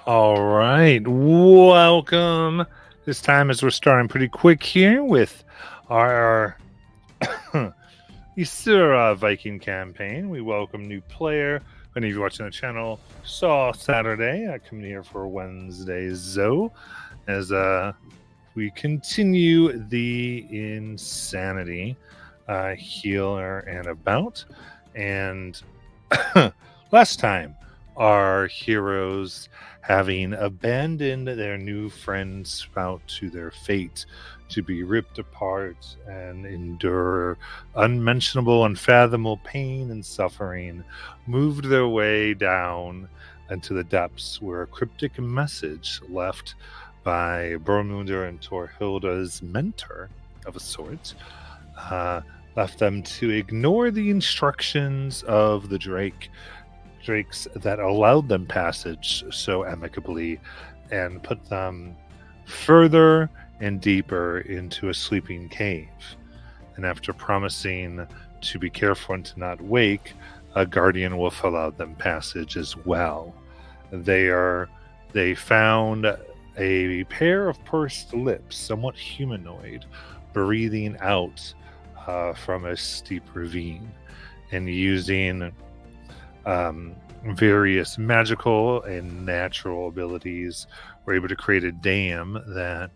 All right, welcome. This time, as we're starting pretty quick here with our Issyrla Viking campaign, we welcome new player. Any of you watching the channel saw Saturday. I come here for Wednesday, as we continue the insanity healer and about. And last time, our heroes, having abandoned their new friend Spout to their fate, to be ripped apart and endure unmentionable, unfathomable pain and suffering, moved their way down into the depths where a cryptic message left by Bormunder and Torhilda's mentor of a sort left them to ignore the instructions of the drakes that allowed them passage so amicably and put them further and deeper into a sleeping cave. And after promising to be careful and to not wake, a guardian wolf allowed them passage as well. They found a pair of pursed lips, somewhat humanoid, breathing out from a steep ravine, and using various magical and natural abilities, were able to create a dam that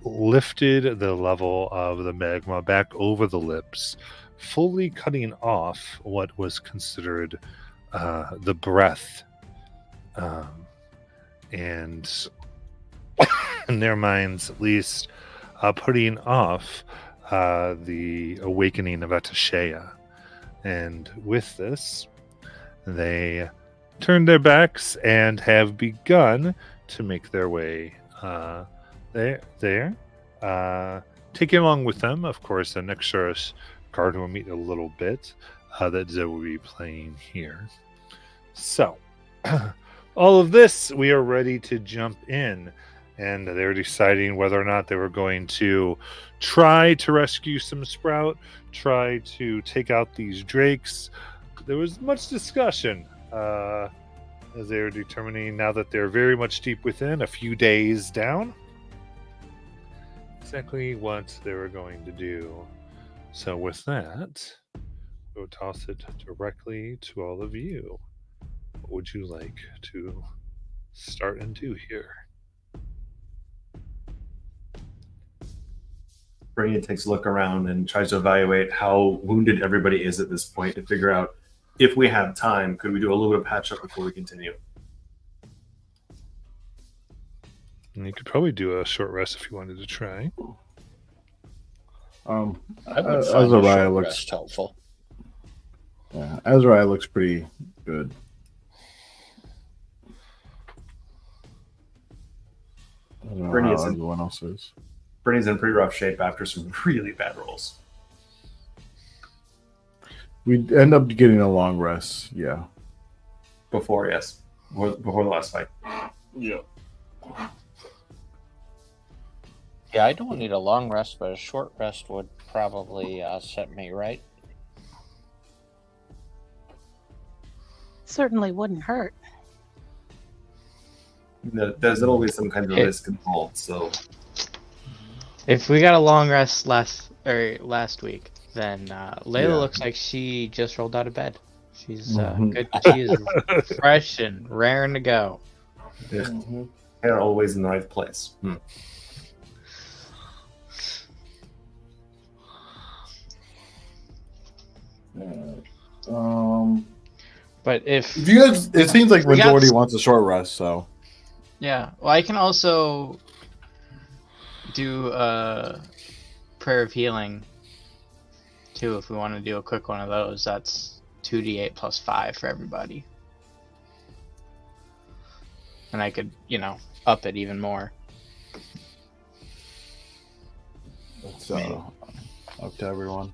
lifted the level of the magma back over the lips, fully cutting off what was considered the breath, and in their minds at least, putting off the awakening of Atashea. And with this, they turned their backs and have begun to make their way there. Taking along with them, of course, an extra card who will meet in a little bit that Zoe will be playing here. So, all of this, we are ready to jump in. And they're deciding whether or not they were going to try to rescue some Sprout, try to take out these drakes. There was much discussion as they were determining, now that they're very much deep within, a few days down, exactly what they were going to do. So with that, we'll toss it directly to all of you. What would you like to start and do here? Brainian takes a look around and tries to evaluate how wounded everybody is at this point to figure out, if we have time, could we do a little bit of patch up before we continue? And you could probably do a short rest if you wanted to try. I would find a short rest helpful. Yeah, Azariah looks pretty good. I don't know how everyone else is. Brittany's in pretty rough shape after some really bad rolls. We'd end up getting a long rest, yeah. Before the last fight. Yeah. Yeah, I don't need a long rest, but a short rest would probably set me right. Certainly wouldn't hurt. There's always some kind of risk involved, so... If we got a long rest last week, then Layla looks like she just rolled out of bed. She's good. She is fresh and raring to go. They're always in the right place. But if you guys, it seems like majority wants a short rest, so yeah. Well, I can also do a prayer of healing too if we want to do a quick one of those. That's 2d8 plus 5 for everybody, and I could up it even more. It's up to everyone.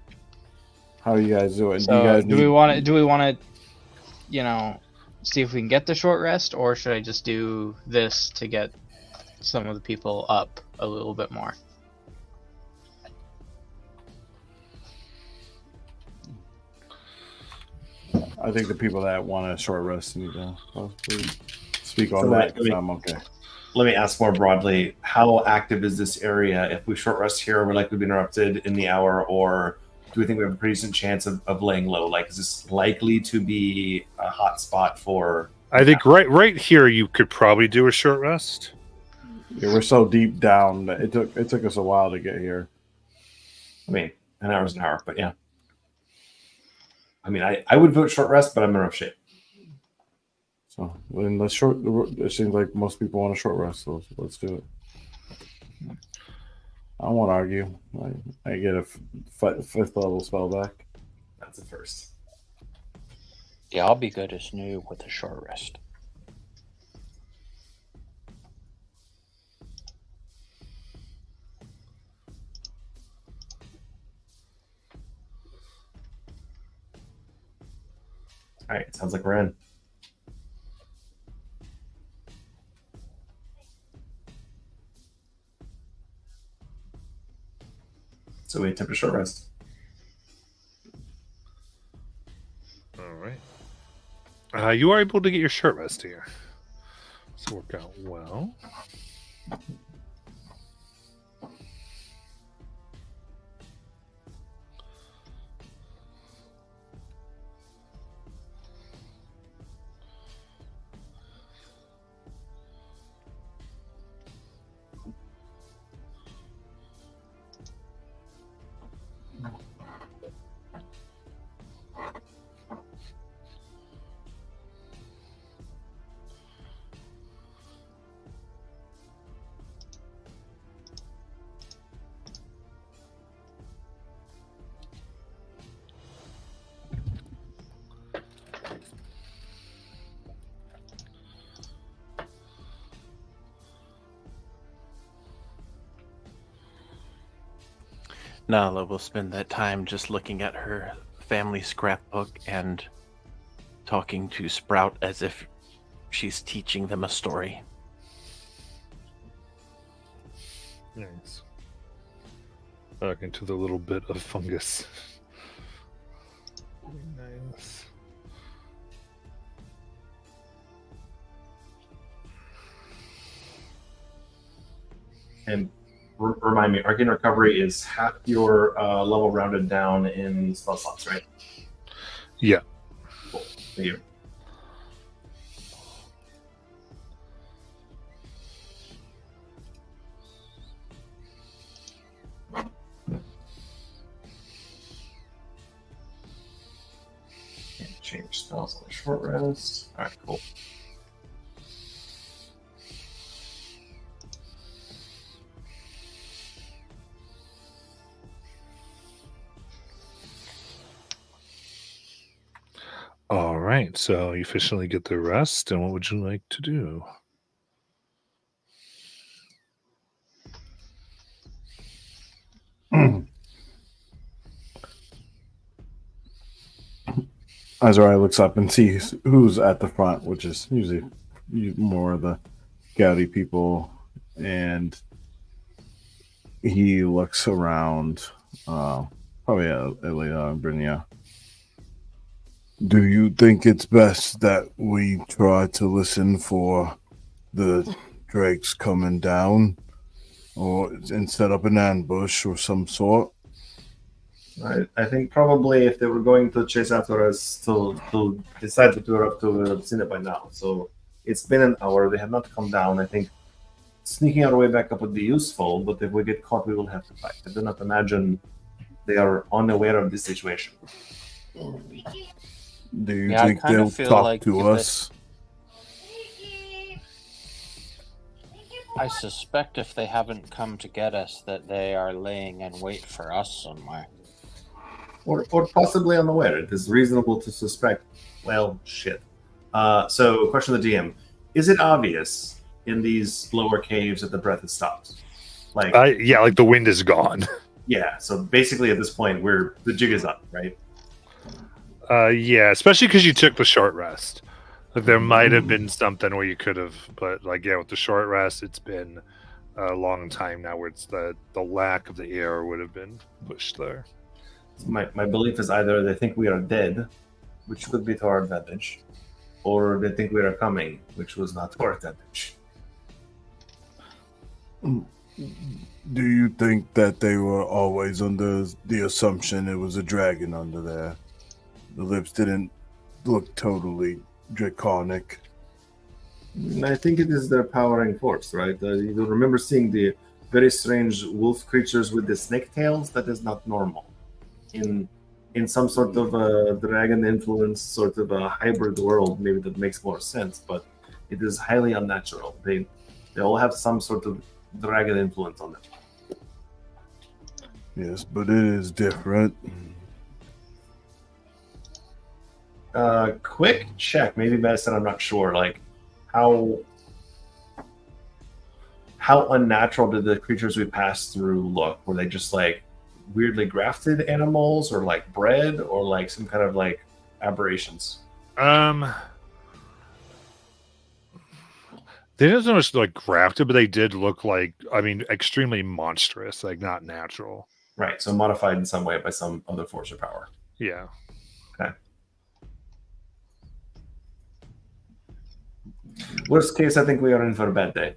How do you guys do it? So do we want to see if we can get the short rest, or should I just do this to get some of the people up a little bit more? I think the people that want a short rest need to speak on So that. let me- I'm okay. Let me ask more broadly: how active is this area? If we short rest here, we're likely to be interrupted in the hour, or do we think we have a pretty decent chance of laying low? Like, is this likely to be a hot spot for? I think right here you could probably do a short rest. Yeah, we're so deep down that it took us a while to get here. I mean, an hour's an hour, but yeah. I mean, I would vote short rest, but I'm in rough shape. So then let's short. It seems like most people want a short rest, so let's do it. I won't argue. I get a fifth level spell back. That's a first. Yeah, I'll be good as new with a short rest. All right, sounds like we're in. So we attempt a short rest. All right. You are able to get your short rest here. This will work out well. Nala will spend that time just looking at her family scrapbook and talking to Sprout as if she's teaching them a story. Nice. Back into the little bit of fungus. Nice. And remind me, Arcane Recovery is half your level rounded down in spell slots, right? Yeah. Cool. Thank you. Can't change spells on the short rest. All right, cool. All right. So you officially get the rest. And what would you like to do? Azariah looks up and sees who's at the front, which is usually more of the Gaudy people, and he looks around, probably at Elena and Brynja. Do you think it's best that we try to listen for the drakes coming down, and set up an ambush or some sort? I think probably if they were going to chase after us to decide what we were up to, we would have seen it by now. So it's been an hour. They have not come down. I think sneaking our way back up would be useful, but if we get caught, we will have to fight. I do not imagine they are unaware of this situation. Do you Yeah, I think kinda they'll feel talk like to if us? I suspect if they haven't come to get us, that they are laying in wait for us somewhere. Or possibly unaware. It is reasonable to suspect. Well, shit. So, question to the DM: is it obvious in these lower caves that the breath has stopped? Like, Yeah, like the wind is gone. yeah. So basically, at this point, the jig is up, right? Yeah, especially because you took the short rest. Like there might have been something where you could have, but like yeah, with the short rest, it's been a long time now where it's the lack of the air would have been pushed there. My belief is either they think we are dead, which could be to our advantage, or they think we are coming, which was not to our advantage. Do you think that they were always under the assumption it was a dragon under there? The lips didn't look totally draconic. I think it is their powering force, right? You remember seeing the very strange wolf creatures with the snake tails? That is not normal. In some sort of a dragon influence, sort of a hybrid world, maybe that makes more sense, but it is highly unnatural. They all have some sort of dragon influence on them. Yes, but it is different. Quick check, maybe Madison, I'm not sure. Like, how unnatural did the creatures we passed through look? Were they just like weirdly grafted animals, or like bred, or like some kind of like aberrations? They didn't so much like grafted, but they did look like, I mean, extremely monstrous, like not natural. Right, so modified in some way by some other force or power. Yeah. Okay. Worst case, I think we are in for a bad day.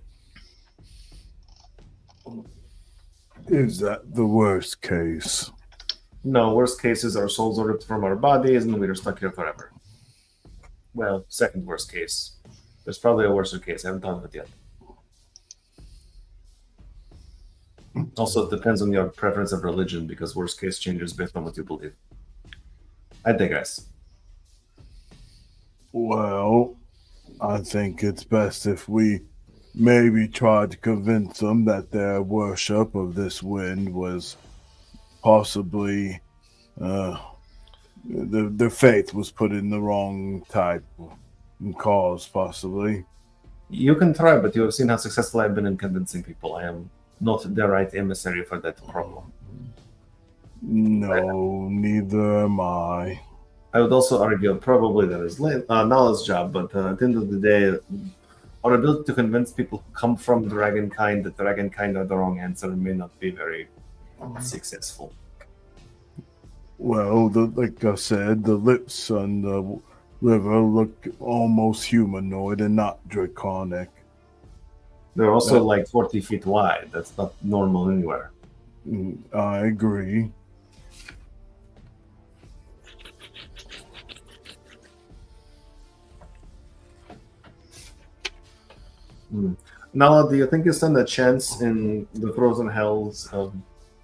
Is that the worst case? No, worst case is our souls are ripped from our bodies and we are stuck here forever. Well, second worst case. There's probably a worse case. I haven't thought of it yet. Also, it depends on your preference of religion, because worst case changes based on what you believe. I digress. Well, I think it's best if we maybe try to convince them that their worship of this wind was possibly their faith was put in the wrong type and cause, possibly. You can try, but you have seen how successful I've been in convincing people. I am not the right emissary for that problem. No, neither am I. I would also argue probably that is Nala's job, but at the end of the day, our ability to convince people who come from Dragonkind that Dragonkind are the wrong answer may not be very successful. Well, like I said, the lips on the river look almost humanoid and not draconic. They're also like 40 feet wide. That's not normal anywhere. I agree. Nala, do you think you stand a chance in the frozen hells of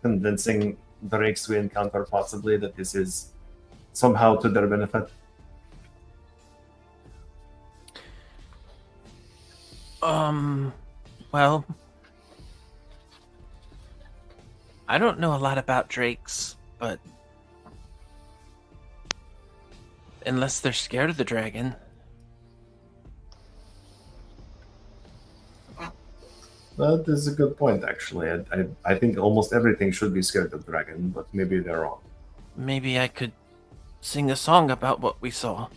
convincing the rakes we encounter possibly that this is somehow to their benefit? Well, I don't know a lot about drakes, but unless they're scared of the dragon. That is a good point, actually. I think almost everything should be scared of the dragon, but maybe they're wrong. Maybe I could sing a song about what we saw.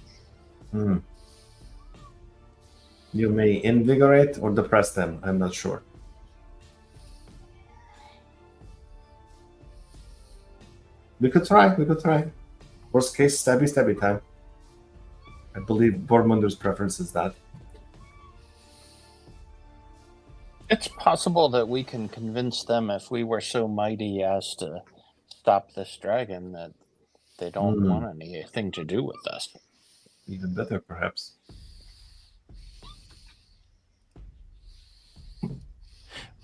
You may invigorate or depress them. I'm not sure. We could try. Worst case, stabby time. I believe Bormunder's preference is that. It's possible that we can convince them, if we were so mighty as to stop this dragon, that they don't want anything to do with us. Even better, perhaps.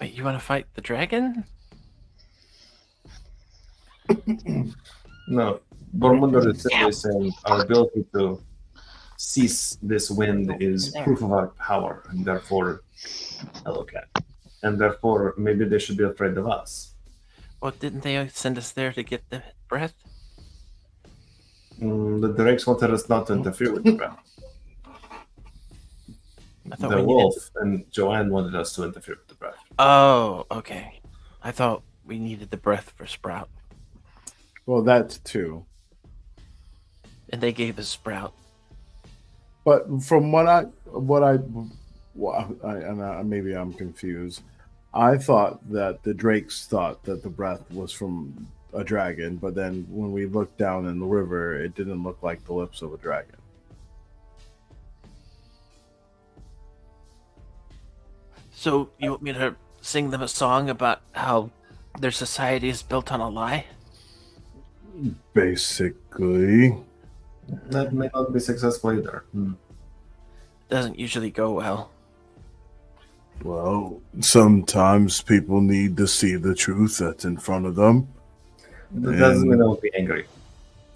Wait, you want to fight the dragon? No, Bormunder is simply saying our ability to cease this wind is proof of our power, and therefore, hello cat, and therefore maybe they should be afraid of us. Well, didn't they send us there to get the breath? The Drakes wanted us not to interfere with the breath. I thought The we wolf needed... and Joanne wanted us to interfere with the breath. Oh, okay. I thought we needed the breath for Sprout, Well, that's two. and they gave us Sprout. But from maybe I'm confused. I thought that the drakes thought that the breath was from a dragon, but then when we looked down in the river, it didn't look like the lips of a dragon. So you want me to sing them a song about how their society is built on a lie? Basically, That may not be successful either. Doesn't usually go well. well, sometimes people need to see the truth that's in front of them. That doesn't mean I'll be angry.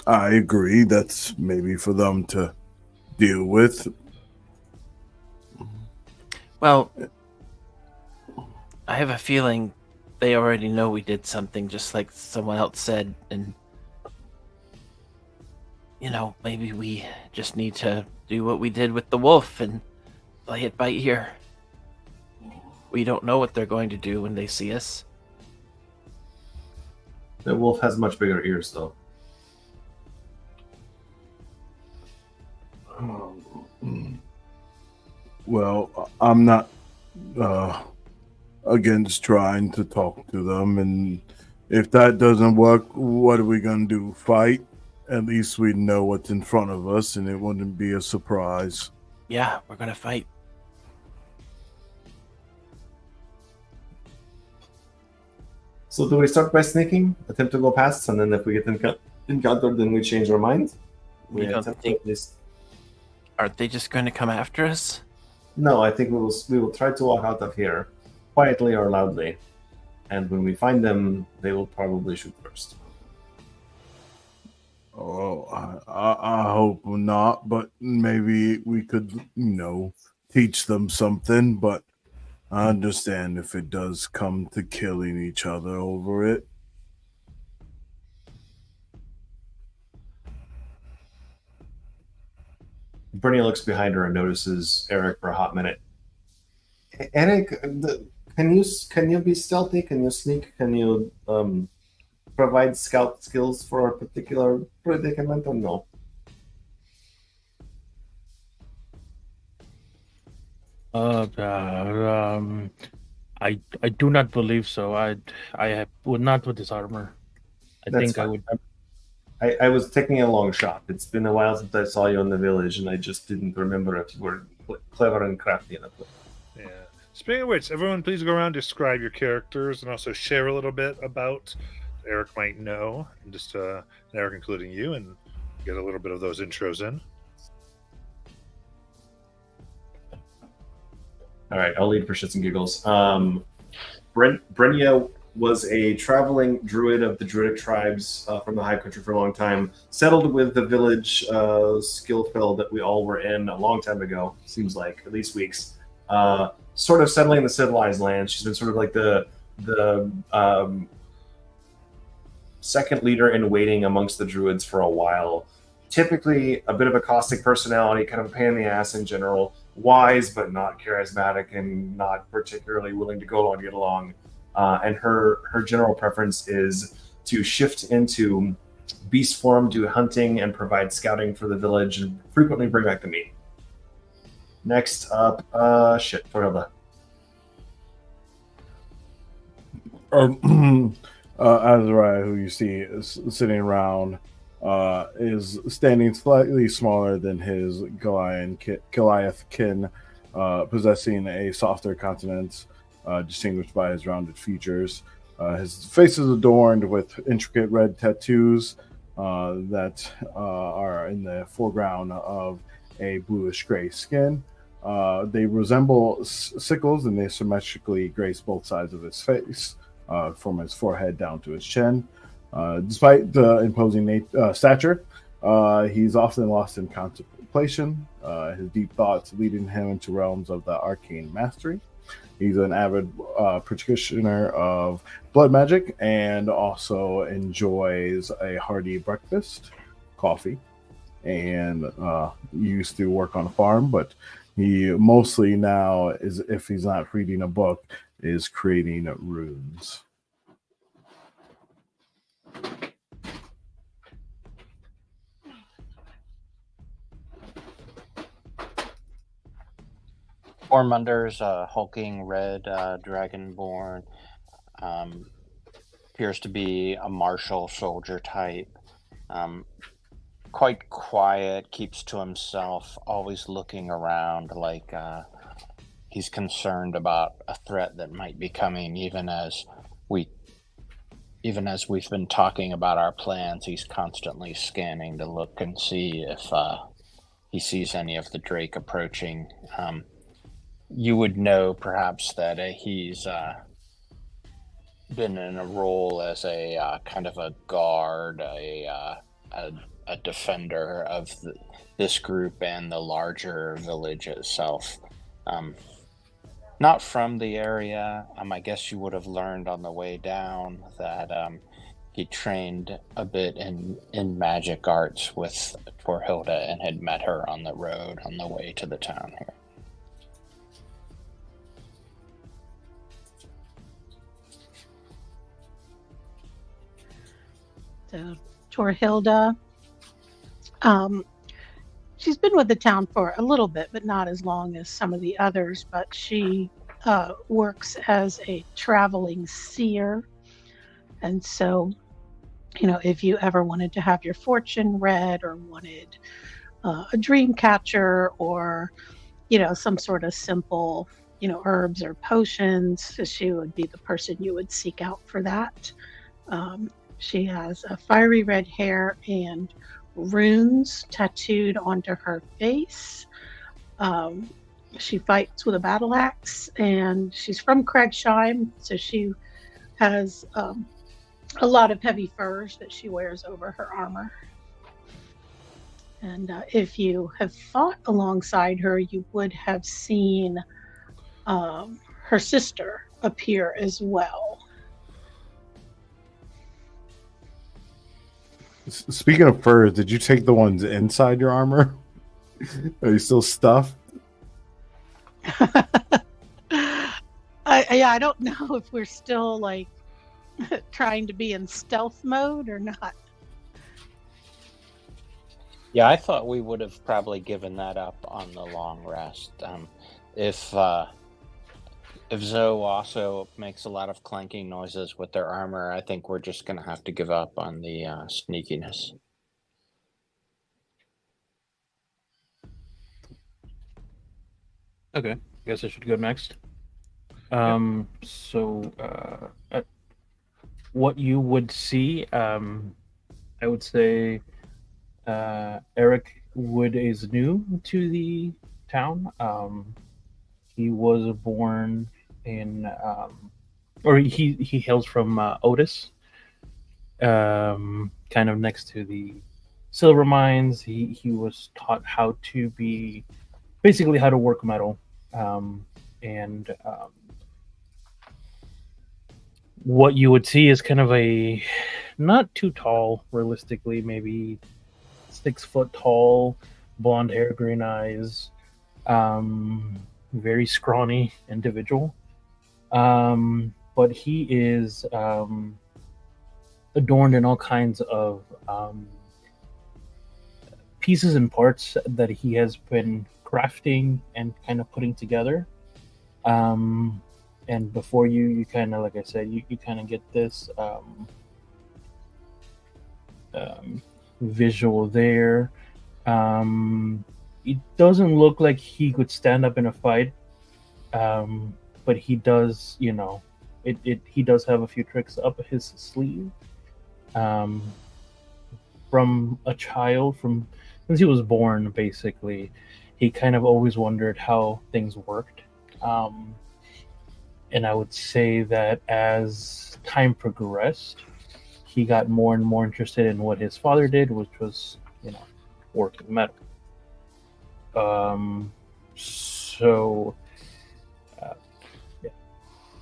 I agree. That's maybe for them to deal with. Well, I have a feeling they already know we did something, just like someone else said, and maybe we just need to do what we did with the wolf and play it by ear. We don't know what they're going to do when they see us. The wolf has much bigger ears, though. Well, I'm not against trying to talk to them, and if that doesn't work, what are we gonna do? Fight? At least we know what's in front of us, and it wouldn't be a surprise. Yeah, we're gonna fight. So do we start by sneaking, attempt to go past, and then if we get encountered, then we change our mind? You don't attempt think- to this. Aren't they just going to come after us? No, I think we will try to walk out of here, quietly or loudly, and when we find them, they will probably shoot first. Oh, I hope not, but maybe we could, teach them something, but I understand if it does come to killing each other over it. Brittany looks behind her and notices Eric for a hot minute. Eric, can you be stealthy? Can you sneak? Can you provide scout skills for a particular predicament or no? I do not believe so. Would not with this armor. I That's think I fine. would. I was taking a long shot. It's been a while since I saw you in the village, and I just didn't remember if you were clever and crafty enough. Yeah. Speaking of which, everyone please go around, describe your characters, and also share a little bit about Eric might know, and just Eric including you, and get a little bit of those intros in. All right, I'll lead for shits and giggles. Brenya was a traveling druid of the druidic tribes from the High Country for a long time. Settled with the village Skillfell that we all were in a long time ago. Seems like at least weeks. Sort of settling in the civilized land. She's been sort of like the second leader in waiting amongst the druids for a while. Typically a bit of a caustic personality, kind of a pain in the ass in general. Wise but not charismatic and not particularly willing to go along to get along. And her general preference is to shift into beast form, do hunting, and provide scouting for the village, and frequently bring back the meat. Next up, Torhilda. Azariah, who you see is sitting around, is standing slightly smaller than his Goliath kin, possessing a softer countenance, distinguished by his rounded features. His face is adorned with intricate red tattoos that are in the foreground of a bluish-gray skin. They resemble sickles, and they symmetrically grace both sides of his face, from his forehead down to his chin. Despite the imposing stature, he's often lost in contemplation, his deep thoughts leading him into realms of the arcane mastery. He's an avid practitioner of blood magic and also enjoys a hearty breakfast, coffee, and used to work on a farm, but he mostly now is, if he's not reading a book, is creating runes. Ormunder's a hulking red dragonborn. Appears to be a martial soldier type. Quite quiet, keeps to himself, always looking around like he's concerned about a threat that might be coming, even as we've been talking about our plans. He's constantly scanning to look and see if he sees any of the Drake approaching. You would know perhaps that he's been in a role as a kind of a guard, a defender of this group and the larger village itself. Not from the area. I guess you would have learned on the way down that he trained a bit in magic arts with Torhilda and had met her on the road on the way to the town here. So, Torhilda, she's been with the town for a little bit, but not as long as some of the others. But she works as a traveling seer. And so, if you ever wanted to have your fortune read or wanted a dream catcher or, some sort of simple, herbs or potions, she would be the person you would seek out for that. She has a fiery red hair and runes tattooed onto her face. She fights with a battle axe, and she's from Craigsheim, so she has a lot of heavy furs that she wears over her armor. And if you have fought alongside her, you would have seen her sister appear as well. Speaking of furs, did you take the ones inside your armor? Are you still stuffed? I don't know if we're still like trying to be in stealth mode or not. Yeah, I thought we would have probably given that up on the long rest. If Zoe also makes a lot of clanking noises with their armor, I think we're just going to have to give up on the sneakiness. Okay, I guess I should go next. So, what you would see, I would say Eric Wood is new to the town. He was born in, or he hails from Otis, kind of next to the silver mines. He was taught how to basically how to work metal, and what you would see is kind of a not too tall, realistically, maybe 6 foot tall, blonde hair, green eyes, very scrawny individual. But he is adorned in all kinds of pieces and parts that he has been crafting and kind of putting together. And before you kind of, like I said, you kind of get this visual there. It doesn't look like he could stand up in a fight, but he does, he does have a few tricks up his sleeve. From a child, since he was born, basically, he kind of always wondered how things worked. And I would say that as time progressed, he got more and more interested in what his father did, which was, working metal. So,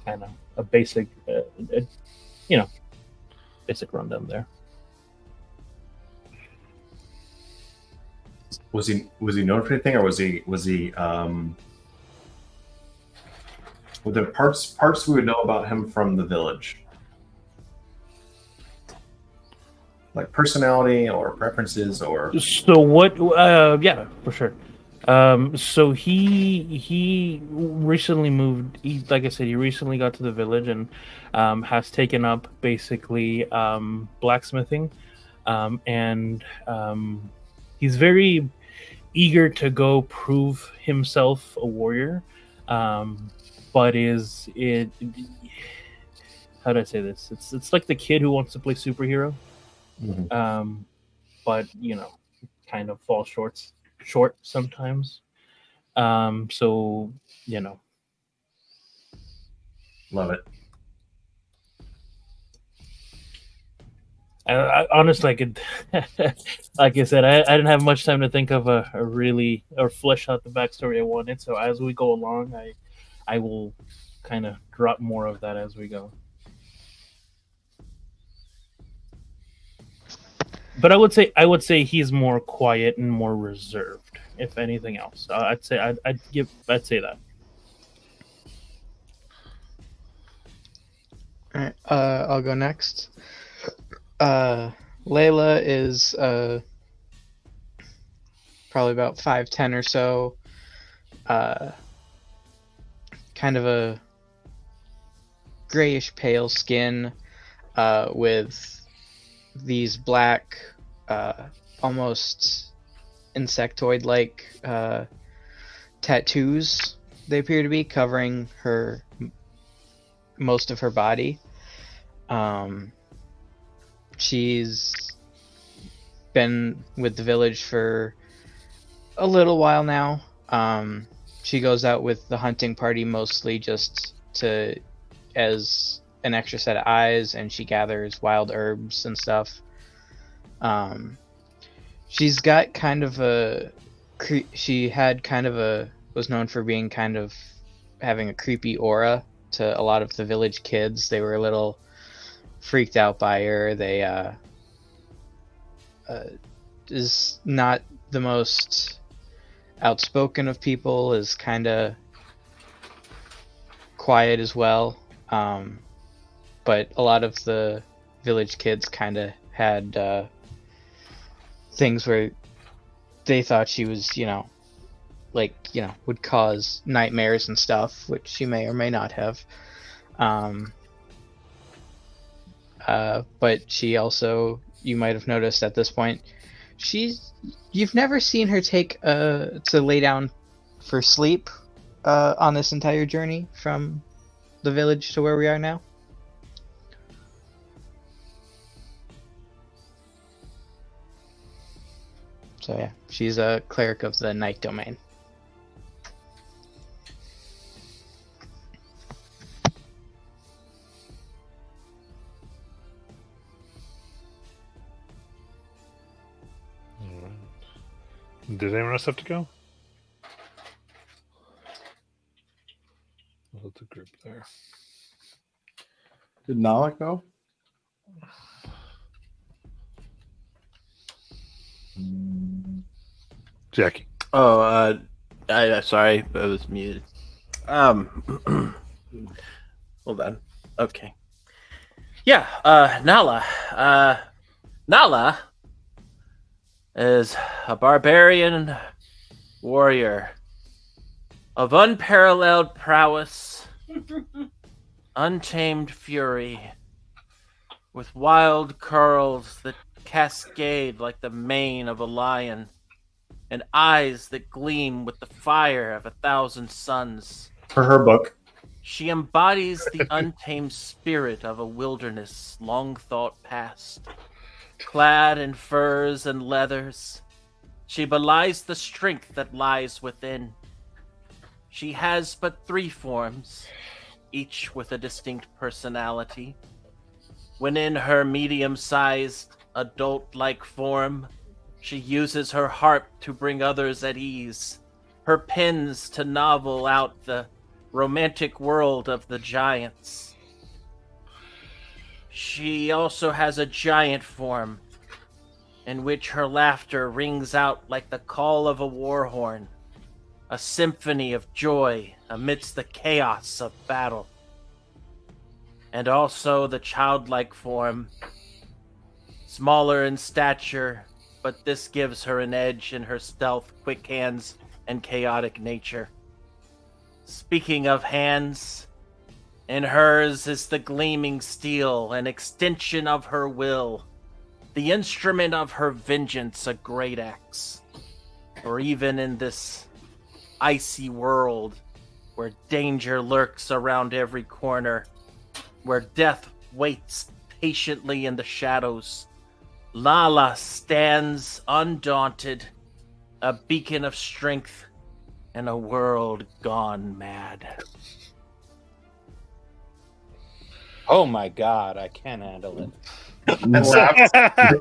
kind of a basic, basic rundown there. Was he known for anything, or was he were there parts we would know about him from the village, like personality or preferences, or? So what? Yeah, for sure. So he recently moved. Like I said, he recently got to the village and has taken up basically blacksmithing, and he's very eager to go prove himself a warrior. But is it? How do I say this? It's like the kid who wants to play superhero, Mhm. but kind of falls short sometimes. So Love it. I honestly, I could, like I said, I didn't have much time to think of a really or flesh out the backstory I wanted. So as we go along, I will kind of drop more of that as we go. But I would say he's more quiet and more reserved, if anything else. I'd say I'd say that. Alright, I'll go next. Layla is probably about 5'10" or so. Kind of a grayish pale skin, with these black, almost insectoid-like tattoos. They appear to be covering her most of her body. She's been with the village for a little while now. She goes out with the hunting party mostly just as an extra set of eyes, and she gathers wild herbs and stuff. She's got kind of was known for being kind of having a creepy aura to a lot of the village kids. They were a little freaked out by her. They is not the most outspoken of people, is kind of quiet as well. But a lot of the village kids kind of had things where they thought she was, would cause nightmares and stuff, which she may or may not have. But she also, you might have noticed at this point, you've never seen her take to lay down for sleep on this entire journey from the village to where we are now. So yeah, she's a cleric of the night domain. Did anyone else have to go? What's the group there? Did Nala go? Jackie. Oh, I sorry, I was muted. Hold on. Okay. Yeah, Nala. Nala is a barbarian warrior of unparalleled prowess, untamed fury, with wild curls that cascade like the mane of a lion, and eyes that gleam with the fire of 1,000 suns. For her book. She embodies the untamed spirit of a wilderness long thought past. Clad in furs and leathers, she belies the strength that lies within. She has but 3 forms, each with a distinct personality. When in her medium-sized, adult-like form, she uses her harp to bring others at ease, her pens to novel out the romantic world of the giants. She also has a giant form, in which her laughter rings out like the call of a war horn, a symphony of joy amidst the chaos of battle. And also the childlike form, smaller in stature, but this gives her an edge in her stealth, quick hands, and chaotic nature. Speaking of hands, in hers is the gleaming steel, an extension of her will, the instrument of her vengeance, a great axe. Or even in this icy world, where danger lurks around every corner, where death waits patiently in the shadows, Lala stands undaunted, a beacon of strength in a world gone mad. Oh my god, I can't handle it. That's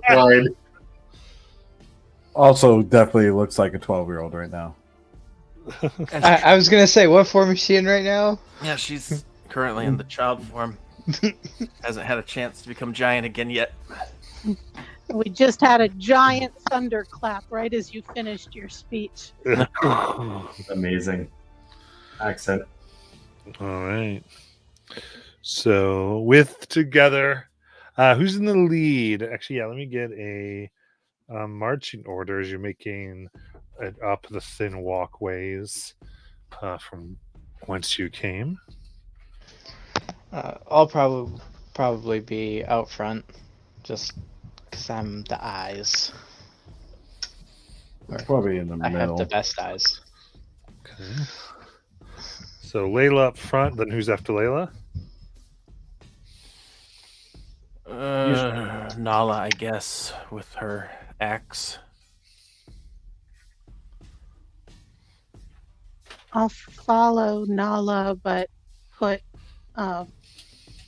fine. Also, definitely looks like a 12-year-old right now. I was gonna say, what form is she in right now? Yeah, she's currently in the child form. Hasn't had a chance to become giant again yet. We just had a giant thunderclap right as you finished your speech. Amazing accent. All right. So with together, who's in the lead? Actually, yeah. Let me get a marching order as you're making it up the thin walkways from whence you came. I'll probably be out front, just because I'm the eyes. Probably in the I have middle. the best eyes. Okay. So Layla up front. Then who's after Layla? Nala, I guess, with her axe. I'll follow Nala, but put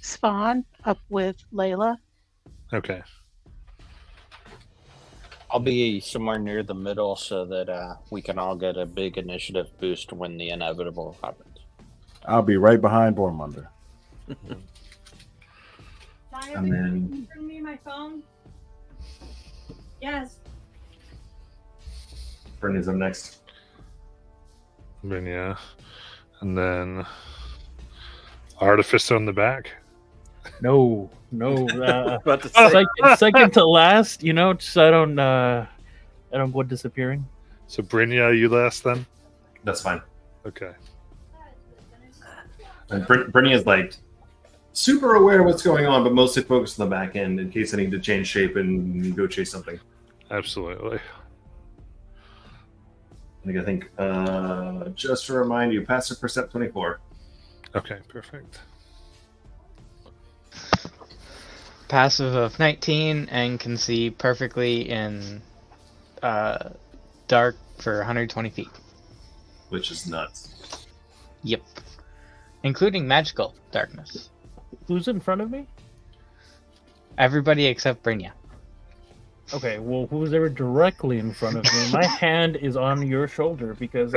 Spawn up with Layla. Okay. I'll be somewhere near the middle so that we can all get a big initiative boost when the inevitable happens. I'll be right behind Bormunder. And then- Can you bring me my phone? Yes. Brittany's up next. Then yeah, and then Artificer on the back. No. About to say, Second to last, so I don't go disappearing. So Brynja, you last then? That's fine. Okay. And Brittany is like super aware of what's going on, but mostly focused on the back end in case I need to change shape and go chase something. Absolutely. I think just to remind you, passive percept 24. Okay, perfect. Passive of 19 and can see perfectly in dark for 120 feet. Which is nuts. Yep. Including magical darkness. Who's in front of me? Everybody except Brynja. Okay, well, who's ever directly in front of me? My hand is on your shoulder because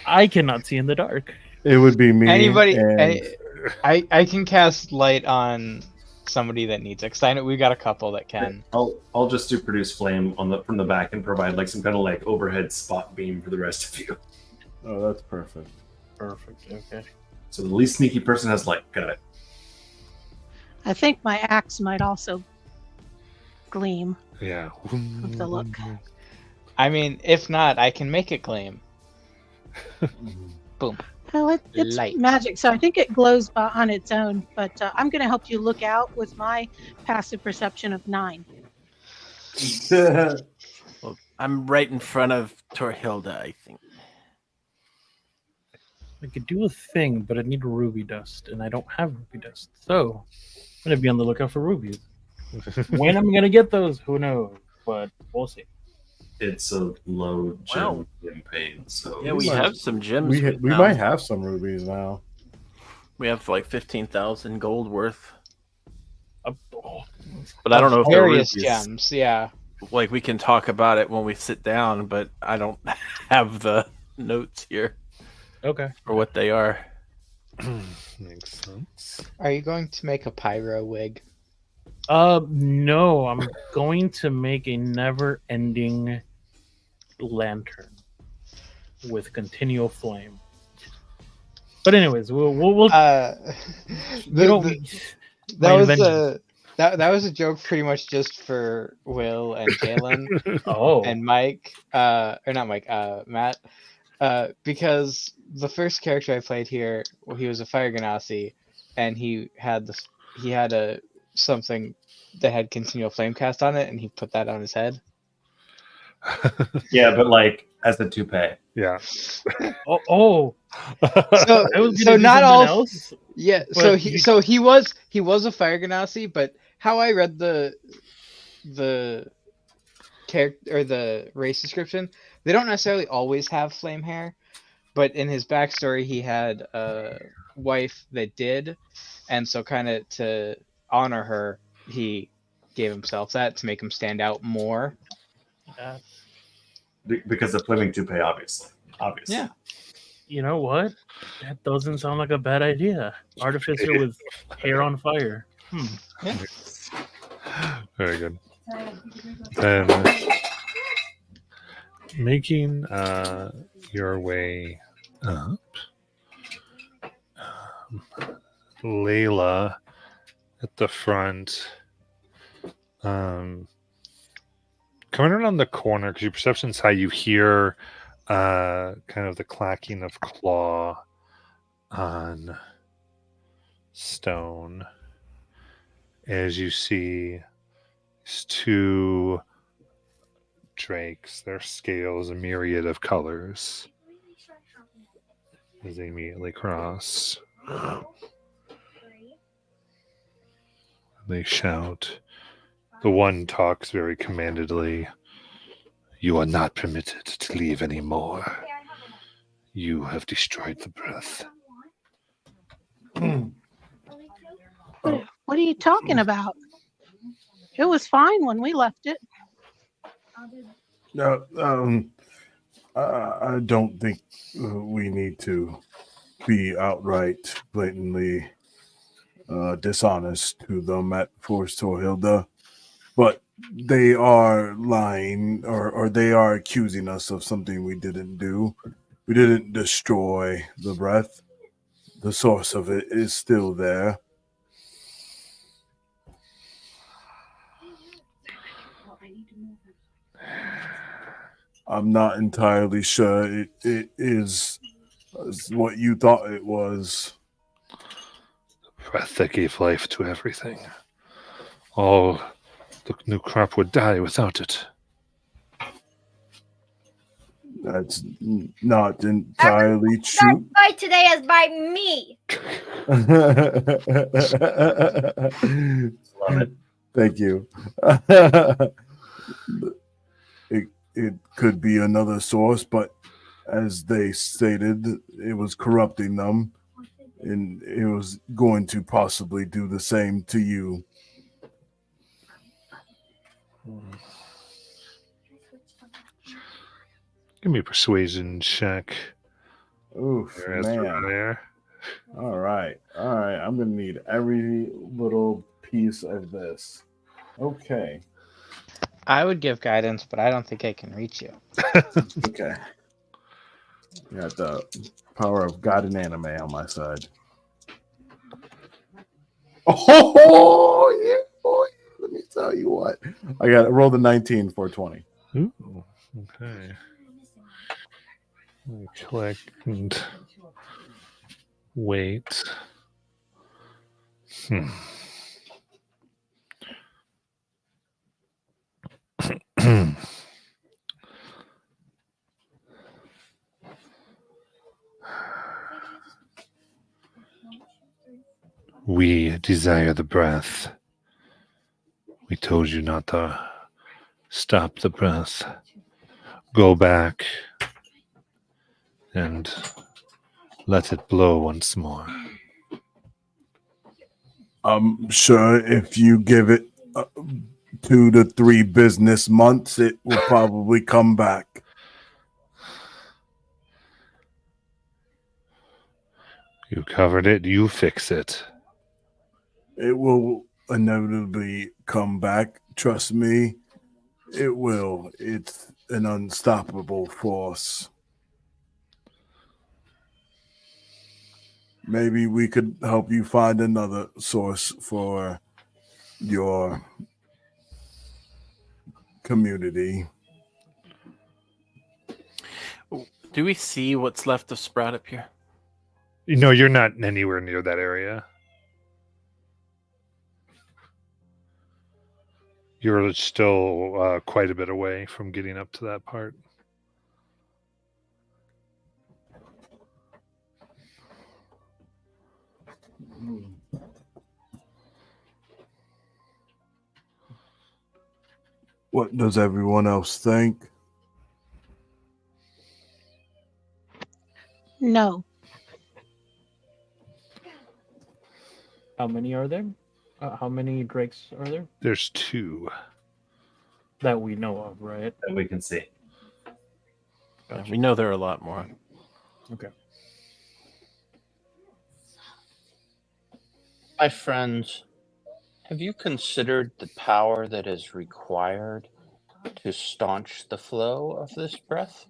I cannot see in the dark. It would be me. Anybody, and I can cast light on somebody that needs it. Cause I know we got a couple that can. I'll just do produce flame from the back and provide like some kind of like overhead spot beam for the rest of you. Oh, that's perfect. Perfect. Okay. So the least sneaky person has light. Got it. I think my axe might also gleam Yeah. with the look. I mean, if not, I can make it gleam. Boom. Well, it's Light. magic, so I think it glows on its own. But I'm going to help you look out with my passive perception of 9. well, I'm right in front of Torhilda, I think. I could do a thing, but I need ruby dust, and I don't have ruby dust. So I'm going to be on the lookout for rubies. When I'm going to get those, who knows? But we'll see. It's a low gem Wow. campaign, so Yeah, we might- have some gems. We now. might have some rubies now. We have like 15,000 gold worth. Oh, But I don't know if they're Various rubies. gems, yeah. Like we can talk about it when we sit down, but I don't have the notes here okay. for what they are. Makes sense. Are you going to make a pyro wig? No, I'm going to make a never-ending lantern with continual flame. But anyways, we'll You know, that my was invention. that was a joke pretty much just for Will and Jalen Oh, and Mike, or not Mike, Matt, because the first character I played here, well, he was a fire ganassi, and he had something that had continual flame cast on it, and he put that on his head. yeah, but like as the toupee. Yeah. Oh, So, I was gonna so do not something all. else. Yeah. But So you- he was a fire genasi, but how I read the character or the race description, they don't necessarily always have flame hair, but in his backstory, he had a wife that did, and so kind of to honor her, he gave himself that to make him stand out more. Because of flaming toupee, obviously. Yeah. you know what? That doesn't sound like a bad idea. Artificer with hair on fire. Yeah. Very good. Then making your way up, Layla at the front. Coming around the corner, because your perception's high, you hear kind of the clacking of claw on stone as you see these two drakes, their scales a myriad of colors as they immediately cross. They shout. The one talks very commandedly. You are not permitted to leave anymore. You have destroyed the breath. What are you talking about? It was fine when we left it. No, I don't think we need to be outright, blatantly dishonest to them at Forest Torhilda, but they are lying, or they are accusing us of something we didn't do. We didn't destroy the breath. The source of it is still there. I'm not entirely sure it is what you thought it was. Breath that gave life to everything. All the new crop would die without it. That's not entirely true. By today as by me. Love it. Thank you. It could be another source, but as they stated, it was corrupting them, and it was going to possibly do the same to you. Give me a persuasion check. Oof, There, man. there. All right. I'm going to need every little piece of this. Okay. I would give guidance, but I don't think I can reach you. Okay. Got the power of God and anime on my side. Oh, yeah, boy. Let me tell you what. I rolled a 19 for 20. Ooh, okay. Let me click and wait. We desire the breath. We told you not to stop the breath. Go back and let it blow once more. I'm sure if you give it 2 to 3 business months, it will probably come back. You covered it, you fix it. It will inevitably come back. Trust me, it will. It's an unstoppable force. Maybe we could help you find another source for your community. Do we see what's left of Sprout up here? You know, you're not anywhere near that area. You're still quite a bit away from getting up to that part. What does everyone else think? No. How many are there? How many drakes are there There's 2. that we know of, right? That we can see. Yeah, we know there are a lot more. Okay. My friends, have you considered the power that is required to staunch the flow of this breath?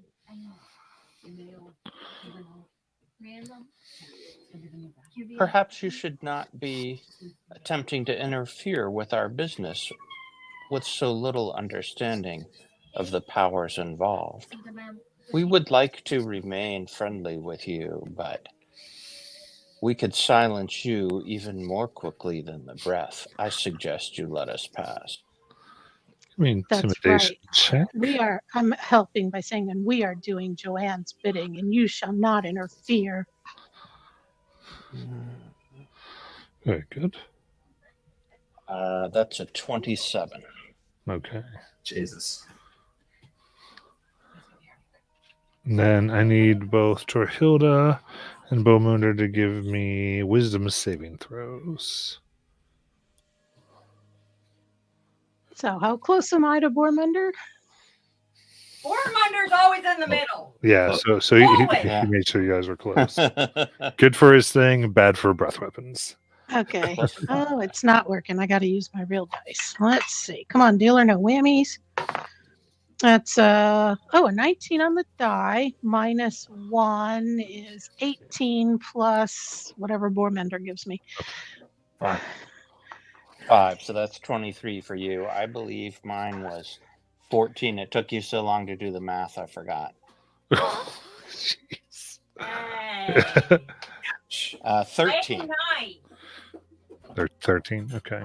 Perhaps you should not be attempting to interfere with our business with so little understanding of the powers involved. We would like to remain friendly with you, but we could silence you even more quickly than the breath. I suggest you let us pass. I mean, That's intimidation check. I'm helping by saying, and we are doing Joanne's bidding, and you shall not interfere. Very good. That's a 27. Okay. Jesus. And then I need both Torhilda and Beaumunder to give me wisdom saving throws. So how close am I to Bormunder? Bormunder's always in the middle. Yeah, so he Yeah. made sure you guys were close. Good for his thing, bad for breath weapons. Okay. Oh, it's not working. I got to use my real dice. Let's see. Come on, dealer, no whammies. That's a 19 on the die. Minus 1 is 18 plus whatever Bormender gives me. 5. 5, so that's 23 for you. I believe mine was 14. It took you so long to do the math, I forgot. Jeez. Hey. 13. Night. 13, okay.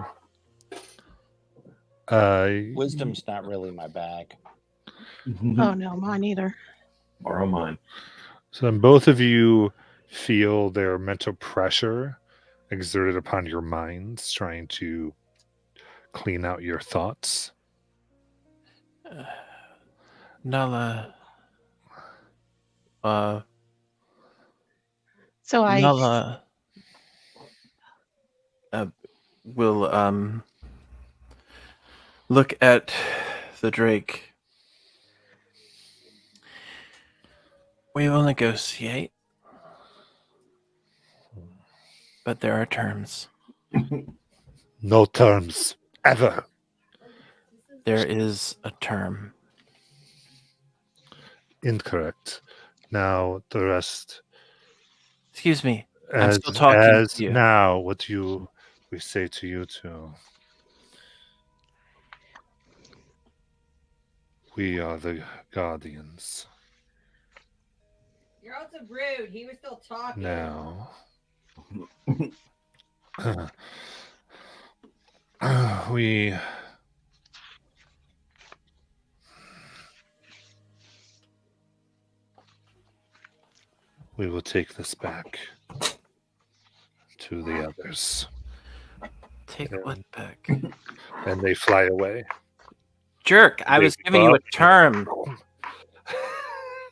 Wisdom's not really my bag. Oh, no, mine either. Borrow mine. So then both of you feel their mental pressure exerted upon your minds, trying to clean out your thoughts. Nala. So I Nala will look at the Drake. We will negotiate, but there are terms. No terms, ever. There is a term. Incorrect. Now the rest. Excuse me. I'm As, still talking as to you. now, what we say to you two. We are the guardians. You're also rude. He was still talking. Now. We will take this back to the others. Take what back? And they fly away. Jerk, I They was giving you a go. term.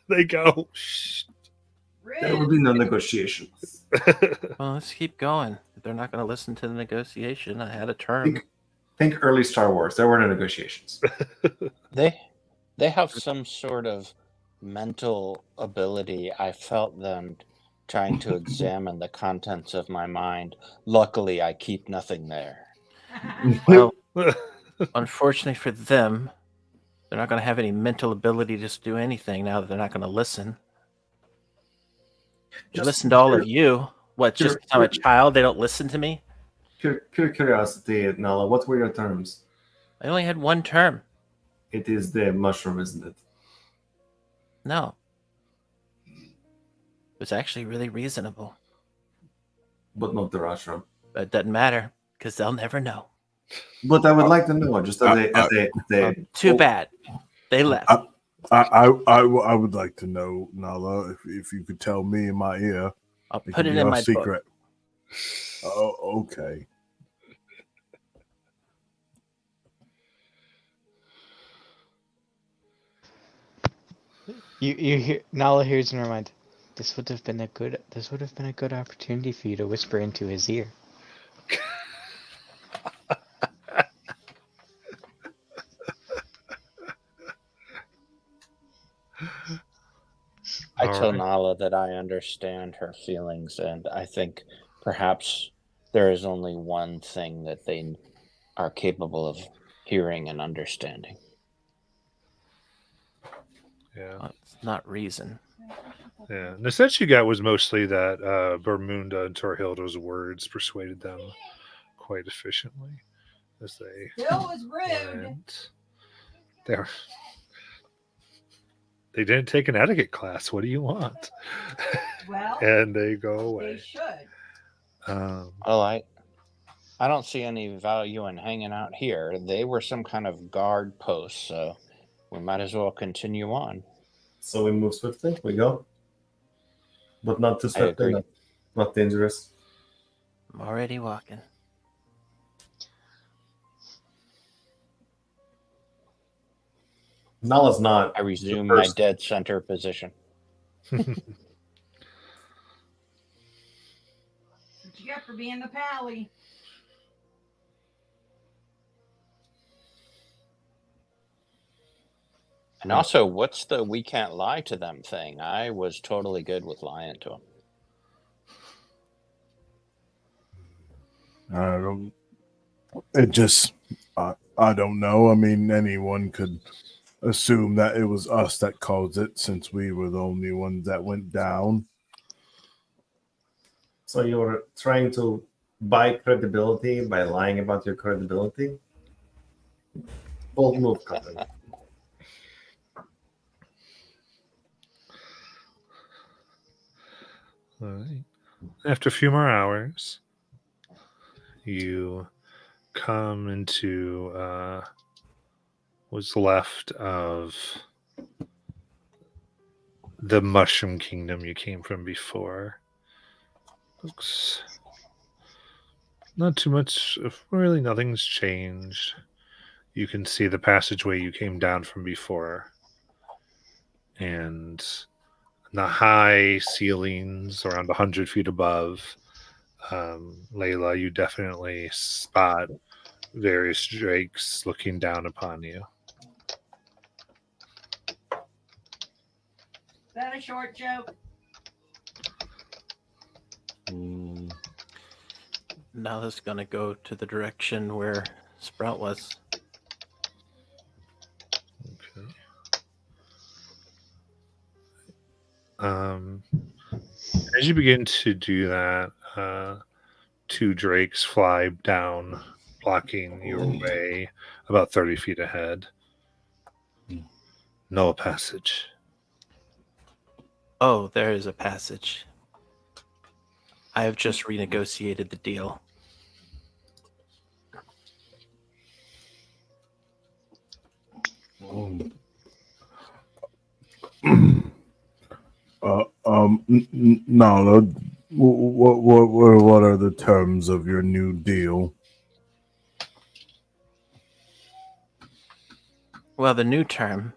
They go. Shh. There will be no negotiations. Well, let's keep going. If they're not going to listen to the negotiation, I had a term. Think early Star Wars. There were no negotiations. They have some sort of mental ability. I felt them trying to examine the contents of my mind. Luckily, I keep nothing there. Well, unfortunately for them, they're not going to have any mental ability to do anything now that they're not going to listen. They listen to all of you. What, just because I'm a child, they don't listen to me? Pure curiosity, Nala, what were your terms? I only had one term. It is the mushroom, isn't it? No. It was actually really reasonable. But not the mushroom. But it doesn't matter, because they'll never know. But I would like to know, just as a Too bad. They left. I would like to know, Nala, if you could tell me in my ear. I'll put it in my secret. book. Oh, okay. You hear Nala hears in her mind. This would have been a good opportunity for you to whisper into his ear. I All tell right. Nala that I understand her feelings, and I think perhaps there is only one thing that they are capable of hearing and understanding. Yeah. Well, it's not reason. Yeah. And the sense you got was mostly that Bermuda and Torhilda's words persuaded them quite efficiently as they Bill was rude. went. There. They didn't take an etiquette class. What do you want? Well, And they go they away. should. Well, I don't see any value in hanging out here. They were some kind of guard post, so we might as well continue on. So we move swiftly. We go, but not too I swiftly. agree. Not dangerous. I'm already walking. Nala's not. I resume the my first- dead center position. What you got for being the pally? And also, what's the we can't lie to them thing? I was totally good with lying to them. I don't. It just. I don't know. I mean, anyone could assume that it was us that caused it, since we were the only ones that went down. So you were trying to buy credibility by lying about your credibility. Bold move, company. All right. After a few more hours, you come into what's left of the Mushroom Kingdom you came from before. Looks not too much. Really, nothing's changed. You can see the passageway you came down from before, and the high ceilings around 100 feet above. Layla, you definitely spot various drakes looking down upon you. Is that a short joke? Nala's gonna go to the direction where Sprout was. Okay. As you begin to do that, two drakes fly down, blocking your way about 30 feet ahead. No passage. Oh, there is a passage. I have just renegotiated the deal. No. What are the terms of your new deal? Well, the new term.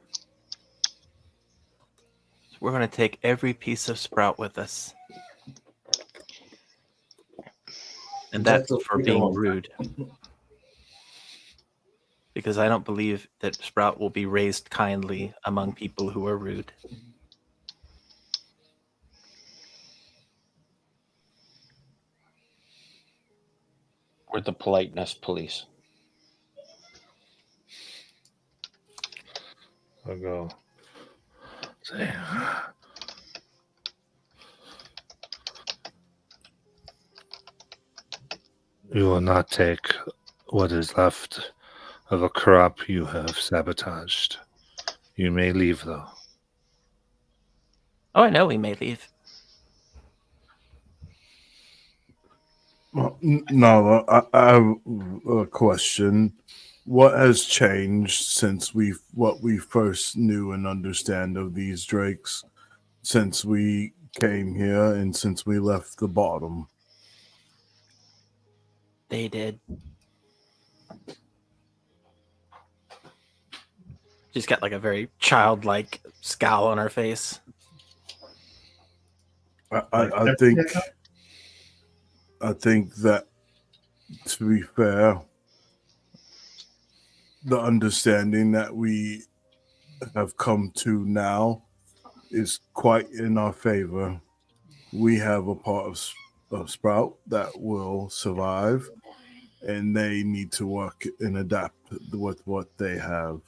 We're going to take every piece of Sprout with us. And that's That's for what we being want. rude. Because I don't believe that Sprout will be raised kindly among people who are rude. We're the politeness police. I'll go. Say, you will not take what is left of a crop you have sabotaged. You may leave, though. Oh, I know we may leave. Well, no, I have a question. What has changed since what we first knew and understand of these drakes, since we came here and since we left the bottom? They did. She's got like a very childlike scowl on her face. I think that, to be fair, the understanding that we have come to now is quite in our favor. We have a part of Sprout that will survive, and they need to work and adapt with what they have.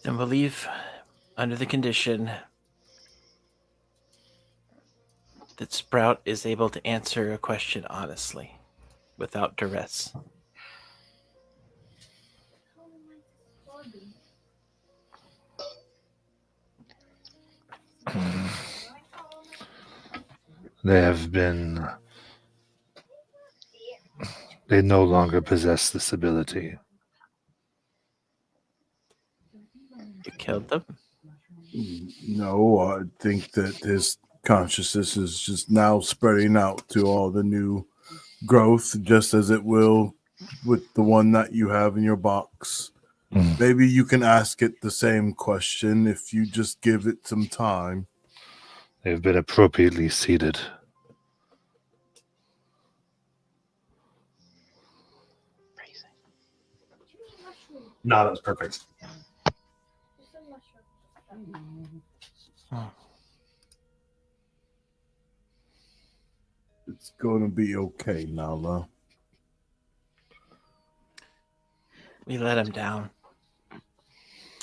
Then we'll leave under the condition that Sprout is able to answer a question honestly, without duress. They no longer possess this ability. You killed them? No, I think that his consciousness is just now spreading out to all the new growth, just as it will with the one that you have in your box. Maybe you can ask it the same question if you just give it some time. They've been appropriately seeded. No, that's perfect. It's going to be okay, Nala. We let him down.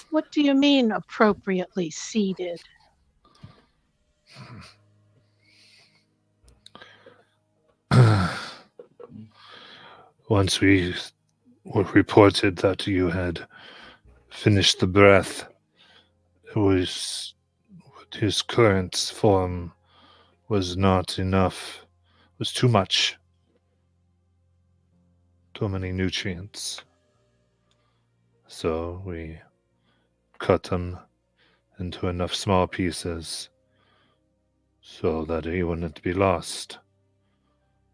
What do you mean appropriately seated? Once we were reported that you had finished the breath, it was his current form was not enough, was too much. Too many nutrients. So we cut them into enough small pieces so that he wouldn't be lost.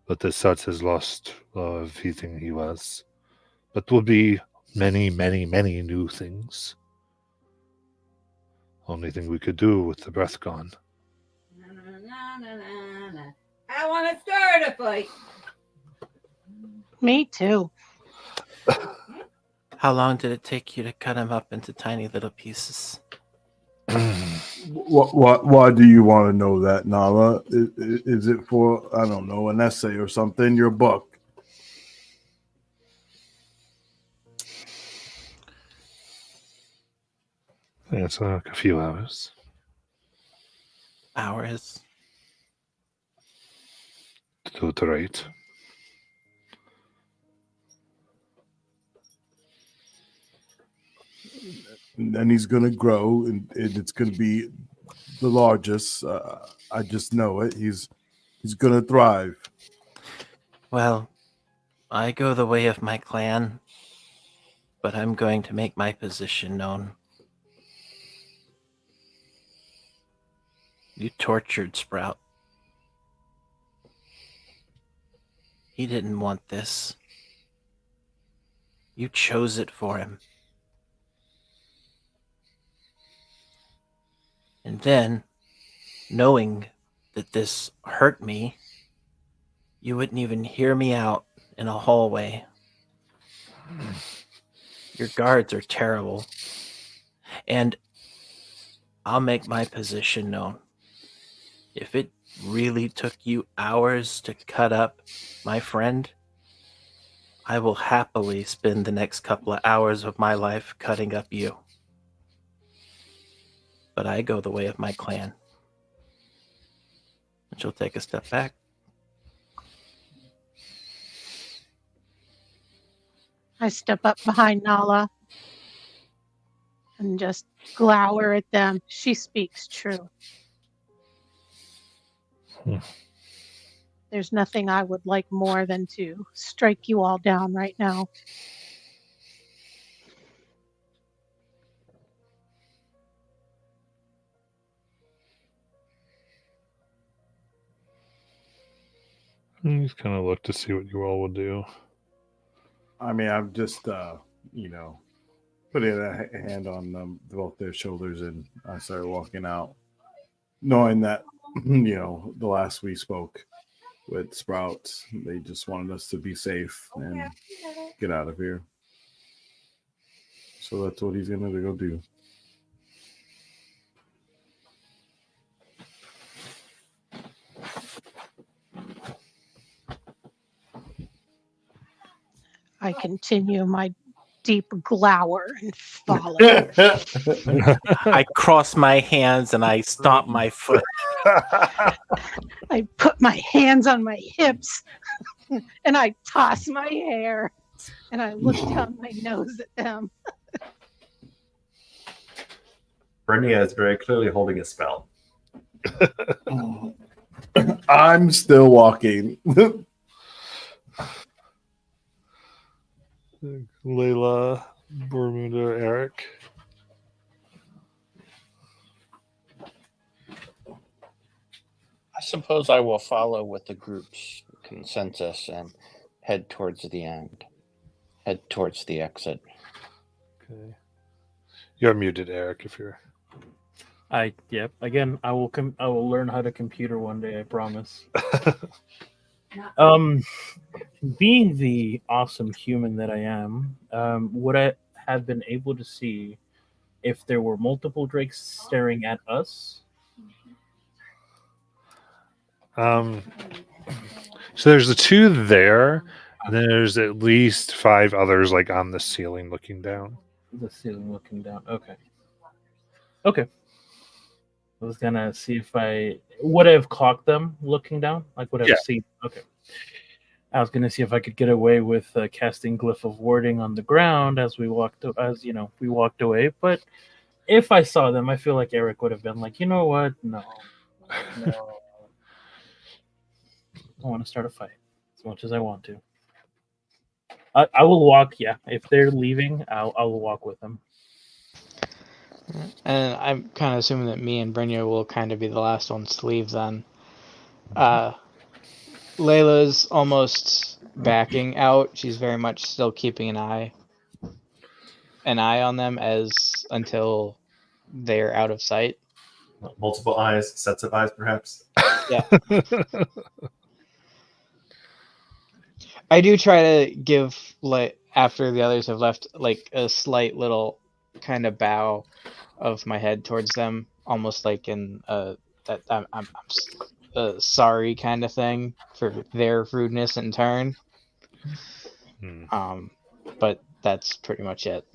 But the Sut has lost everything he was. But will be many, many, many new things. Only thing we could do with the breath gone. I want to start a fight. Me too. How long did it take you to cut him up into tiny little pieces? Why do you want to know that, Nala? Is it for, I don't know, an essay or something? Your book? Yeah, it's like a few hours. Hours? To do it right. And then he's going to grow, and it's going to be the largest. I just know it. He's going to thrive. Well, I go the way of my clan, but I'm going to make my position known. You tortured Sprout. He didn't want this. You chose it for him. And then, knowing that this hurt me, you wouldn't even hear me out in a hallway. Your guards are terrible. And I'll make my position known. If it really took you hours to cut up my friend, I will happily spend the next couple of hours of my life cutting up you. But I go the way of my clan. And she'll take a step back. I step up behind Nala and just glower at them. She speaks true. There's nothing I would like more than to strike you all down right now. He's kind of looked to see what you all would do. I mean, I'm just, putting a hand on both their shoulders, and I started walking out, knowing that the last we spoke with Sprouts, they just wanted us to be safe and get out of here. So that's what he's gonna go do. I continue my deep glower and follow. I cross my hands and I stomp my foot. I put my hands on my hips and I toss my hair and I look down my nose at them. Brenia is very clearly holding a spell. I'm still walking. Layla, Bermuda, Eric. I suppose I will follow with the group's consensus and head towards the end. Head towards the exit. Okay. You're muted, Eric, if you're... Yep. Again, I will learn how to computer one day, I promise. Being the awesome human that I am, would I have been able to see if there were multiple drakes staring at us? So there's the two there, and then there's at least 5 others like on the ceiling looking down. The ceiling looking down. Okay. I was gonna see if I would have clocked them looking down. Like would have seen. Okay. I was gonna see if I could get away with casting glyph of warding on the ground as we walked away. But if I saw them, I feel like Eric would have been like, you know what? No. I want to start a fight as much as I want to. I will walk. Yeah, if they're leaving, I'll walk with them. And I'm kind of assuming that me and Brynja will kind of be the last ones to leave then. Layla's almost backing out. She's very much still keeping an eye on them until they're out of sight. Multiple eyes, sets of eyes, perhaps. Yeah. I do try to give, like, after the others have left, like a slight little kind of bow of my head towards them, almost like in that I'm sorry kind of thing for their rudeness in turn. But that's pretty much it.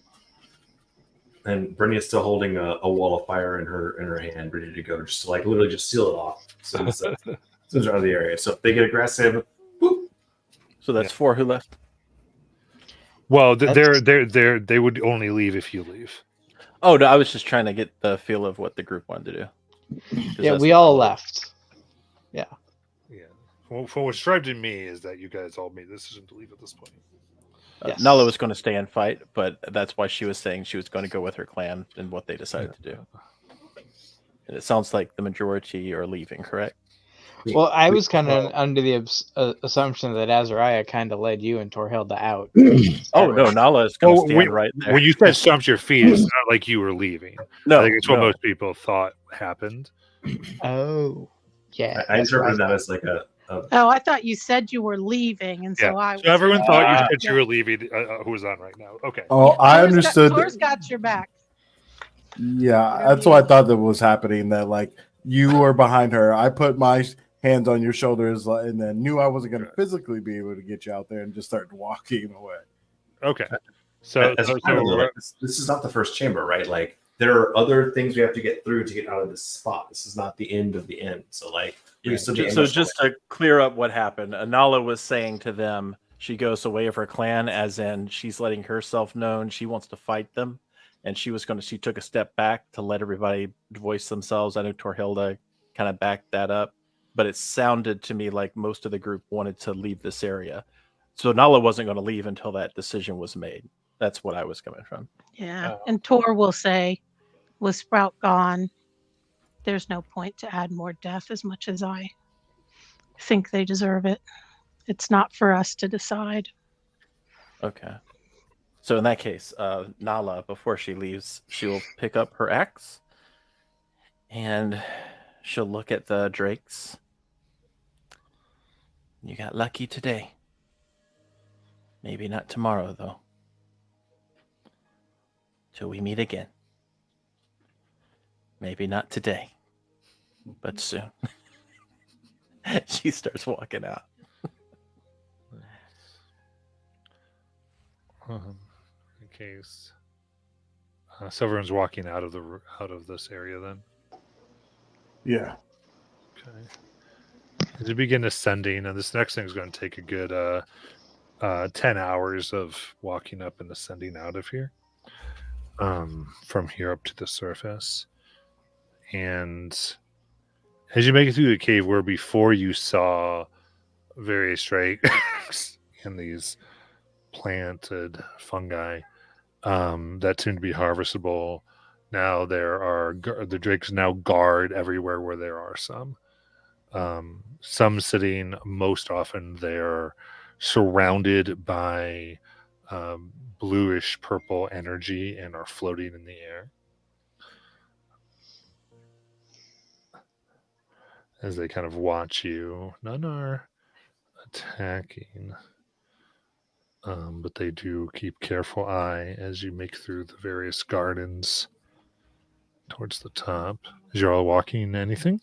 And Brittany is still holding a wall of fire in her hand, ready to go, just to like literally just seal it off as soon as they're out of the area. So if they get aggressive, whoop. So that's 4 who left. Well, they would only leave if you leave. Oh no, I was just trying to get the feel of what the group wanted to do. Yeah, we all left. Yeah. Well, from what strikes me is that you guys all made the decision to leave at this point. Yes. Nala was going to stay and fight, but that's why she was saying she was going to go with her clan and what they decided to do. And it sounds like the majority are leaving, correct? Well, I was kind of under the assumption that Azariah kind of led you and Torhilda out. Oh, no, Nala is going to stand right there. When you said stomped your feet, it's not like you were leaving. No, I think it's what most people thought happened. Oh, yeah. I interpreted that as like a Oh, I thought you said you were leaving, and so I. So everyone thought you said you were leaving. Who was on right now? Okay. Oh, I understood. Tor's got your back. Yeah, that's what I thought that was happening. That like you were behind her. I put my hands on your shoulders, and then knew I wasn't going to physically be able to get you out there, and just started walking away. Okay. So this is not the first chamber, right? Like there are other things we have to get through to get out of this spot. This is not the end of the end. So like. So just to clear up what happened, Anala was saying to them, she goes away of her clan, as in she's letting herself known she wants to fight them, and she took a step back to let everybody voice themselves. I know Torhilda kind of backed that up, but it sounded to me like most of the group wanted to leave this area. So Nala wasn't going to leave until that decision was made. That's what I was coming from. Yeah, and Tor will say, with Sprout gone, there's no point to add more death as much as I think they deserve it. It's not for us to decide. Okay. So in that case, Nala, before she leaves, she will pick up her axe and she'll look at the drakes. You got lucky today. Maybe not tomorrow, though. Till we meet again. Maybe not today, but soon. She starts walking out. In case, so everyone's walking out of this area. Then, Yeah. okay. As you begin ascending, and this next thing is going to take a good 10 hours of walking up and ascending out of here, from here up to the surface. And as you make it through the cave, where before you saw various drakes and these planted fungi that seem to be harvestable, now there are the drakes now guard everywhere where there are some. Some sitting, most often they're surrounded by bluish purple energy and are floating in the air. As they kind of watch you. None are attacking, but they do keep careful eye as you make through the various gardens towards the top. As you're all walking, anything?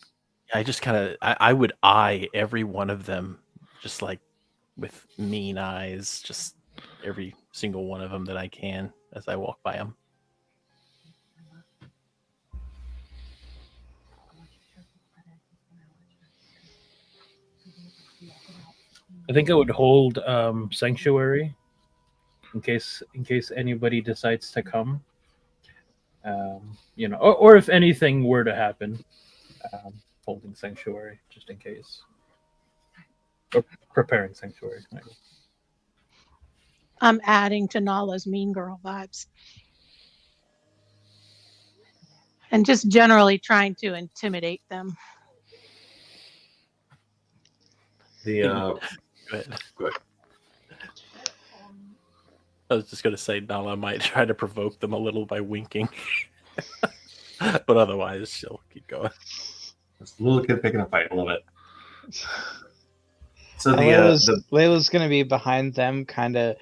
I just kind of, I would eye every one of them, just like with mean eyes, just every single one of them that I can as I walk by them. I think I would hold sanctuary in case anybody decides to come. Or if anything were to happen, holding sanctuary just in case, or preparing sanctuary. I'm adding to Nala's mean girl vibes. And just generally trying to intimidate them. The Go ahead. Go ahead. I was just going to say Nala might try to provoke them a little by winking. But otherwise, she'll keep going. This little kid picking a fight. I love it. So Layla's going to be behind them, kind of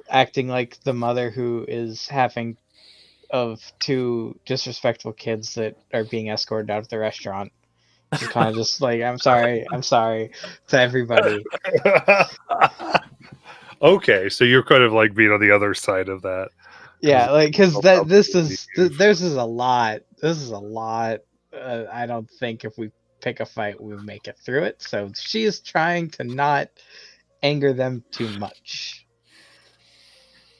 acting like the mother who is having of two disrespectful kids that are being escorted out of the restaurant. Just kind of just like, I'm sorry to everybody. Okay, so you're kind of like being on the other side of that. Yeah, like, because theirs is a lot. This is a lot. I don't think if we pick a fight, we'll make it through it. So she is trying to not anger them too much.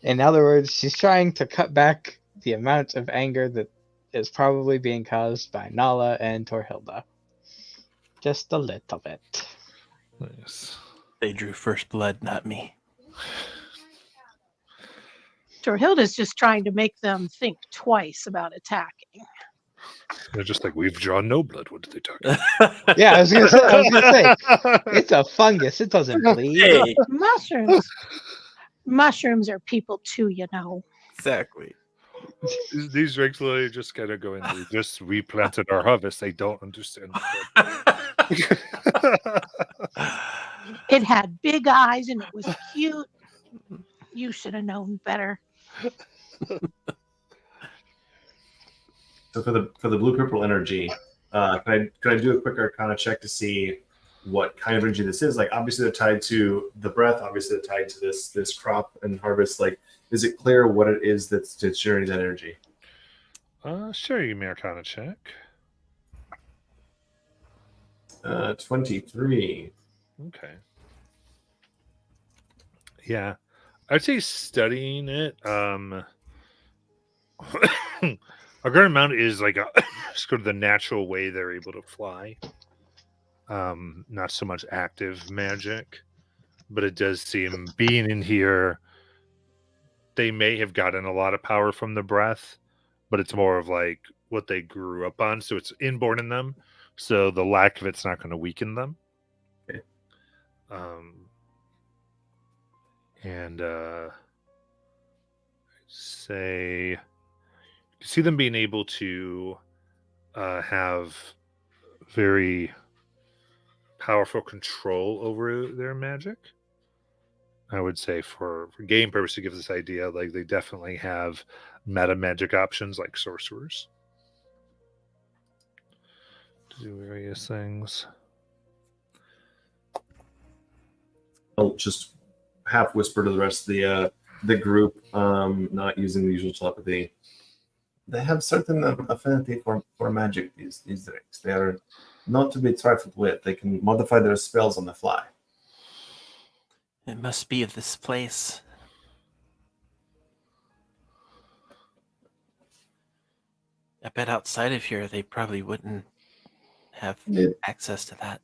In other words, she's trying to cut back the amount of anger that is probably being caused by Nala and Torhilda. Just a little bit. Nice. They drew first blood, not me. Torhilda's just trying to make them think twice about attacking. They're just like, we've drawn no blood. What did they talk about? Yeah, I was gonna say, it's a fungus. It doesn't bleed. Hey, Mushrooms are people too, you know. exactly. These drakes literally just kind of go in. We just replanted our harvest. They don't understand. It had big eyes and it was cute. You should have known better. So for the blue purple energy, can I do a quick Arcana check to see what kind of energy this is? Like, obviously they're tied to the breath. Obviously they're tied to this crop and harvest. Like, is it clear what it is that's generating that energy? Sure, you may Arcana check. 23. Okay. Yeah, I'd say studying it. A good amount is like sort of the natural way they're able to fly. Not so much active magic, but it does seem being in here, they may have gotten a lot of power from the breath, but it's more of like what they grew up on. So it's inborn in them. So the lack of it's not going to weaken them. Okay. say, you see them being able to have very powerful control over their magic. I would say for game purpose to give this idea, like they definitely have meta magic options like sorcerers to do various things. I'll just half whisper to the rest of the group, not using the usual telepathy. They have certain affinity for magic, these drakes. They are not to be trifled with. They can modify their spells on the fly. It must be of this place. I bet outside of here they probably wouldn't have access to that.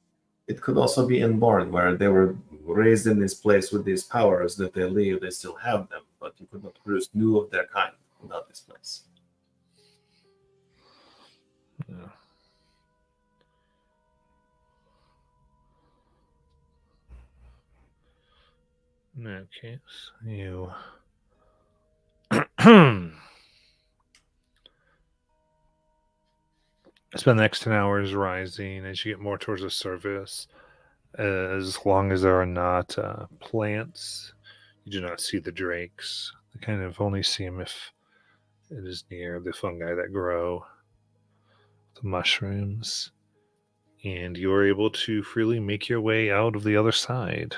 It could also be inborn, where they were raised in this place with these powers that they leave, they still have them, but you could not produce new of their kind without this place. Yeah. In that case, you spend the next 10 hours rising as you get more towards the surface. As long as there are not plants, you do not see the drakes. You kind of only see them if it is near the fungi that grow, the mushrooms, and you are able to freely make your way out of the other side.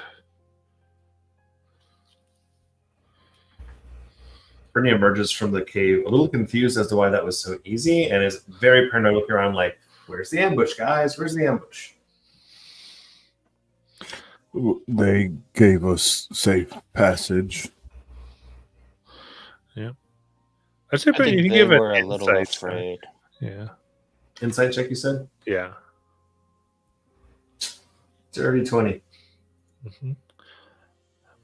Brittany emerges from the cave a little confused as to why that was so easy, and is very paranoid, looking around like, where's the ambush, guys? Where's the ambush? They gave us safe passage. Yeah. I'd say I think you can they give were an a little insight check. afraid. Yeah. Insight check, you said? Yeah. Dirty 20. Mm-hmm.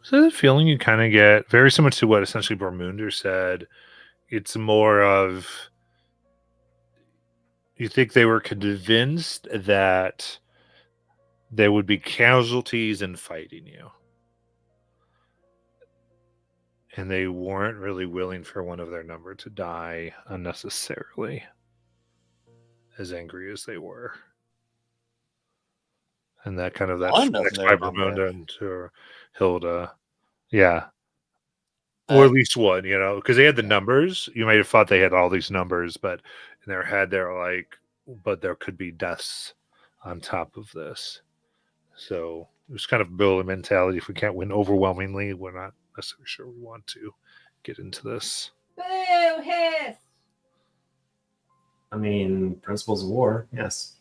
So the feeling you kind of get, very similar to what essentially Bormunder said, it's more of, you think they were convinced that there would be casualties in fighting you. And they weren't really willing for one of their number to die unnecessarily, as angry as they were. And that kind of, that's One of next their by number. Bermuda and to Hilda. Yeah. Or at least one, because they had the numbers. You might have thought they had all these numbers, but in their head, they're like, but there could be deaths on top of this. So it was kind of build a mentality. If we can't win overwhelmingly, we're not necessarily sure we want to get into this. Boo hiss! I mean, principles of war, yes.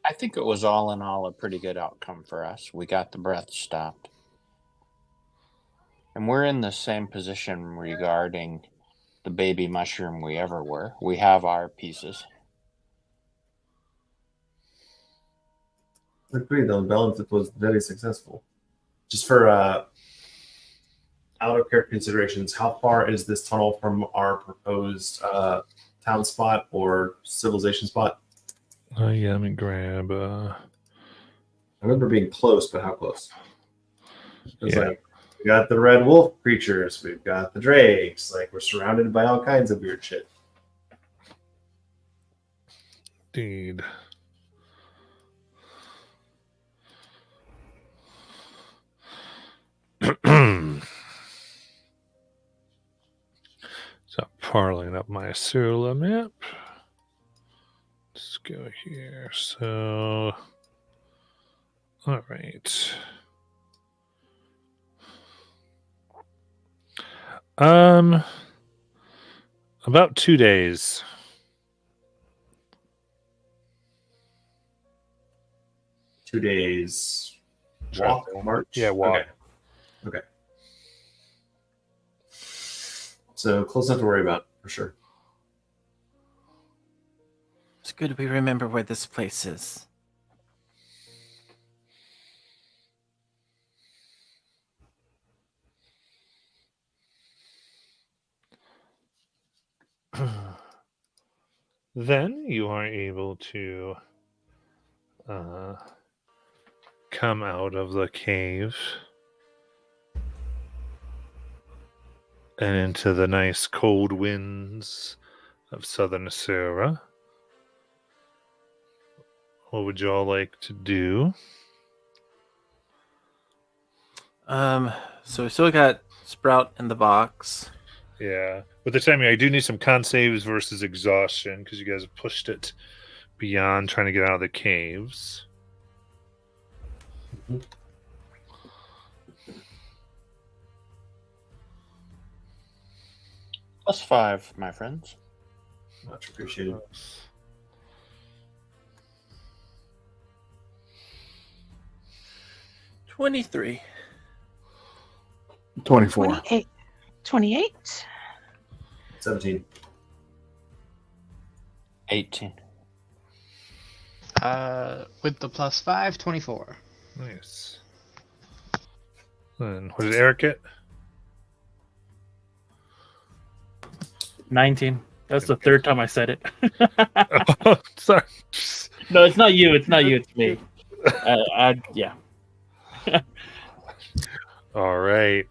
I think it was all in all a pretty good outcome for us. We got the breath stopped. And we're in the same position regarding the baby mushroom we ever were. We have our pieces. Agreed, on balance, it was very successful. Just for out of character considerations, how far is this tunnel from our proposed town spot or civilization spot? Yeah, let me grab. I remember being close, but how close? It was Yeah. like, we got the red wolf creatures, we've got the drakes, like we're surrounded by all kinds of weird shit. Indeed. So parling up my Issyrla map. Let's go here. So, all right. About 2 days. Two days walk, march? Yeah, walk. Okay. So close enough to worry about, for sure. It's good we remember where this place is. Then you are able to come out of the cave and into the nice cold winds of southern Issyrla. What would you all like to do? So we still got Sprout in the box. Yeah. With the timing, I do need some con saves versus exhaustion because you guys have pushed it beyond trying to get out of the caves. +5, my friends. Much appreciated. 23. 24. 28. 28. 17. 18. With the +5, 24. Nice. And what did Eric get? 19. That's the third time I said it. Oh, sorry. No, it's not you. It's not you. It's me. Yeah. All right.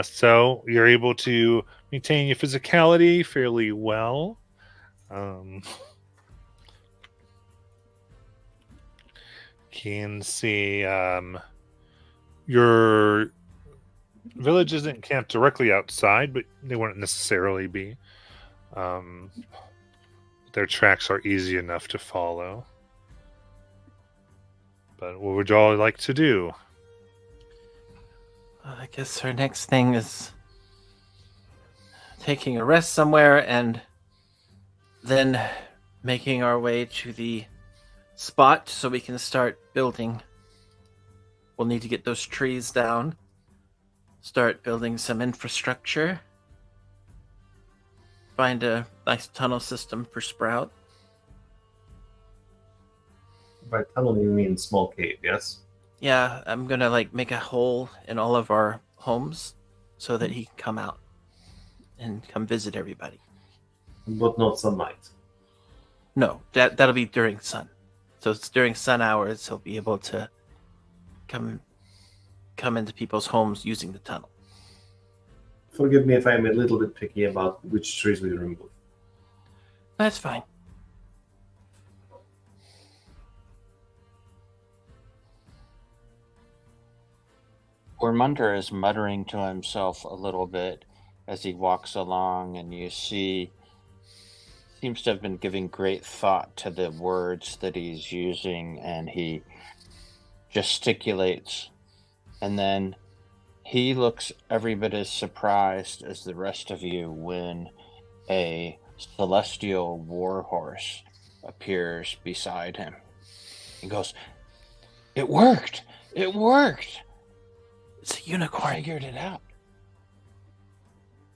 So you're able to maintain your physicality fairly well. Can see your village isn't camped directly outside, but they wouldn't necessarily be. Their tracks are easy enough to follow. But what would y'all like to do? I guess our next thing is taking a rest somewhere and then making our way to the spot so we can start building. We'll need to get those trees down, start building some infrastructure, find a nice tunnel system for Sprout. By tunnel, you mean small cave, yes? Yeah, I'm gonna make a hole in all of our homes so that he can come out and come visit everybody. But not sunlight. No, that'll be during sun. So it's during sun hours he'll be able to come into people's homes using the tunnel. Forgive me if I'm a little bit picky about which trees we remove. That's fine. Ormunder is muttering to himself a little bit as he walks along, and you see seems to have been giving great thought to the words that he's using, and he gesticulates, and then he looks every bit as surprised as the rest of you when a celestial warhorse appears beside him. He goes, "It worked! It worked! It's a unicorn." I figured it out."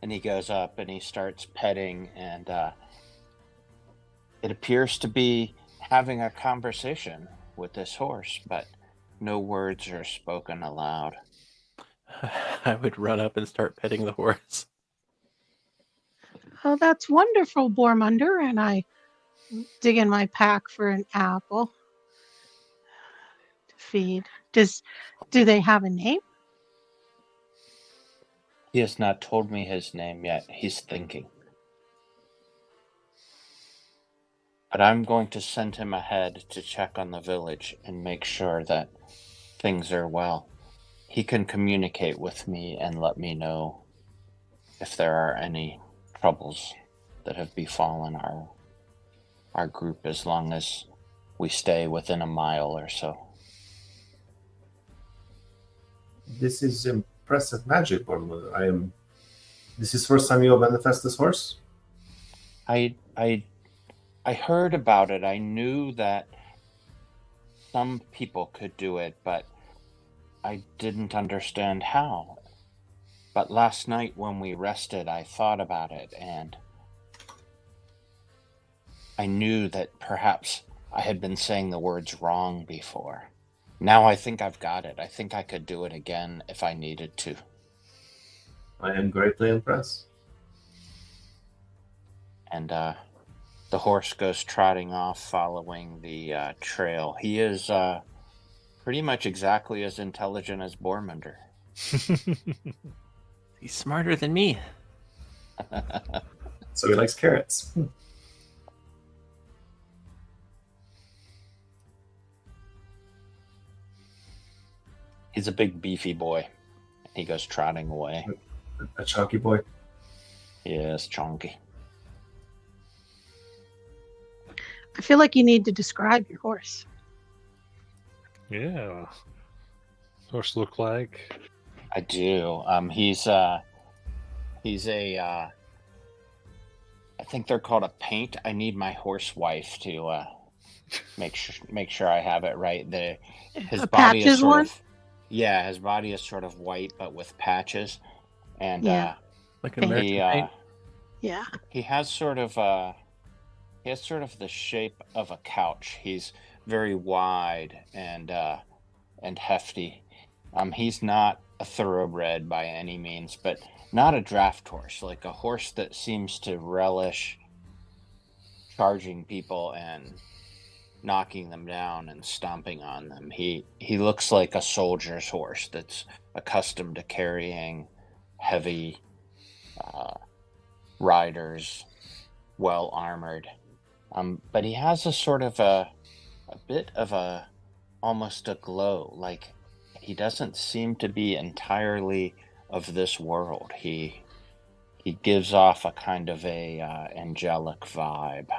And he goes up and he starts petting, and it appears to be having a conversation with this horse, but no words are spoken aloud. I would run up and start petting the horse. Oh, that's wonderful, Bormunder. And I dig in my pack for an apple to feed. Do they have a name? He has not told me his name yet. He's thinking. But I'm going to send him ahead to check on the village and make sure that things are well. He can communicate with me and let me know if there are any troubles that have befallen our group, as long as we stay within a mile or so. This is impressive magic, Bormunder. This is first time you have manifest this horse? I heard about it. I knew that some people could do it, but I didn't understand how. But last night when we rested, I thought about it, and I knew that perhaps I had been saying the words wrong before. Now I think I've got it. I think I could do it again if I needed to. I am greatly impressed. And the horse goes trotting off following the trail. He is pretty much exactly as intelligent as Bormunder. He's smarter than me. So he likes carrots. He's a big beefy boy. He goes trotting away. A chunky boy. Yes, chonky. I feel like you need to describe your horse. Yeah. Horse look like? I do. He's a. I think they're called a paint. I need my horse wife to make sure I have it right. His A body is patches sort one? of. Yeah, his body is sort of white, but with patches, and Yeah. Like an American paint. Yeah. he has sort of the shape of a couch. He's very wide and hefty. He's not a thoroughbred by any means, but not a draft horse, like a horse that seems to relish charging people and knocking them down and stomping on them. He looks like a soldier's horse that's accustomed to carrying heavy riders, well armored. But he has a sort of a bit of almost a glow, like he doesn't seem to be entirely of this world. He gives off a kind of a angelic vibe.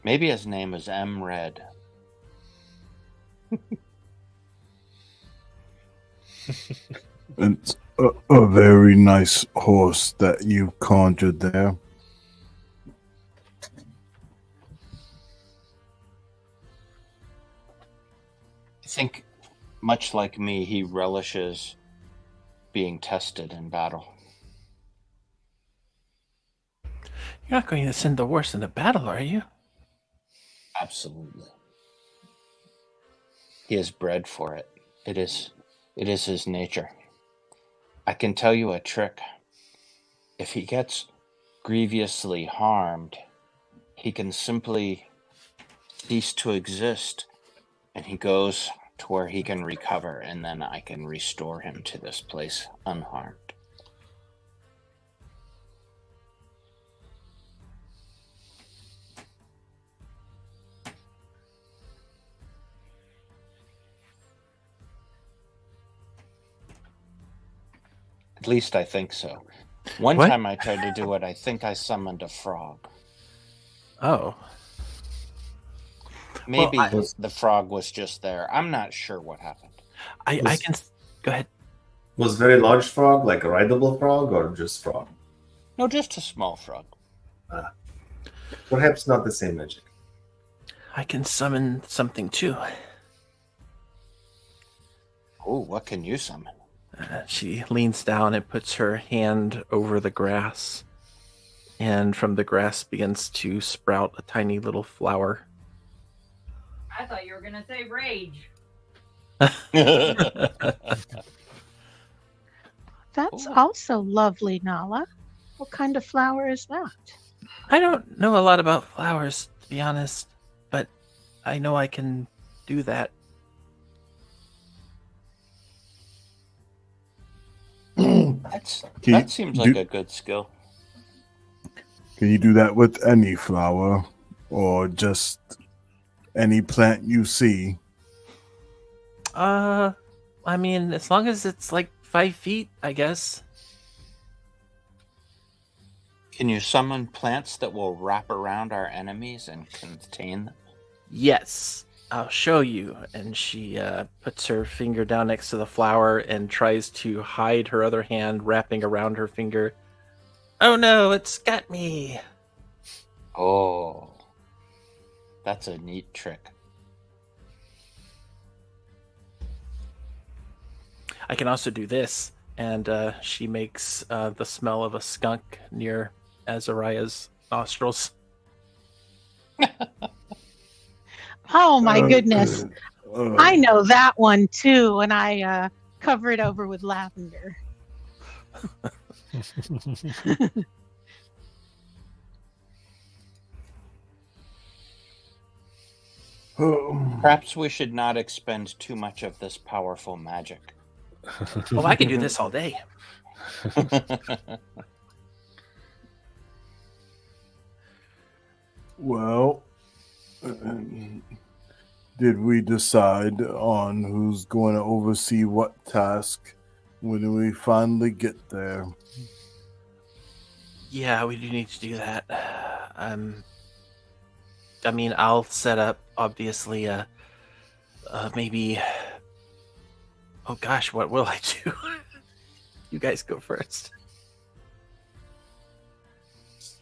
Maybe his name is M. Red. It's a very nice horse that you've conjured there. I think, much like me, he relishes being tested in battle. You're not going to send the horse into battle, are you? Absolutely. He is bred for it. It is his nature. I can tell you a trick. If he gets grievously harmed, he can simply cease to exist, and he goes to where he can recover, and then I can restore him to this place unharmed. At least I think so. One What? time I tried to do it, I think I summoned a frog. Oh. Maybe Well, the frog was just there. I'm not sure what happened. I can... Go ahead. Was very large frog like a rideable frog or just frog? No, just a small frog. Perhaps not the same magic. I can summon something too. Oh, what can you summon? She leans down and puts her hand over the grass, and from the grass begins to sprout a tiny little flower. I thought you were gonna say rage. That's Ooh. also lovely, Nala. What kind of flower is that? I don't know a lot about flowers, to be honest, but I know I can do that. That seems like a good skill. Can you do that with any flower or just any plant you see? I mean, as long as it's like 5 feet, I guess. Can you summon plants that will wrap around our enemies and contain them? Yes, I'll show you. And she puts her finger down next to the flower and tries to hide her other hand wrapping around her finger. Oh no, it's got me. Oh, that's a neat trick. I can also do this. And she makes the smell of a skunk near Azariah's nostrils. Oh my goodness. Uh, I know that one too, and I cover it over with lavender. Perhaps we should not expend too much of this powerful magic. Oh, I could do this all day. Well, did we decide on who's going to oversee what task when we finally get there? Yeah, we do need to do that. I mean, I'll set up, obviously, maybe... Oh gosh, what will I do? You guys go first.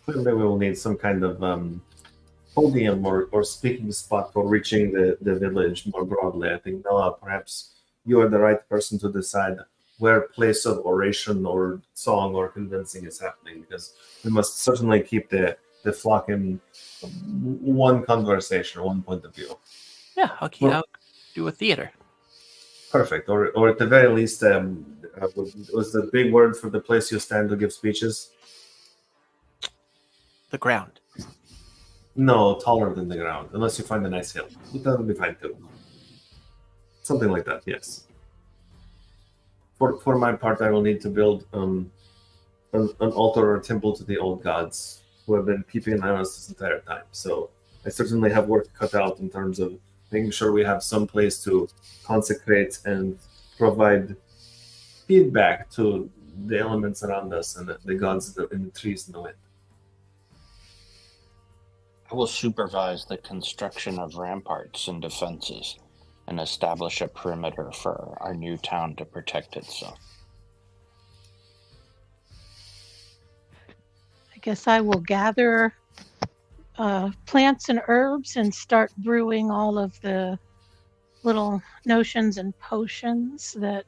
Clearly, we will need some kind of podium or speaking spot for reaching the village more broadly. I think, Noah, perhaps you are the right person to decide where place of oration or song or convincing is happening, because we must certainly keep the flock in one conversation, one point of view. Yeah, I'll do a theater. Perfect. Or at the very least, was the big word for the place you stand to give speeches? The ground. No, taller than the ground, unless you find a nice hill. That would be fine too. Something like that, yes. For my part, I will need to build an altar or a temple to the old gods who have been keeping an eye on us this entire time. So I certainly have work cut out in terms of making sure we have some place to consecrate and provide feedback to the elements around us and the gods in the trees and the wind. I will supervise the construction of ramparts and defenses and establish a perimeter for our new town to protect itself. I guess I will gather plants and herbs and start brewing all of the little notions and potions that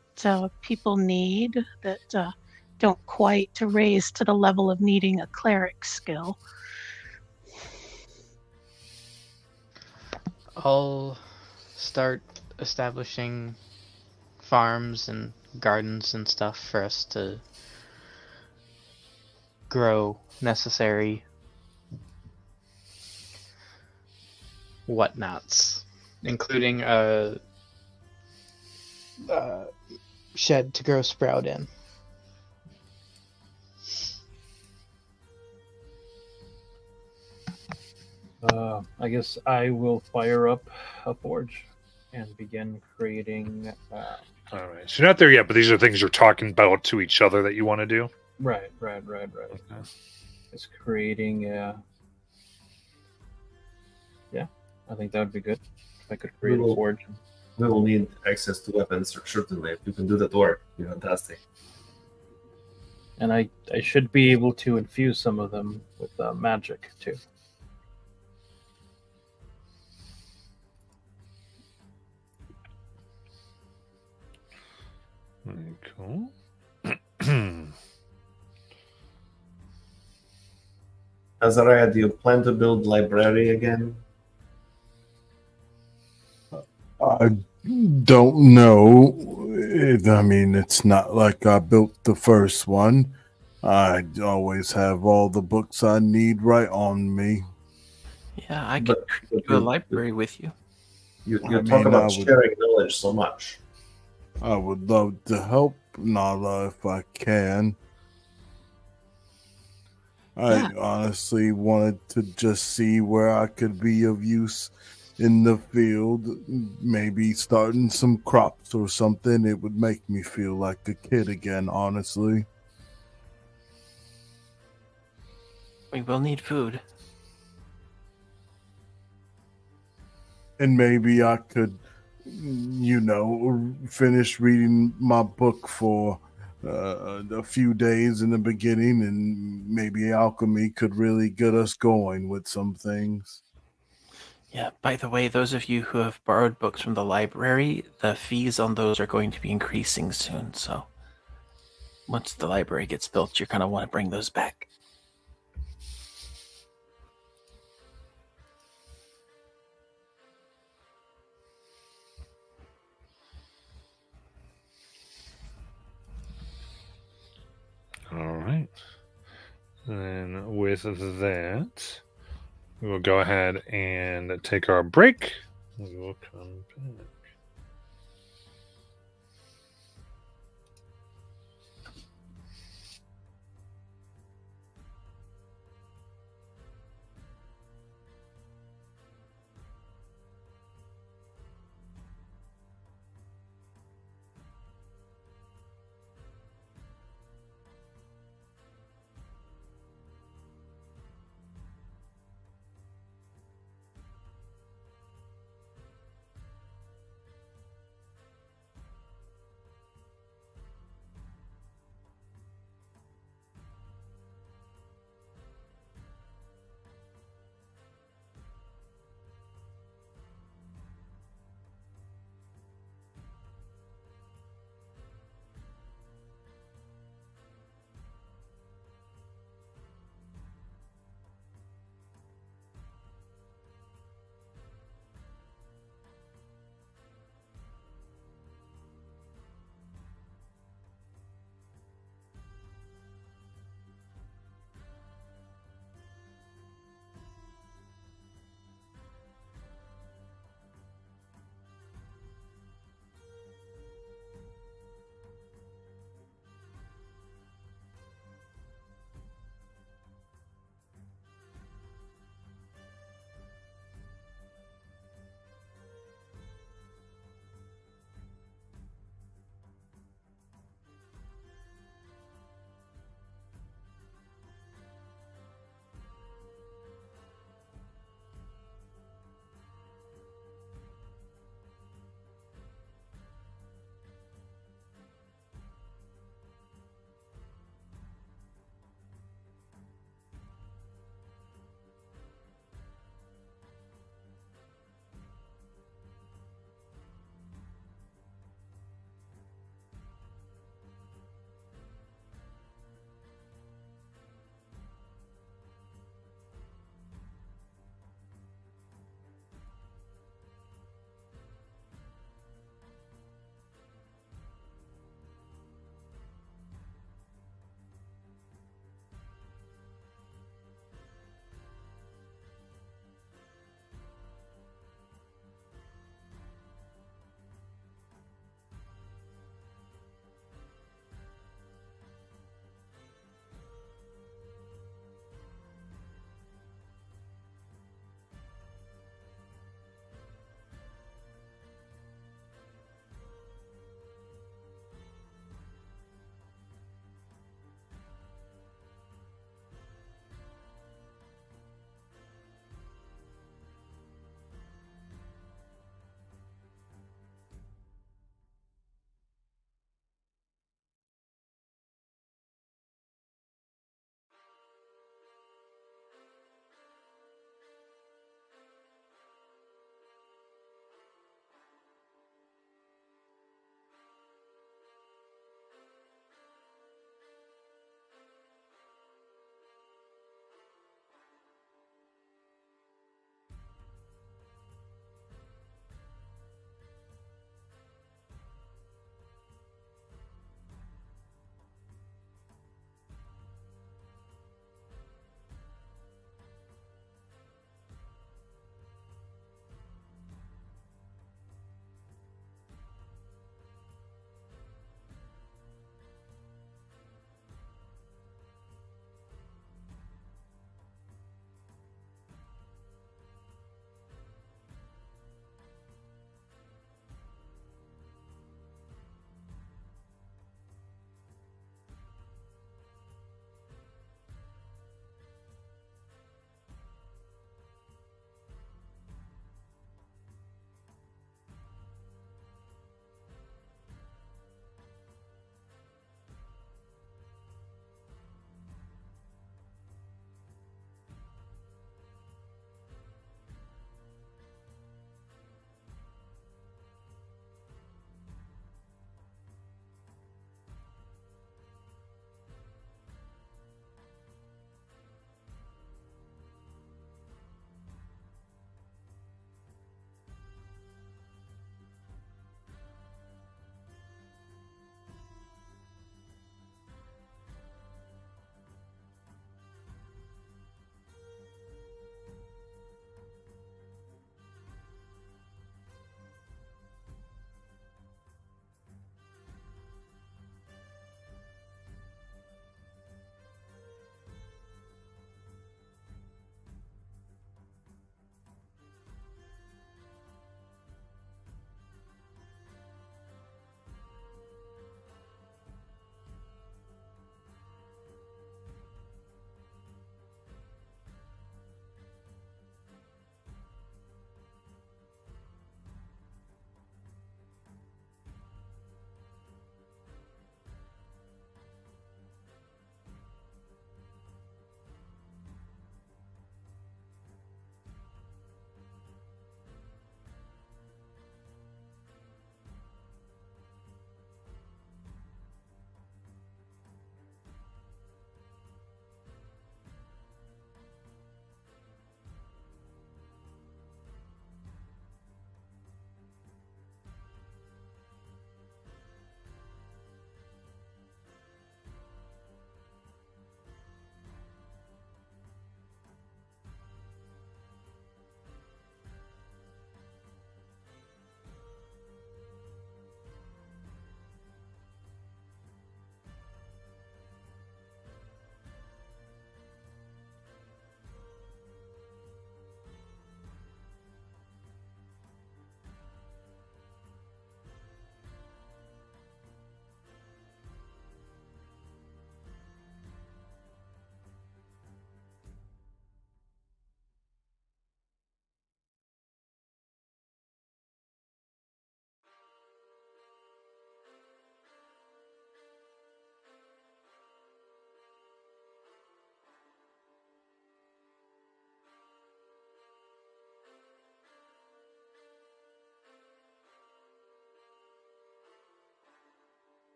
people need that don't quite to raise to the level of needing a cleric skill. I'll start establishing farms and gardens and stuff for us to grow necessary whatnots, including a shed to grow sprout in. I guess I will fire up a forge and begin creating. All right. So you're not there yet, but these are things you're talking about to each other that you want to do. Right. Okay. It's creating. Yeah, I think that would be good. If I could create a forge. We will need access to weapons, certainly. If you can do that work, you're fantastic. And I should be able to infuse some of them with magic too. Cool. Azariah, do you plan to build library again? I don't know. I mean, it's not like I built the first one. I always have all the books I need right on me. Yeah, I could do a library with you. You talk about sharing knowledge so much. I would love to help Nala if I can. I honestly wanted to just see where I could be of use in the field. Maybe starting some crops or something. It would make me feel like a kid again, honestly. We will need food. And maybe I could, finish reading my book for a few days in the beginning, and maybe alchemy could really get us going with some things. Yeah, by the way, those of you who have borrowed books from the library, the fees on those are going to be increasing soon, so once the library gets built, you're going to want to bring those back. All right. And with that, we will go ahead and take our break. We will come back.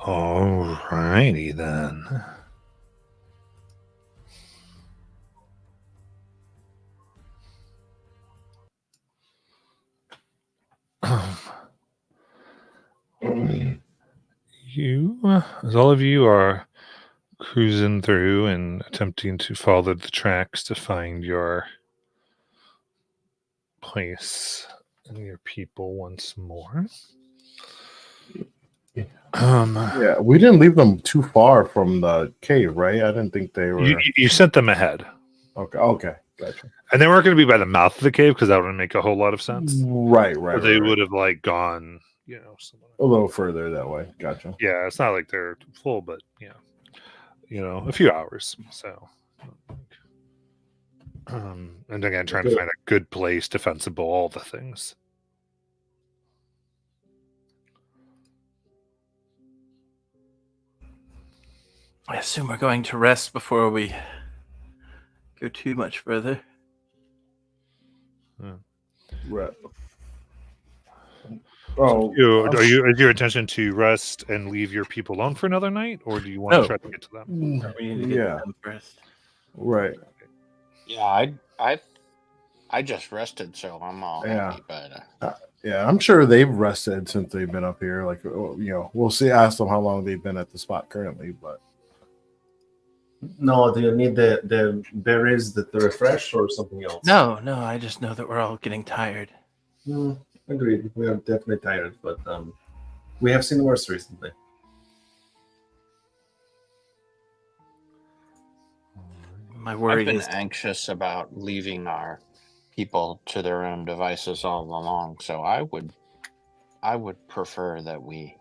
Alrighty then. As all of you are cruising through and attempting to follow the tracks to find your place and your people once more. Yeah, we didn't leave them too far from the cave, right? I didn't think they were. You sent them ahead. Okay, gotcha. And they weren't going to be by the mouth of the cave because that wouldn't make a whole lot of sense. Right. Or they would have like gone, somewhere. A little further that way. Gotcha. Yeah, it's not like they're full, but a few hours. So, and again, trying to find a good place, defensible, all the things. I assume we're going to rest before we go too much further. Right. Is your intention to rest and leave your people alone for another night, or do you want to try to get to them? No, we need to get to them first. Right. Yeah, I just rested, so I'm all happy. But yeah, I'm sure they've rested since they've been up here. Like, we'll see. Ask them how long they've been at the spot currently, but. No, do you need the berries that refresh or something else? No, I just know that we're all getting tired. Agreed. We are definitely tired, but we have seen worse recently. My worry I've been is anxious about leaving our people to their own devices all along, so I would prefer that we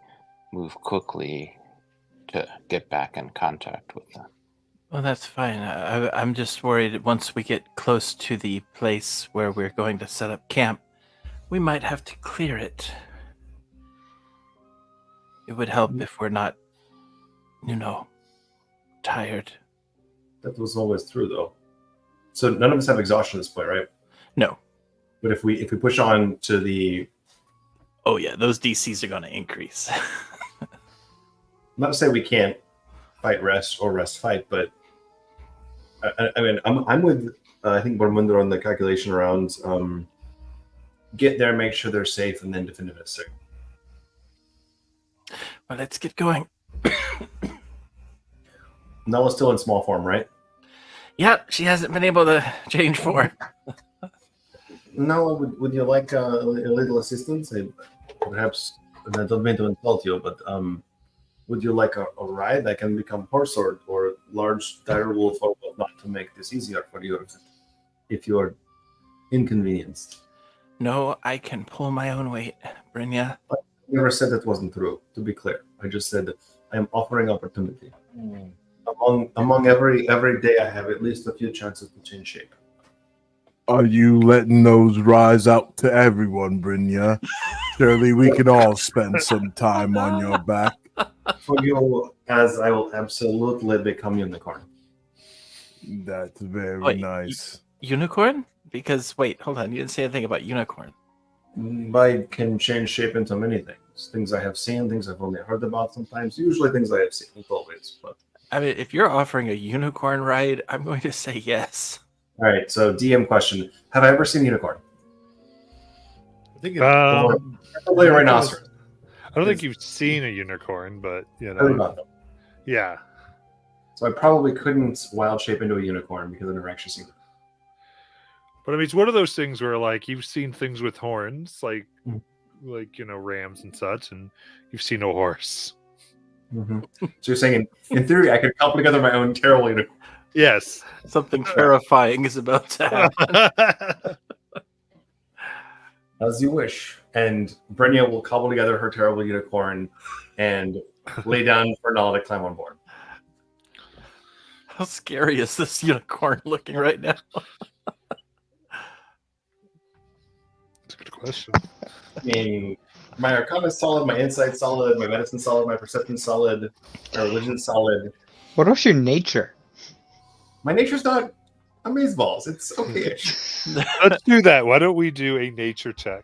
move quickly to get back in contact with them. Well, that's fine. I'm just worried that once we get close to the place where we're going to set up camp, we might have to clear it. It would help if we're not, tired. That was always true, though. So none of us have exhaustion at this point, right? No. But if we push on to the... Oh, yeah, those DCs are going to increase. Not to say we can't fight rest or rest fight, but I mean, I'm with I think Bormundo on the calculation around get there, make sure they're safe, and then defend if necessary. Well, let's get going. Nulla's still in small form, right? Yeah, she hasn't been able to change form. Nulla, would you like a little assistance? Perhaps, and I don't mean to insult you, but would you like a ride that can become horse or large dire wolf or whatnot to make this easier for you if you are inconvenienced? No, I can pull my own weight, Brynja. I never said that wasn't true, to be clear. I just said that I am offering opportunity. Among every day, I have at least a few chances to change shape. Are you letting those rise out to everyone, Brynja? Surely we can all spend some time on your back. For you, as I will absolutely become unicorn. That's very nice. Unicorn? Because, wait, hold on. You didn't say anything about unicorn. I can change shape into many things. Things I have seen, things I've only heard about sometimes. Usually things I have seen, not always. But I mean, if you're offering a unicorn ride, I'm going to say yes. All right, so DM question. Have I ever seen a unicorn? I think probably a rhinoceros. I don't think you've seen a unicorn, but Heard about them. Yeah. So I probably couldn't wild shape into a unicorn because I've never actually seen them. But I mean, it's one of those things where, like, you've seen things with horns, like rams and such, and you've seen a horse. Mm-hmm. So you're saying, in theory, I could couple together my own terrible unicorn. Yes. Something terrifying is about to happen. As you wish. And Brynja will cobble together her terrible unicorn and lay down for Nala to climb on board. How scary is this unicorn looking right now? That's a good question. I mean, my Arcana is solid, my Insight's solid, my Medicine's solid, my Perception's solid, my Religion's solid. What was your nature? My nature's not amazeballs. It's okay-ish. Let's do that. Why don't we do a nature check?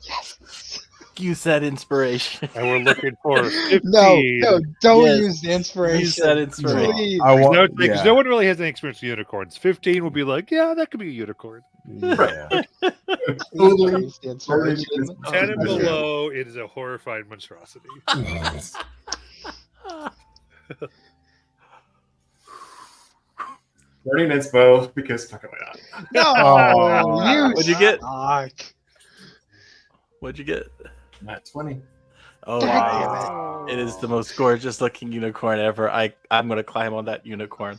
Yes. you said inspiration. And we're looking for 15. No, don't Yes, use the inspiration. You said inspiration. Please. I want. No, because Yeah. no one really has any experience with unicorns. 15 will be like, yeah, that could be a unicorn. Yeah. Totally. Use the inspiration. 10 and Okay. below, it is a horrified monstrosity. Learning inspo because fucking why not? No, Oh, you What'd you get? suck. What'd you get? Not 20. Oh, Wow. it is the most gorgeous looking unicorn ever. I'm gonna climb on that unicorn.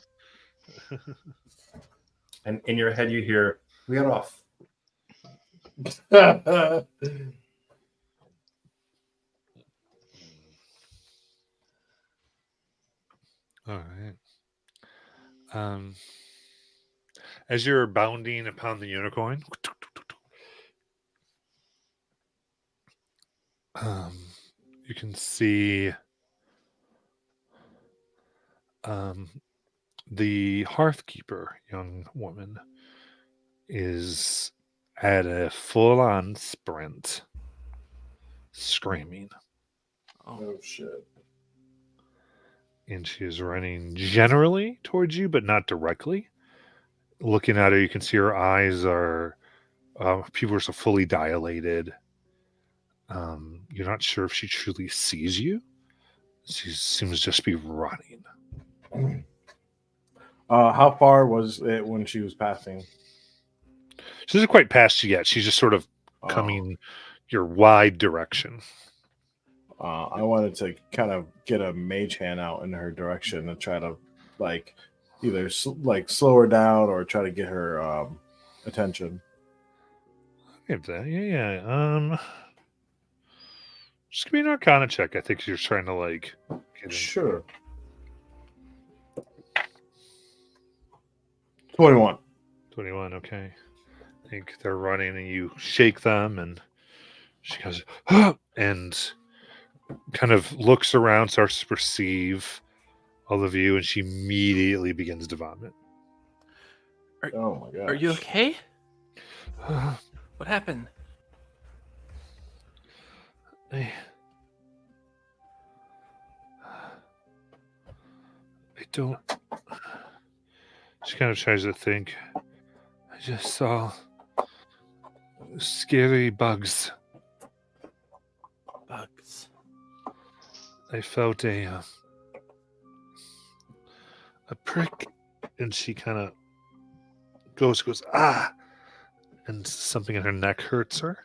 And in your head you hear, we are off. All right. As you're bounding upon the unicorn, you can see the hearthkeeper, young woman, is at a full-on sprint, screaming, Oh shit. and she is running generally towards you, but not directly. Looking at her, you can see her eyes are pupils are fully dilated. You're not sure if she truly sees you. She seems to just be running. How far was it when she was passing? She isn't quite past you yet. She's just sort of coming your wide direction. I wanted to kind of get a mage hand out in her direction and try to like either slow her down or try to get her attention. Give that, yeah. Just give me an Arcana check. I think you're trying to like get in. Sure. 21. 21. Okay. I think they're running, and you shake them, and she goes and kind of looks around, starts to perceive all of you, and she immediately begins to vomit. Oh my god. Are you okay? What happened? I don't. She kind of tries to think. I just saw scary bugs. Bugs. I felt a prick, and she kind of goes ah, and something in her neck hurts her.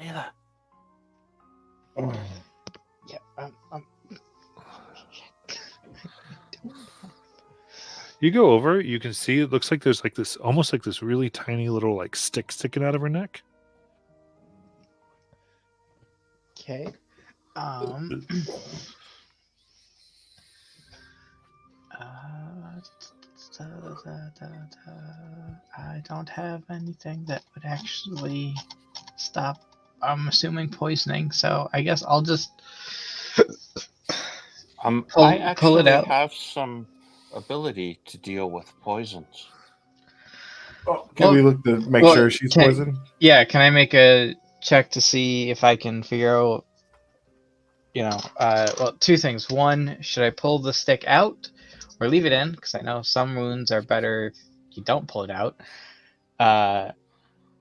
Layla. Yeah. You go over, you can see it looks like there's like this, almost like this really tiny little like stick sticking out of her neck. Okay. I don't have anything that would actually stop. I'm assuming poisoning, so I guess I'll just I pull actually it out. have some ability to deal with poisons. Can we look to make sure she's poisoned? Yeah, can I make a check to see if I can figure out, two things. One, should I pull the stick out or leave it in? Because I know some wounds are better if you don't pull it out.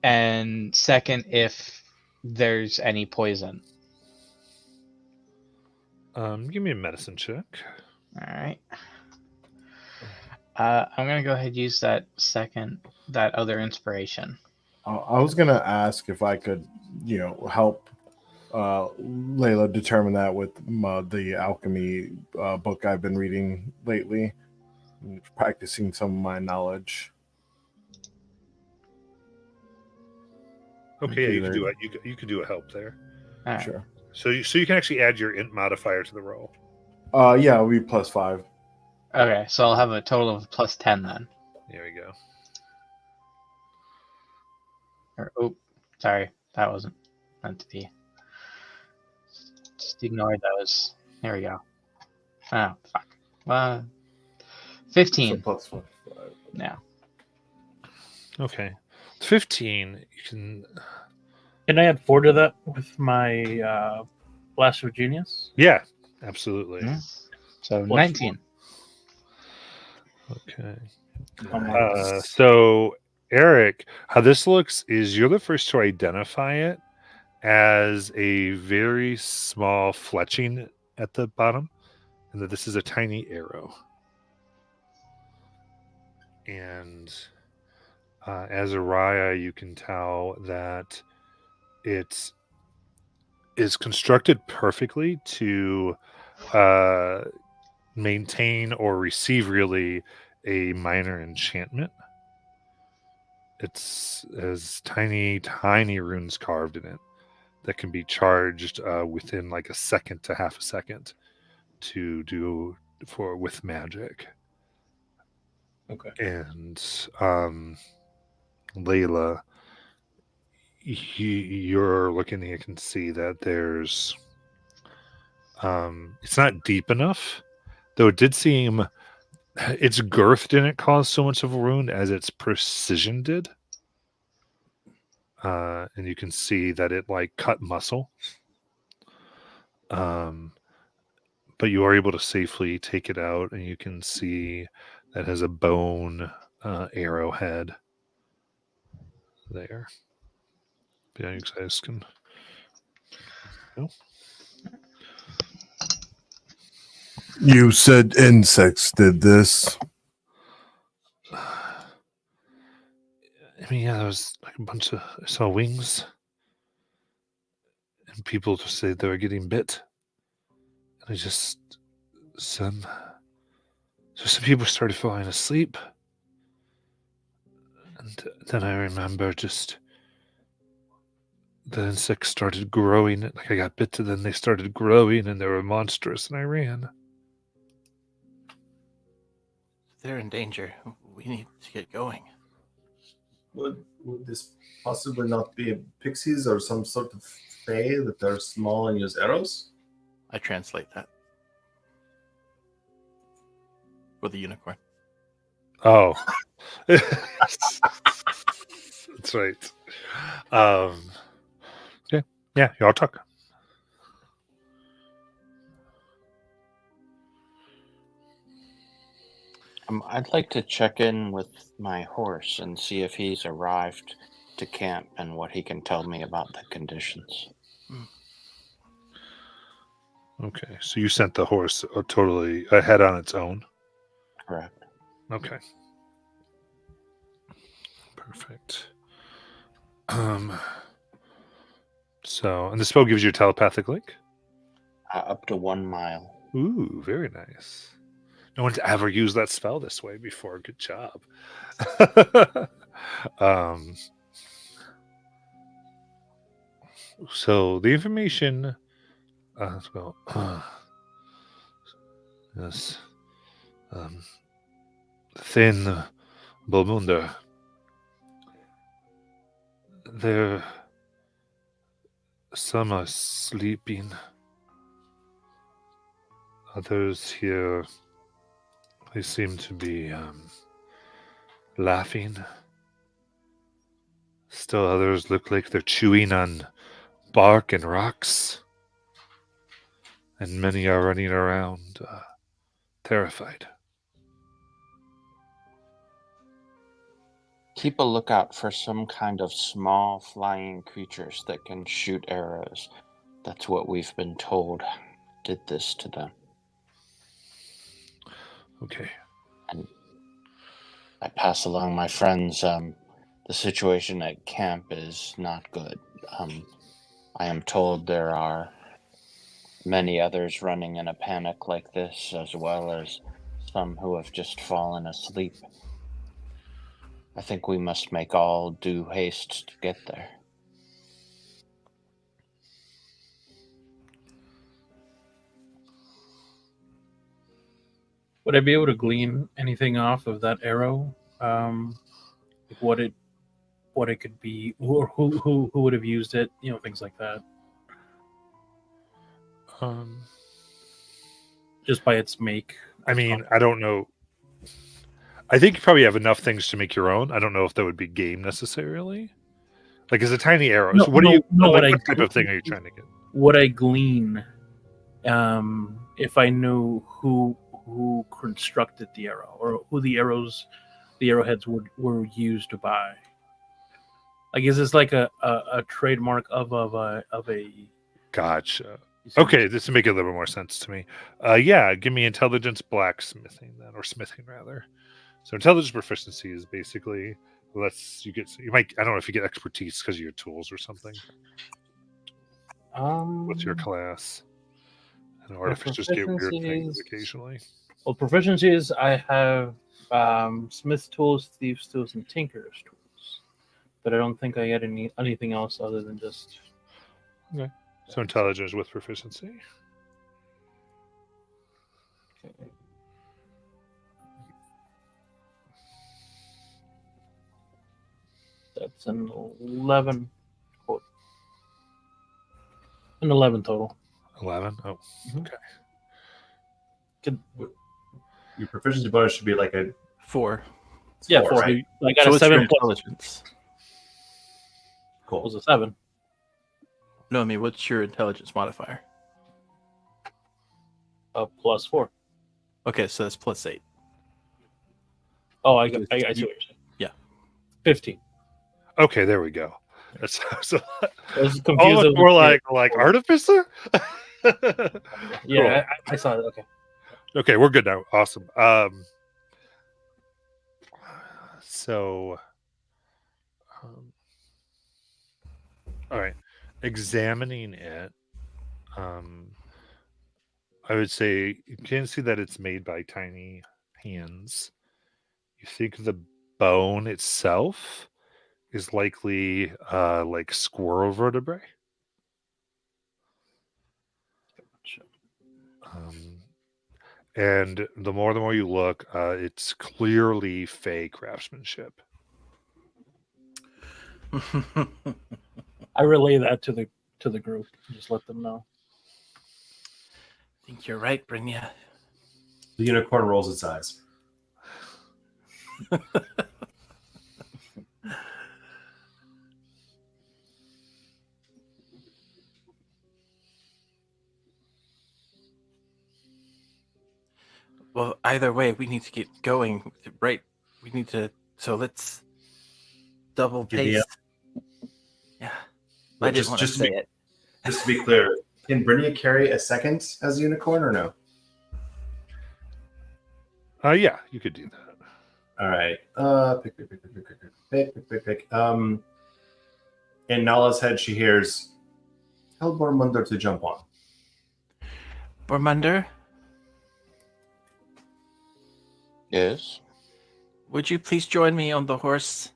And second, if there's any poison. Give me a medicine check. All right. I'm gonna go ahead and use that other inspiration. I was gonna ask if I could, help Layla determine that with the alchemy book I've been reading lately, and practicing some of my knowledge. Okay, yeah, you can do it. You can do a help there. All right. Sure. So you can actually add your int modifier to the roll. Yeah, it'll be +5. Okay, so I'll have a total of +10 then. There we go. Sorry, that wasn't meant to be. Just ignore those. There we go. Oh, fuck. 15. So +5. Yeah. Okay. 15. You can Can I add 4 to that with my Blast of Genius? Yeah, absolutely. Yeah. So Plus 19. Okay. Nice. So, Eric, how this looks is you're the first to identify it as a very small fletching at the bottom, and that this is a tiny arrow. And as a Raya, you can tell that it is constructed perfectly to maintain or receive really a minor enchantment. It's as tiny runes carved in it that can be charged within like a second to half a second to do with magic. Okay. And Layla, you're looking, you can see that there's it's not deep enough, though it did seem its girth didn't cause so much of a wound as its precision did. And you can see that it like cut muscle. But you are able to safely take it out, and you can see that has a bone arrowhead there. Yeah, you guys can. You said insects did this. I mean, yeah, there was like a bunch of. I saw wings, and people just say they were getting bit, and I just some. So some people started falling asleep, and then I remember just the insects started growing. Like I got bit, and then they started growing, and they were monstrous, and I ran. They're in danger. We need to get going. Would this possibly not be pixies or some sort of fae that are small and use arrows? I translate that. For the unicorn. Oh. That's right. Okay. Yeah, y'all talk. I'd like to check in with my horse and see if he's arrived to camp and what he can tell me about the conditions. Okay, so you sent the horse totally ahead on its own? Correct. Okay. Perfect. So, and the spell gives you a telepathic link? Up to 1 mile. Ooh, very nice. No one's ever used that spell this way before. Good job. So the information. Let's go. Yes. Thin Bulmunder. There. Some are sleeping. Others here. They seem to be laughing. Still others look like they're chewing on bark and rocks. And many are running around terrified. Keep a lookout for some kind of small flying creatures that can shoot arrows. That's what we've been told did this to them. Okay. And I pass along my friends. The situation at camp is not good. I am told there are many others running in a panic like this, as well as some who have just fallen asleep. I think we must make all due haste to get there. Would I be able to glean anything off of that arrow? Like what it could be, or who would have used it? You know, things like that. Just by its make. I mean, I don't know. I think you probably have enough things to make your own. I don't know if that would be game necessarily. Like, is it tiny arrows? No, What do no, you? no, like, what I what type do- of thing are you trying to get? Would I glean if I knew who constructed the arrow or who the arrowheads were used by? Like, is this like a trademark of a Gotcha. Okay, this will make a little bit more sense to me. Yeah, give me intelligence blacksmithing then, or smithing rather. So intelligence proficiency is basically you might, I don't know if you get expertise because of your tools or something. What's your class? And artificers get weird things proficiencies- occasionally. Well, proficiencies I have smith tools, thieves tools, and tinker's tools, but I don't think I get anything else other than just. So intelligence with proficiency. Okay. That's an 11. An 11 total. 11. Oh, Mhm. okay. Your proficiency bonus should be like a 4. Yeah, 4, 4. right? I got So a what's your 7 plus. intelligence? Cool. Was a 7. No, I mean, what's your intelligence modifier? Plus 4. Okay, so that's +8. Oh, I see what you're saying. Yeah. 15. Okay, there we go. That's so. I was confused. All look more like Cool. artificer. Yeah, I saw it. Okay. Okay, we're good now. Awesome. So, all right, examining it, I would say you can see that it's made by tiny hands. You think the bone itself is likely like squirrel vertebrae. And the more you look, it's clearly fake craftsmanship. I relay that to the group. Just let them know. I think you're right, Brynja. The unicorn rolls its eyes. Well, either way, we need to get going, right? We need to. So let's double Giddy pace. up. Yeah, But I didn't want to say it. Just to be clear, can Brynja carry a second as a unicorn or no? Yeah, you could do that. All right. Pick. In Nala's head, she hears, "Tell Bormunder to jump on." Bormunder, Yes. would you please join me on the horse?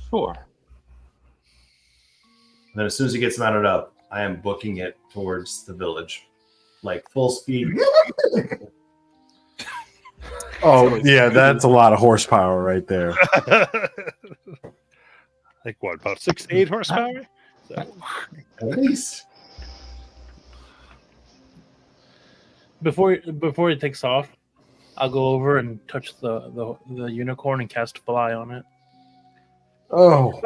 Sure. And then as soon as he gets mounted up, I am booking it towards the village, like full speed. Oh, yeah, that's a lot of horsepower right there. Like what, about 6 to 8 horsepower? At least. Before it takes off, I'll go over and touch the unicorn and cast fly on it. Oh,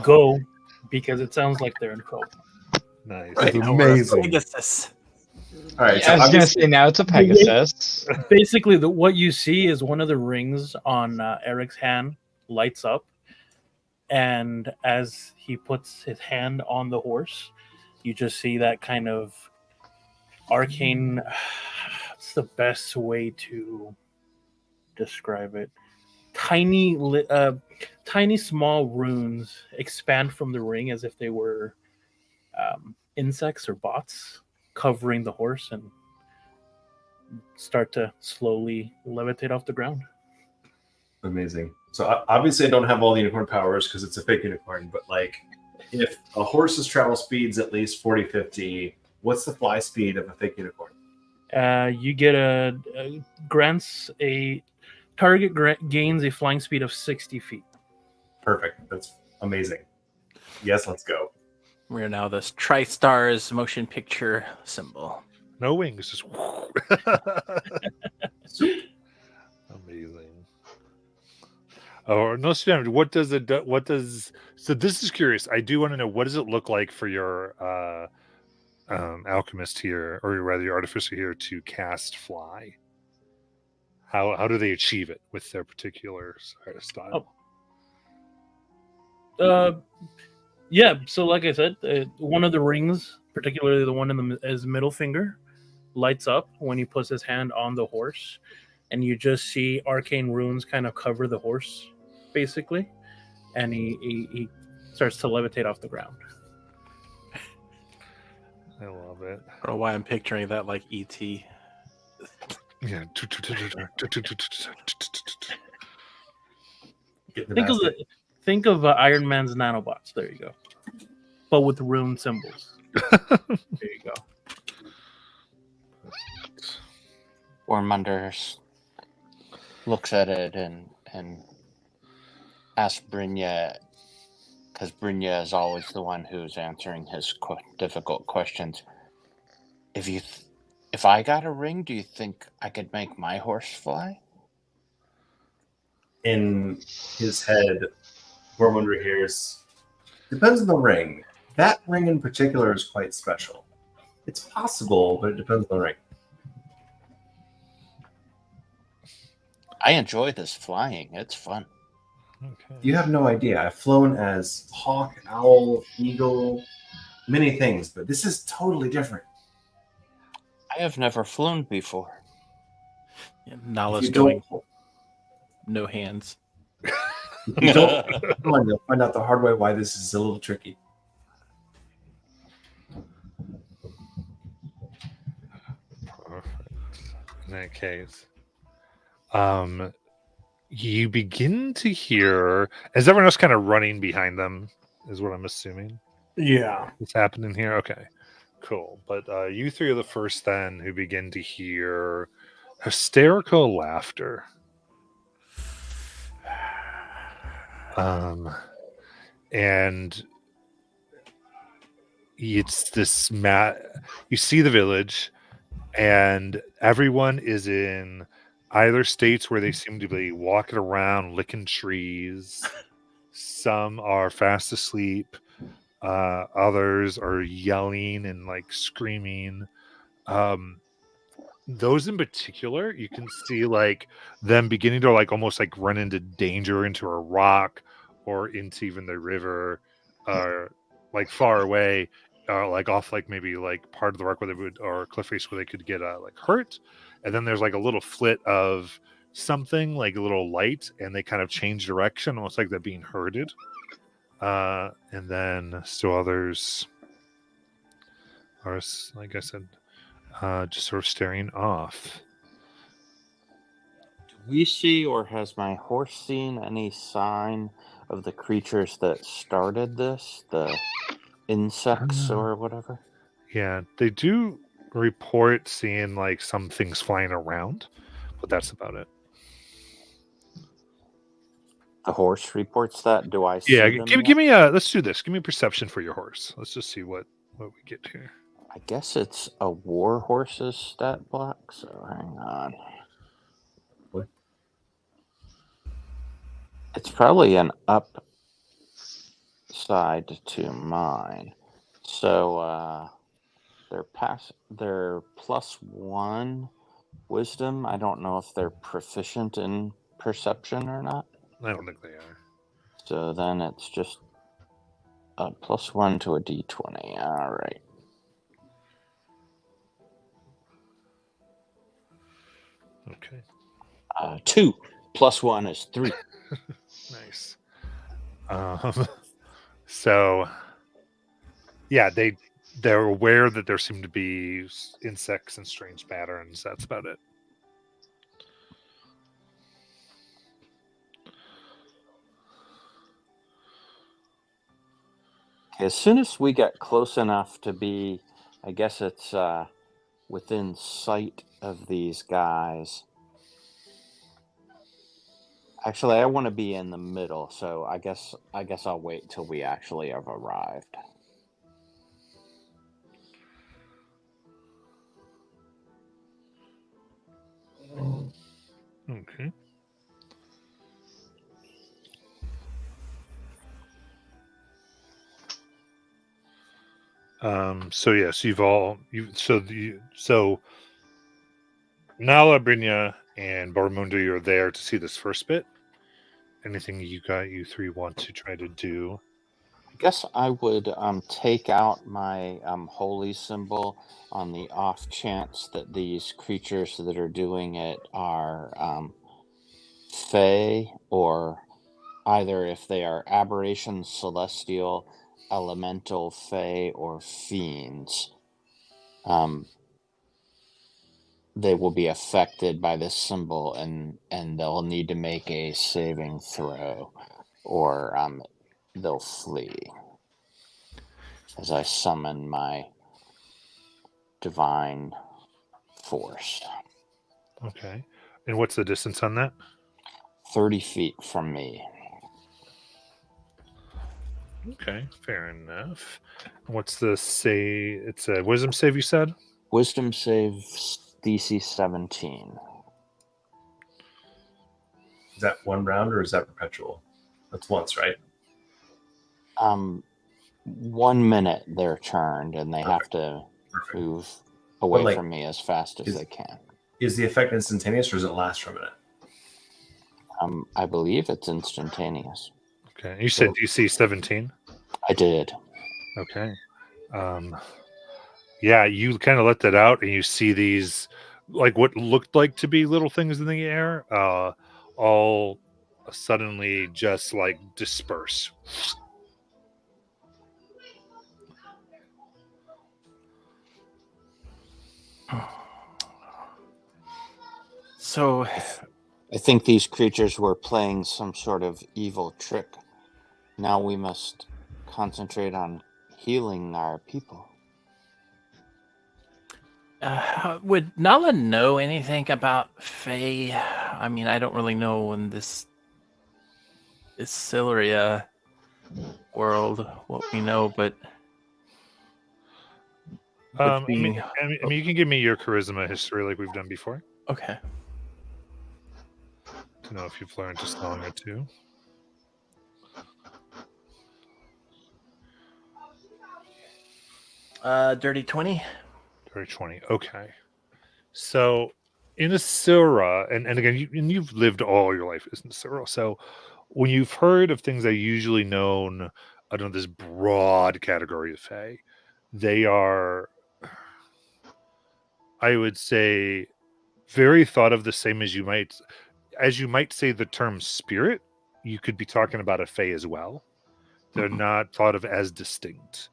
Go, because it sounds like they're in trouble. Nice. that's Now we're a amazing. Pegasus. All right. I So was gonna obviously, say now it's a Pegasus. Basically, what you see is one of the rings on Eric's hand lights up, and as he puts his hand on the horse, you just see that kind of arcane. What's the best way to describe it? Tiny small runes expand from the ring as if they were insects or bots covering the horse and start to slowly levitate off the ground. amazing. So obviously, I don't have all the unicorn powers because it's a fake unicorn. But like, if a horse's travel speed's at least 40, 50, what's the fly speed of a fake unicorn? You get gains a flying speed of 60 feet. Perfect. That's amazing. Yes, let's go. We're now this TriStars motion picture symbol. No wings, just Amazing. Oh, no, Stan, what does it? What does? So this is curious. I do want to know, what does it look like for your alchemist here, or rather your artificer here, to cast fly? How do they achieve it with their particular style? Yeah. So, like I said, one of the rings, particularly the one in his middle finger, lights up when he puts his hand on the horse, and you just see arcane runes kind of cover the horse, basically, and he starts to levitate off the ground. I love it. I don't know why I'm picturing that like E ET. Yeah. Get the Think of basket. think of Iron Man's nanobots. There you go, but with rune symbols. There you go. Ormunder looks at it and asks Brynja, because Brynja is always the one who's answering his difficult questions. If I got a ring, do you think I could make my horse fly? In his head, Gormunder hears, depends on the ring. That ring in particular is quite special. It's possible, but it depends on the ring. I enjoy this flying. It's fun. Okay. You have no idea. I've flown as hawk, owl, eagle, many things, but this is totally different. I have never flown before. Yeah, If Nala's you going don't, no hands. if you don't, you'll find out the hard way why this is a little tricky. Perfect. In that case, you begin to hear, is everyone else kind of running behind them? Is what I'm assuming. Yeah. What's happening here? Okay, cool. But you three are the first then who begin to hear hysterical laughter. And it's this you see the village, and everyone is in either states where they seem to be walking around licking trees. Some are fast asleep, others are yelling and like screaming. Those in particular, you can see like them beginning to like almost like run into danger, into a rock or into even the river, like far away, like off like maybe like part of the rock where they would, or cliff face where they could get like hurt. And then there's like a little flit of something, like a little light, and they kind of change direction, almost like they're being herded. And then still others are, like I said, just sort of staring off. Do we see, or has my horse seen any sign of the creatures that started this? The insects or whatever? Yeah, they do report seeing like some things flying around, but that's about it. The horse reports that? Do I see Yeah, them give yet? me a, let's do this. Give me a perception for your horse. Let's just see what we get here. I guess it's a war horse's stat block, so hang on. What? It's probably an upside to mine. So they're +1 wisdom. I don't know if they're proficient in perception or not. I don't think they are. So then it's just a +1 to a d20. All right. Okay. 2 + 1 is 3. Nice. So yeah, they're aware that there seem to be insects and strange patterns. That's about it. As soon as we get close enough to be, I guess it's within sight of these guys. Actually, I want to be in the middle, so I guess I'll wait till we actually have arrived. Okay. So yes, so Nala, Brynja, and Barmundo, you're there to see this first bit. Anything you three want to try to do? I guess I would take out my holy symbol on the off chance that these creatures that are doing it are Fae, or either if they are aberrations, celestial, elemental, Fae, or fiends. They will be affected by this symbol, and they'll need to make a saving throw, or they'll flee. As I summon my divine force. Okay. And what's the distance on that? 30 feet from me. Okay, fair enough. What's the say? It's a wisdom save, you said? Wisdom save DC 17. Is that one round or is that perpetual? That's once, right? 1 minute they're turned, and they have to Perfect. move away like, from me as fast as they can. Is the effect instantaneous or does it last for a minute? I believe it's instantaneous. Okay. You said DC 17? I did. Okay. Yeah, you kind of let that out, and you see these, like what looked like to be little things in the air, all suddenly just like disperse. So, I think these creatures were playing some sort of evil trick. Now we must concentrate on healing our people. would Nala know anything about Fae? I mean, I don't really know in this Issyrla world what we know, but I mean, you can give me your charisma history like we've done before okay. to know if you've learned a song or two. Dirty 20. Dirty 20. Okay. So in Issyrla, and again, you've lived all your life in Issyrla. So when you've heard of things that are usually known under this broad category of Fae, they are, I would say, very thought of the same as you might say the term spirit. You could be talking about a Fae as well. They're not thought of as distinct,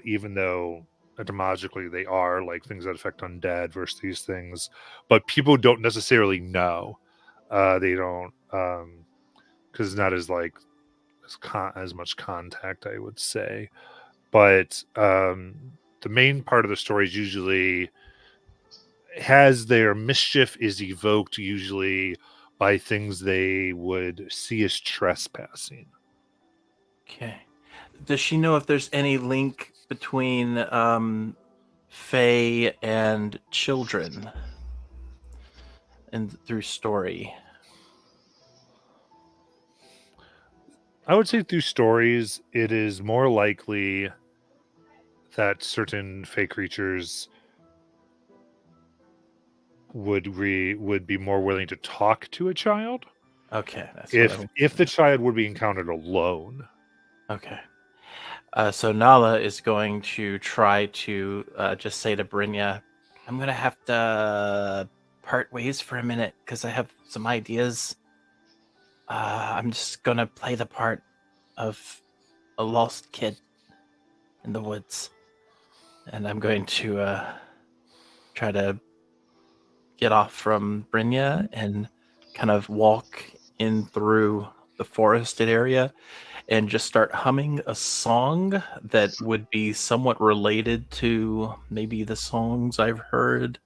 even though etymologically they are, like things that affect undead versus these things. But people don't necessarily know. They don't, because it's not as like as much contact, I would say. But the main part of the story is usually has their mischief is evoked usually by things they would see as trespassing. Okay. Does she know if there's any link between Fae and children and through story? I would say through stories, it is more likely that certain Fae creatures would be more willing to talk to a child. Okay. That's if the child would be encountered alone. Okay. So Nala is going to try to just say to Brynja, I'm going to have to part ways for a minute because I have some ideas. I'm just going to play the part of a lost kid in the woods. And I'm going to try to get off from Brynja and kind of walk in through the forested area and just start humming a song that would be somewhat related to maybe the songs I've heard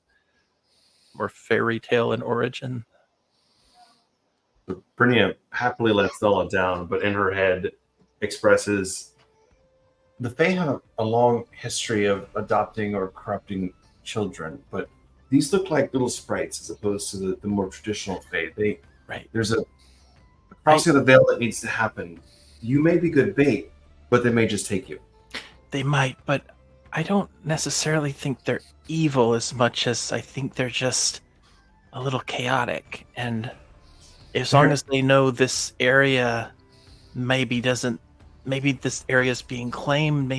or fairy tale in origin. Brynja happily lets Stella down, but in her head expresses the Fae have a long history of adopting or corrupting children, but these look like little sprites as opposed to the more traditional Fae. There's a crossing of the veil that needs to happen. You may be good bait, but they may just take you. They might, but I don't necessarily think they're evil as much as I think they're just a little chaotic. And as long as they know this area maybe this area is being claimed,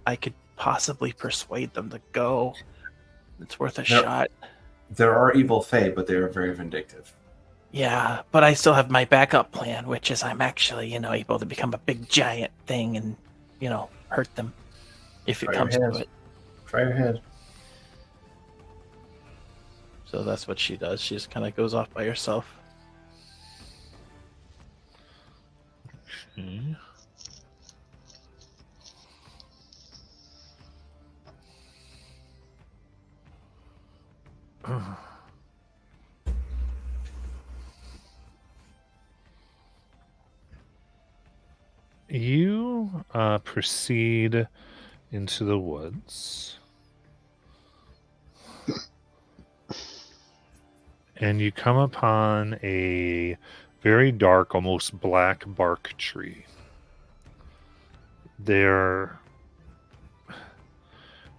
I could possibly persuade them to go. It's worth a shot. There are evil fae, but they are very vindictive. Yeah, but I still have my backup plan, which is I'm actually, able to become a big giant thing and, hurt them if it comes to it. Try your hand. So that's what she does. She just kind of goes off by herself. Okay. You proceed into the woods. And you come upon a very dark, almost black bark tree. There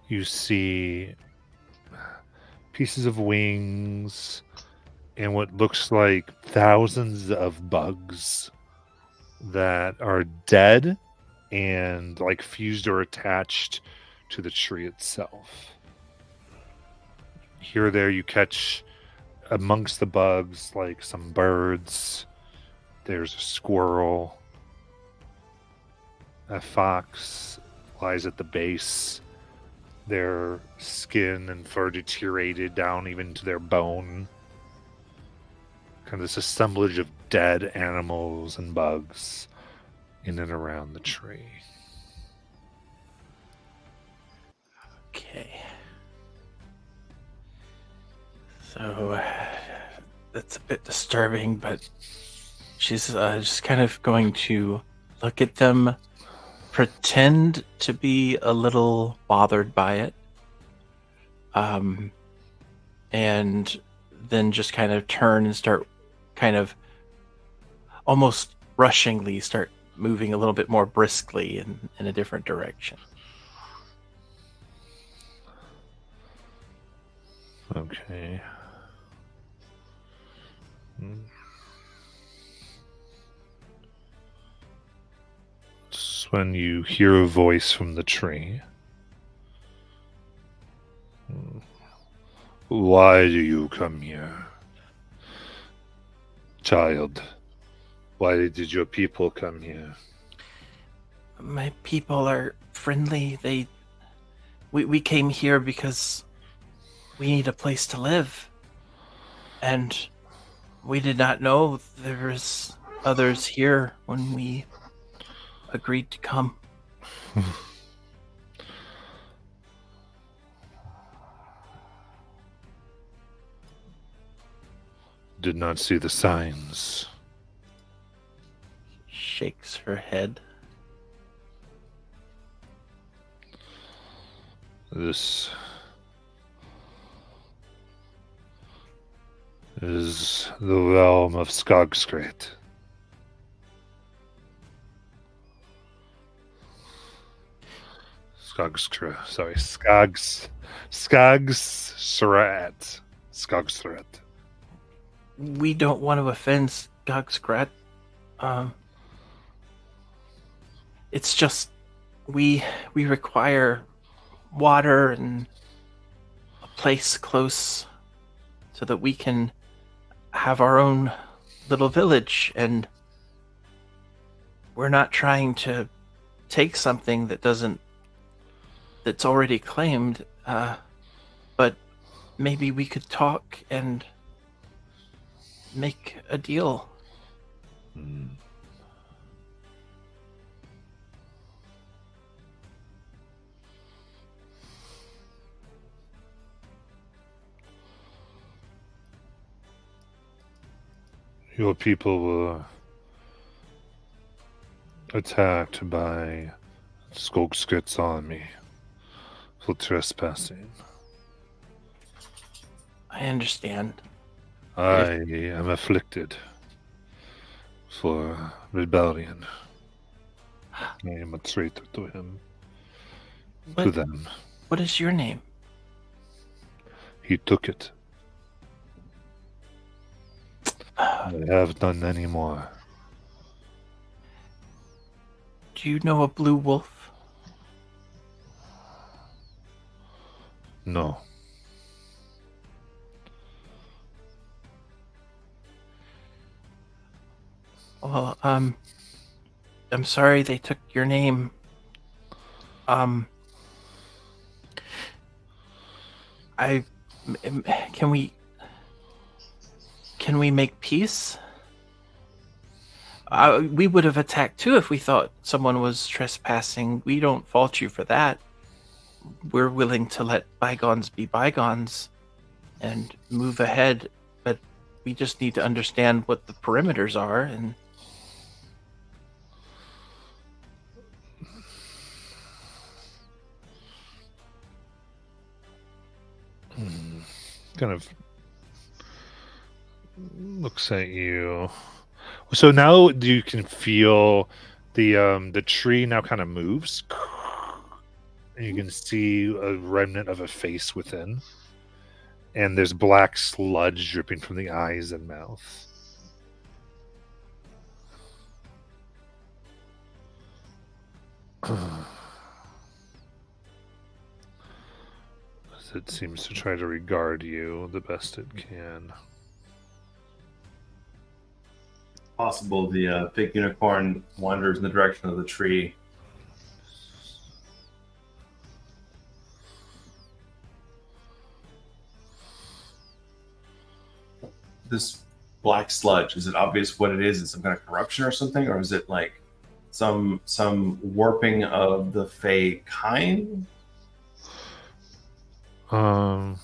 you see pieces of wings and what looks like thousands of bugs that are dead and like fused or attached to the tree itself. Here or there you catch amongst the bugs like some birds. There's a squirrel. A fox lies at the base. Their skin and fur deteriorated down even to their bone. Kind of this assemblage of dead animals and bugs in and around the tree. Okay. So that's a bit disturbing, but she's just kind of going to look at them, pretend to be a little bothered by it, and then just kind of turn and start kind of almost rushingly start moving a little bit more briskly in a different direction. Okay. Just when you hear a voice from the tree. Why do you come here? Child, why did your people come here? My people are friendly. We came here because we need a place to live. And we did not know there was others here when we agreed to come. Did not see the signs. Shakes her head. This is the realm of Skogskret. Skogsret. We don't want to offend Skogskret. It's just we require water and a place close so that we can have our own little village, and we're not trying to take something that's already claimed, but maybe we could talk and make a deal. Your people were attacked by Skogskret's army for trespassing. I understand. I am afflicted for rebellion. I am a traitor to him. to What- them. What is your name? He took it. I have done any more. Do you know a blue wolf? No. Well, I'm sorry they took your name. I can we make peace? We would have attacked too if we thought someone was trespassing. We don't fault you for that. We're willing to let bygones be bygones and move ahead, but we just need to understand what the perimeters are. And kind of looks at you. So now you can feel the tree now kind of moves, and you can see a remnant of a face within, and there's black sludge dripping from the eyes and mouth. It seems to try to regard you the best it can. Possible the big unicorn wanders in the direction of the tree. This black sludge, is it obvious what it is? Is it some kind of corruption or something? Or is it like some warping of the Fey kind? And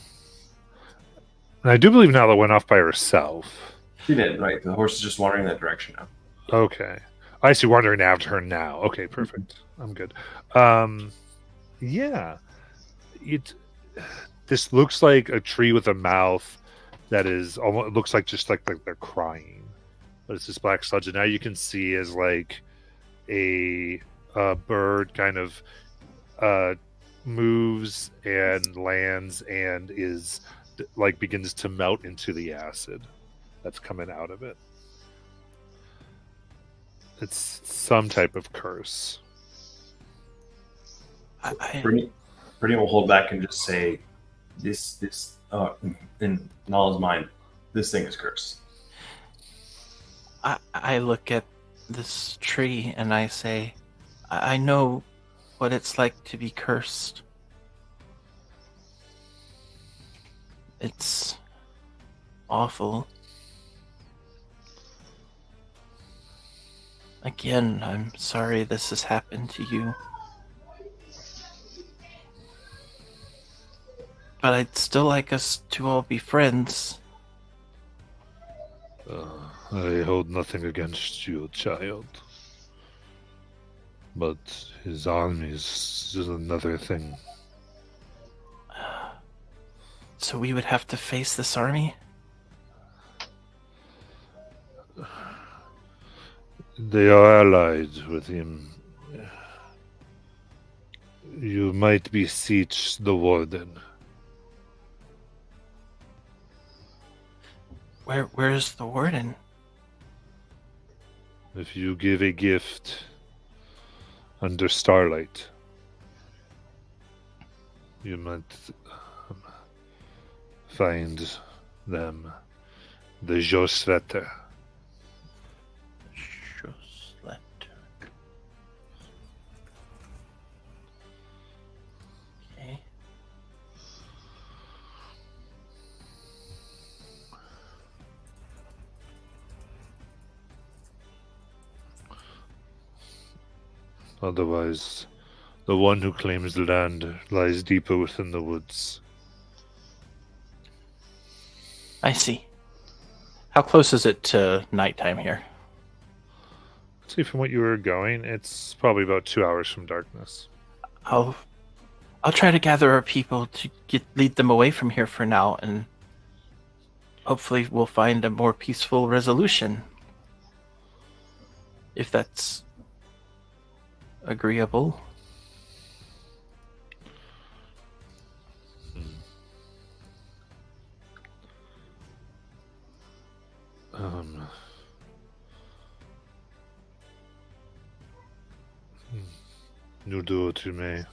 I do believe Nala went off by herself. She did, right? The horse is just wandering in that direction now. Okay. I see, wandering after her now. Okay, perfect. I'm good. Yeah. This looks like a tree with a mouth that is almost, it looks like just like they're crying. But it's this black sludge, and now you can see as like a bird kind of moves and lands and is like begins to melt into the acid that's coming out of it. It's some type of curse. Brittany will hold back and just say, "This in Nala's mind, this thing is cursed." I look at this tree and I say, I know what it's like to be cursed. It's awful. Again, I'm sorry this has happened to you. But I'd still like us to all be friends. I hold nothing against you, child. But his army is another thing. So we would have to face this army? They are allied with him. You might beseech the warden. Where's the warden? If you give a gift under starlight, you might find them the Josvetter. Okay. Otherwise, the one who claims the land lies deeper within the woods. I see. How close is it to nighttime here? Let's see, from what you were going, it's probably about 2 hours from darkness. I'll try to gather our people to lead them away from here for now, and hopefully we'll find a more peaceful resolution. If that's agreeable. You do it to me.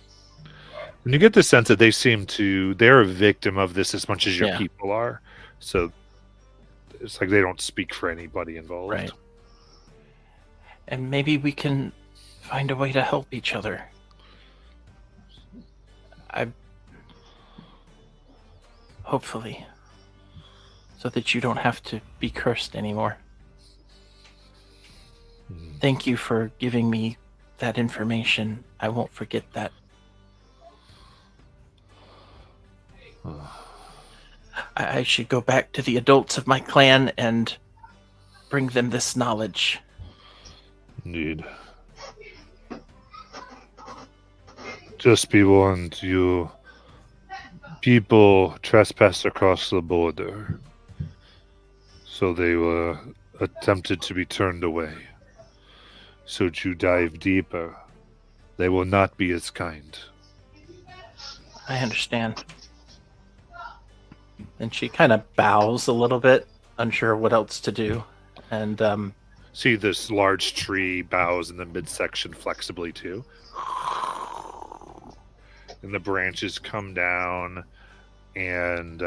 And you get the sense that they're a victim of this as much as your Yeah. people are. So it's like they don't speak for anybody involved. Right. And maybe we can find a way to help each other. Hopefully. So that you don't have to be cursed anymore. Thank you for giving me that information. I won't forget that. I should go back to the adults of my clan and bring them this knowledge. Indeed. Just be warned, you people trespassed across the border. So they were attempted to be turned away. So to dive deeper, they will not be as kind. I understand. And she kind of bows a little bit, unsure what else to do. And See this large tree bows in the midsection flexibly too. And the branches come down, and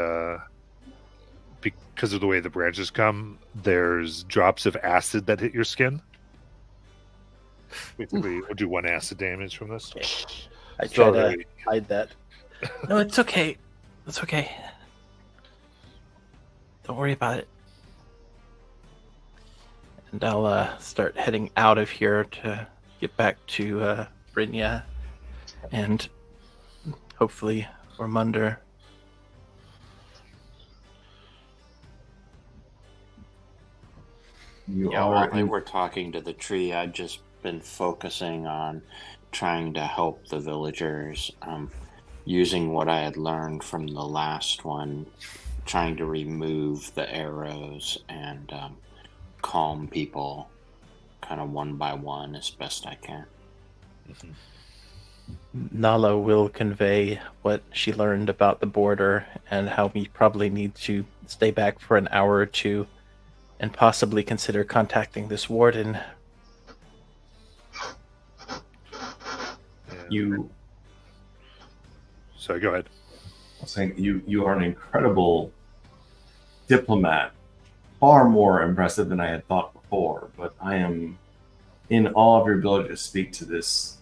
because of the way the branches come, there's drops of acid that hit your skin. Basically, we'll do 1 acid damage from this. I try to hide that. No, it's okay. It's okay. Don't worry about it. And I'll start heading out of here to get back to Brynja and hopefully Ormunder. While they were talking to the tree, I'd just been focusing on trying to help the villagers, using what I had learned from the last one, trying to remove the arrows and calm people kind of one by one as best I can. Nala will convey what she learned about the border and how we probably need to stay back for an hour or two and possibly consider contacting this warden. Sorry, go ahead. I was saying you are an incredible diplomat, far more impressive than I had thought before. But I am in awe of your ability to speak to this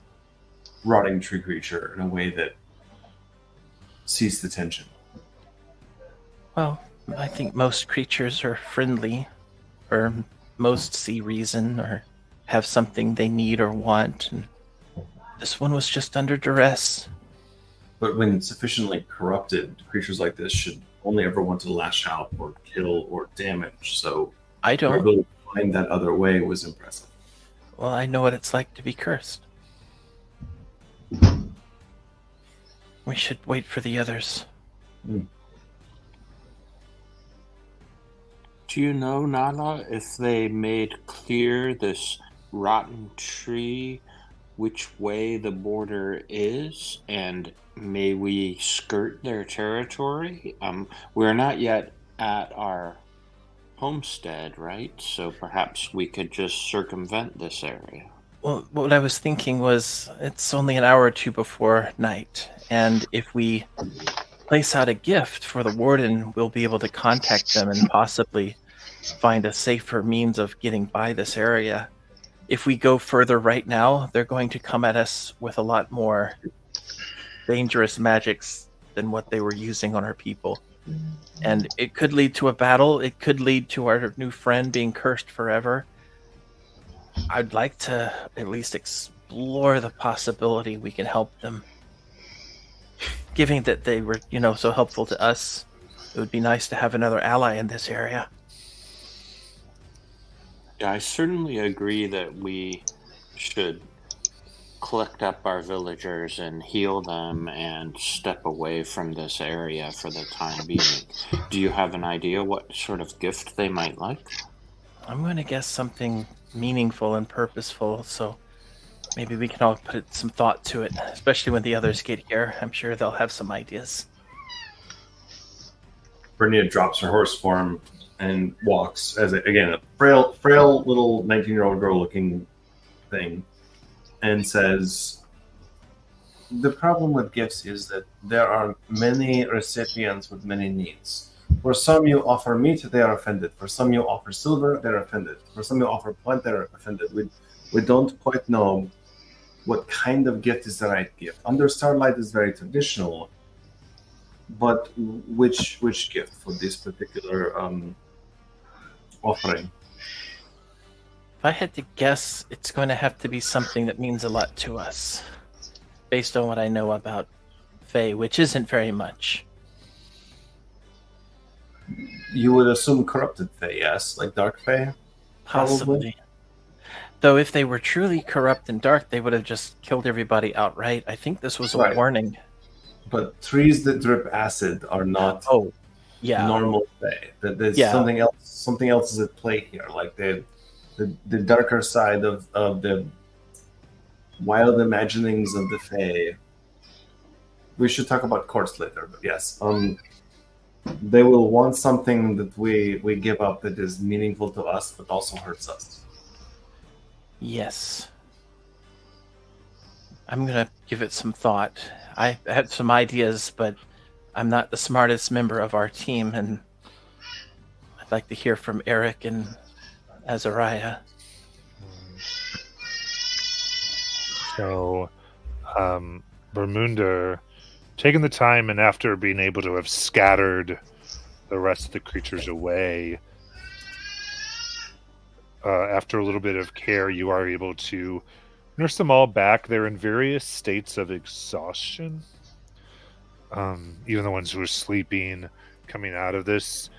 rotting tree creature in a way that sees the tension. Well, I think most creatures are friendly, or most see reason, or have something they need or want. And this one was just under duress. But when sufficiently corrupted, creatures like this should only ever want to lash out or kill or damage. So I your don't. ability to find that other way was impressive. Well, I know what it's like to be cursed. We should wait for the others. Do you know, Nala, if they made clear this rotten tree which way the border is, and may we skirt their territory? We're not yet at our homestead, right? So perhaps we could just circumvent this area. Well, what I was thinking was it's only an hour or two before night, and if we place out a gift for the warden, we'll be able to contact them and possibly find a safer means of getting by this area. If we go further right now, they're going to come at us with a lot more dangerous magics than what they were using on our people. And it could lead to a battle. It could lead to our new friend being cursed forever. I'd like to at least explore the possibility we can help them. Given that they were, so helpful to us, it would be nice to have another ally in this area. Yeah, I certainly agree that we should collect up our villagers and heal them and step away from this area for the time being. Do you have an idea what sort of gift they might like? I'm going to guess something meaningful and purposeful, so maybe we can all put some thought to it, especially when the others get here. I'm sure they'll have some ideas. Brynja drops her horse form and walks as a frail little 19-year-old girl looking thing, and says, the problem with gifts is that there are many recipients with many needs. For some, you offer meat, they are offended. For some, you offer silver, they're offended. For some, you offer plant, they're offended. We don't quite know what kind of gift is the right gift. Under Starlight is very traditional, but which gift for this particular offering? If I had to guess, it's going to have to be something that means a lot to us, based on what I know about Fae, which isn't very much. You would assume corrupted Fae, yes, like Dark Fae? Possibly. Though if they were truly corrupt and dark, they would have just killed everybody outright. I think this was a Right. warning. But trees that drip acid are not normal Fae. There's something else. Something else is at play here. Like the darker side of the wild imaginings of the Fae. We should talk about courts later, but yes, they will want something that we give up that is meaningful to us, but also hurts us. Yes. I'm going to give it some thought. I had some ideas, but I'm not the smartest member of our team, and I'd like to hear from Eric and Azariah. So, Bermunder, taking the time and after being able to have scattered the rest of the creatures away, after a little bit of care, you are able to nurse them all back. They're in various states of exhaustion. Even the ones who are sleeping, coming out of this,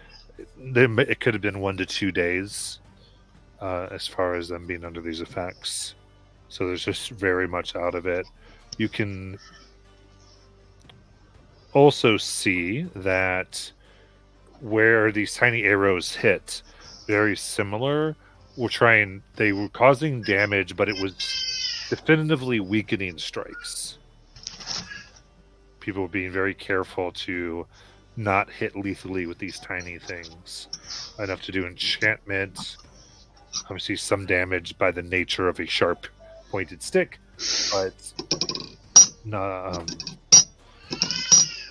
it could have been 1 to 2 days as far as them being under these effects. So there's just very much out of it. You can also see that where these tiny arrows hit, very similar. They were causing damage, but it was definitively weakening strikes. People were being very careful to not hit lethally with these tiny things. Enough to do enchantment. Obviously, some damage by the nature of a sharp, pointed stick, but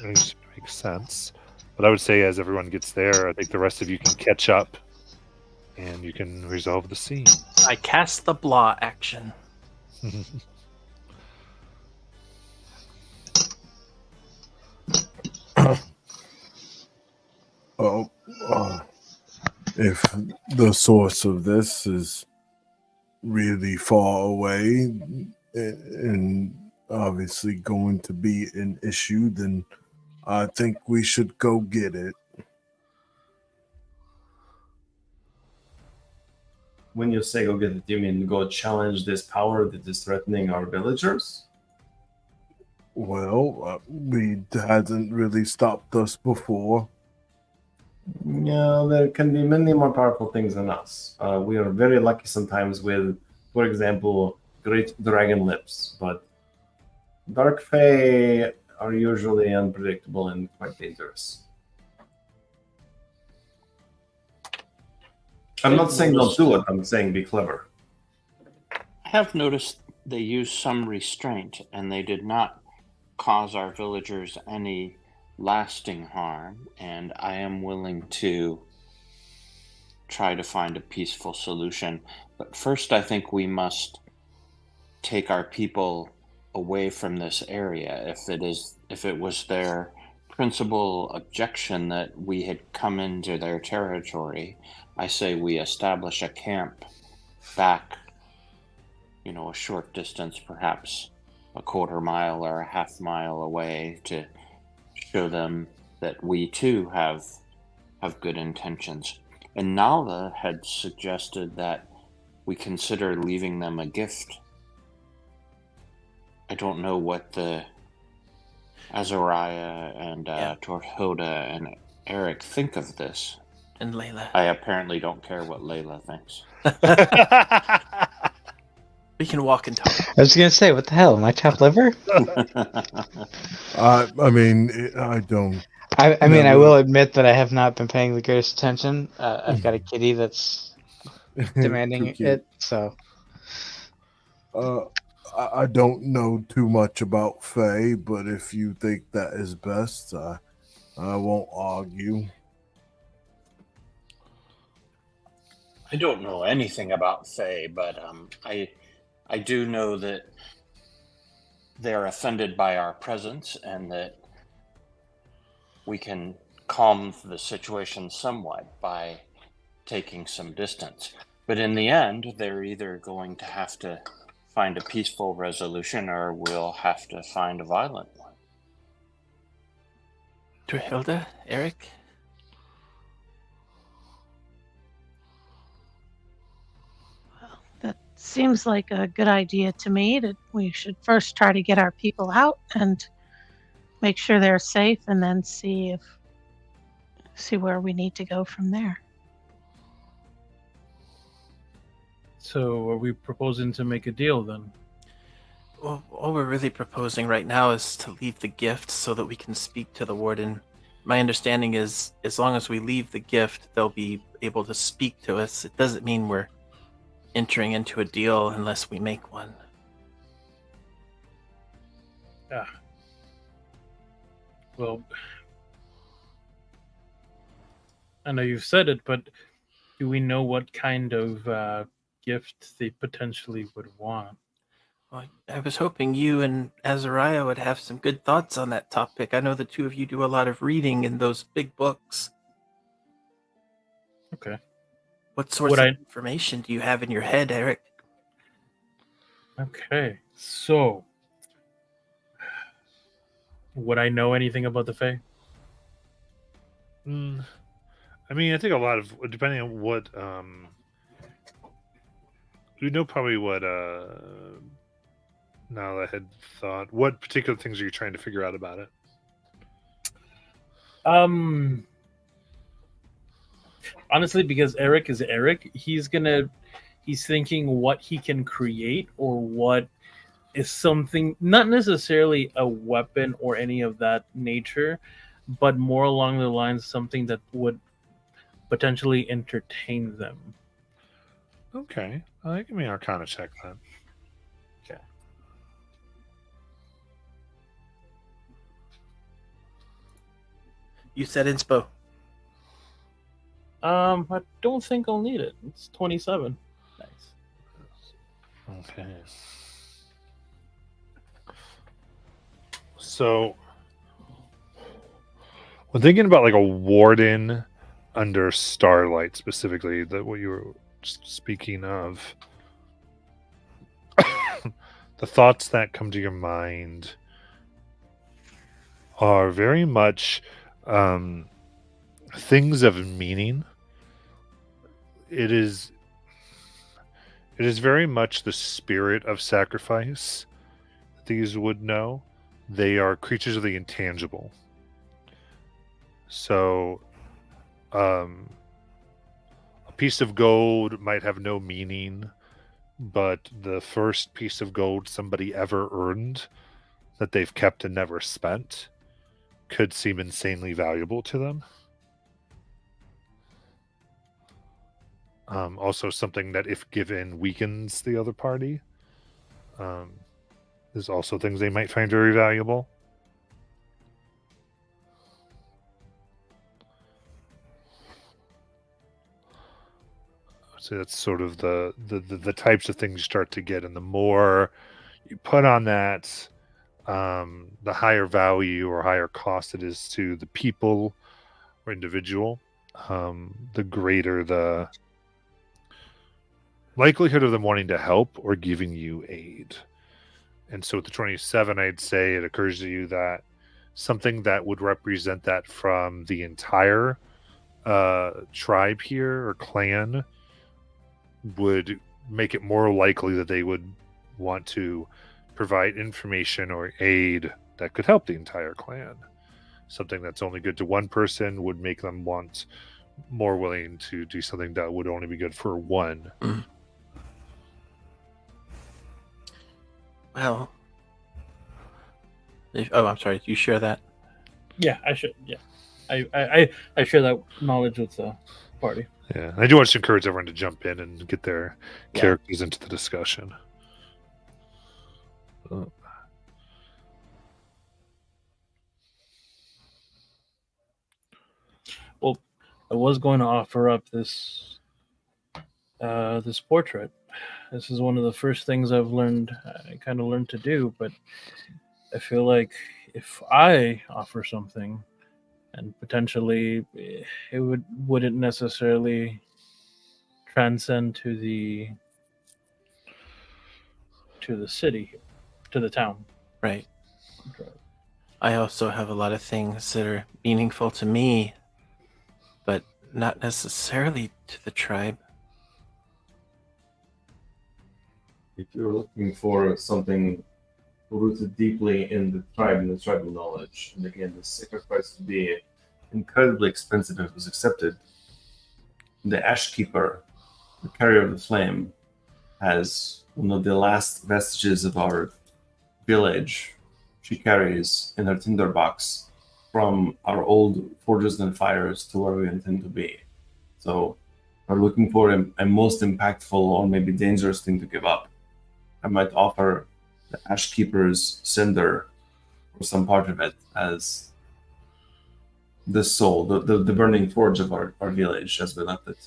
it makes sense. But I would say, as everyone gets there, I think the rest of you can catch up, and you can resolve the scene. I cast the blah action. If the source of this is really far away and obviously going to be an issue, then I think we should go get it. When you say go get it, do you mean go challenge this power that is threatening our villagers? Well, it hasn't really stopped us before. Yeah, there can be many more powerful things than us. We are very lucky sometimes with, for example, great dragon lips, but dark fae are usually unpredictable and quite dangerous. I'm not saying don't do it, I'm saying be clever. I have noticed they used some restraint, and they did not cause our villagers any lasting harm, and I am willing to try to find a peaceful solution. But first, I think we must take our people away from this area. If it was their principal objection that we had come into their territory, I say we establish a camp back, a short distance, perhaps a quarter mile or a half mile away, to show them that we too have good intentions. And Nala had suggested that we consider leaving them a gift. I don't know what the Azariah and Torhoda and Eric think of this. And Layla. I apparently don't care what Layla thinks. We can walk and talk. I was gonna say, what the hell? Am I chopped liver? I don't. I mean, I will admit that I have not been paying the greatest attention. I've got a kitty that's demanding it, so. I don't know too much about Fae, but if you think that is best, I won't argue. I don't know anything about Fae, but I do know that they're offended by our presence and that we can calm the situation somewhat by taking some distance. But in the end, they're either going to have to find a peaceful resolution or we'll have to find a violent one. Drahilda, Eric? That seems like a good idea to me, that we should first try to get our people out and make sure they're safe, and then see where we need to go from there. So, are we proposing to make a deal then? Well, all we're really proposing right now is to leave the gift so that we can speak to the warden. My understanding is, as long as we leave the gift, they'll be able to speak to us. It doesn't mean we're entering into a deal unless we make one. Well, I know you've said it, but do we know what kind of gift they potentially would want? Well, I was hoping you and Azariah would have some good thoughts on that topic. I know the two of you do a lot of reading in those big books. Okay. What sorts of information do you have in your head, Eric? Okay, so would I know anything about the Fae? I mean, I think a lot of, depending on what, we know probably what Nala had thought. What particular things are you trying to figure out about it? Honestly, because Eric is Eric, he's thinking what he can create, or what is something, not necessarily a weapon or any of that nature, but more along the lines something that would potentially entertain them. Okay. Give me an Arcana check then. Okay. You said inspo. I don't think I'll need it. It's 27. Nice. Okay. So, when thinking about like a warden under Starlight specifically, that what you were speaking of, the thoughts that come to your mind are very much things of meaning. It is very much the spirit of sacrifice. These would know. They are creatures of the intangible. So, a piece of gold might have no meaning, but the first piece of gold somebody ever earned that they've kept and never spent could seem insanely valuable to them. Also, something that, if given, weakens the other party. There's also things they might find very valuable. So that's sort of the types of things you start to get, and the more you put on that, the higher value or higher cost it is to the people or individual, the greater the likelihood of them wanting to help or giving you aid. And so with the 27, I'd say it occurs to you that something that would represent that from the entire tribe here or clan would make it more likely that they would want to provide information or aid that could help the entire clan. Something that's only good to one person would make them want more willing to do something that would only be good for one. Well, I'm sorry. Do you share that? Yeah, I should. Yeah, I share that knowledge with the party. Yeah, I do want to encourage everyone to jump in and get their characters into the discussion. Well, I was going to offer up this this portrait. This is one of the first things I kind of learned to do, but I feel like if I offer something, and potentially it wouldn't necessarily transcend to the city, to the town. Right. I also have a lot of things that are meaningful to me, but not necessarily to the tribe. If you're looking for something rooted deeply in the tribe and the tribal knowledge, and again, the sacrifice would be incredibly expensive if it was accepted. The Ash Keeper, the carrier of the flame, has one of the last vestiges of our village she carries in her tinderbox from our old forges and fires to where we intend to be. So we're looking for a most impactful or maybe dangerous thing to give up. I might offer the Ash Keeper's cinder or some part of it as the soul, the burning forge of our village as we left it.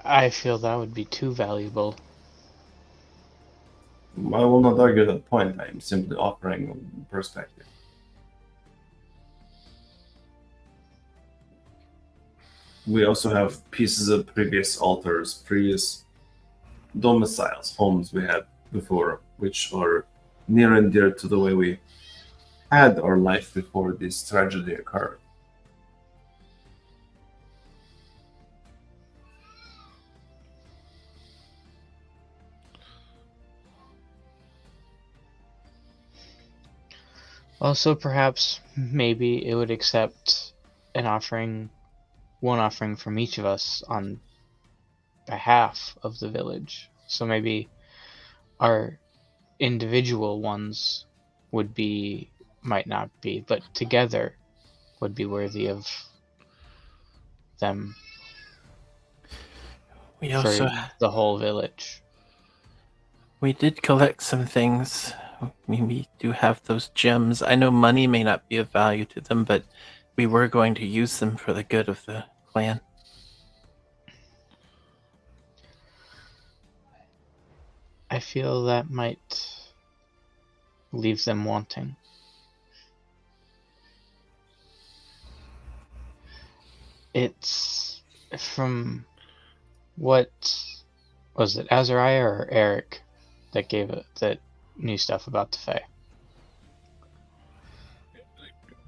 I feel that would be too valuable. I will not argue that point. I am simply offering perspective. We also have pieces of previous altars, previous domiciles, homes we had before, which are near and dear to the way we had our life before this tragedy occurred. Also, perhaps maybe it would accept one offering from each of us on behalf of the village. So maybe our individual ones might not be, but together would be worthy of them We also for the whole village. we did collect some things. We do have those gems. I know money may not be of value to them, but we were going to use them for the good of the clan. I feel that might leave them wanting. It's from what was it, Azariah or Eric that gave it that knew stuff about the Fae?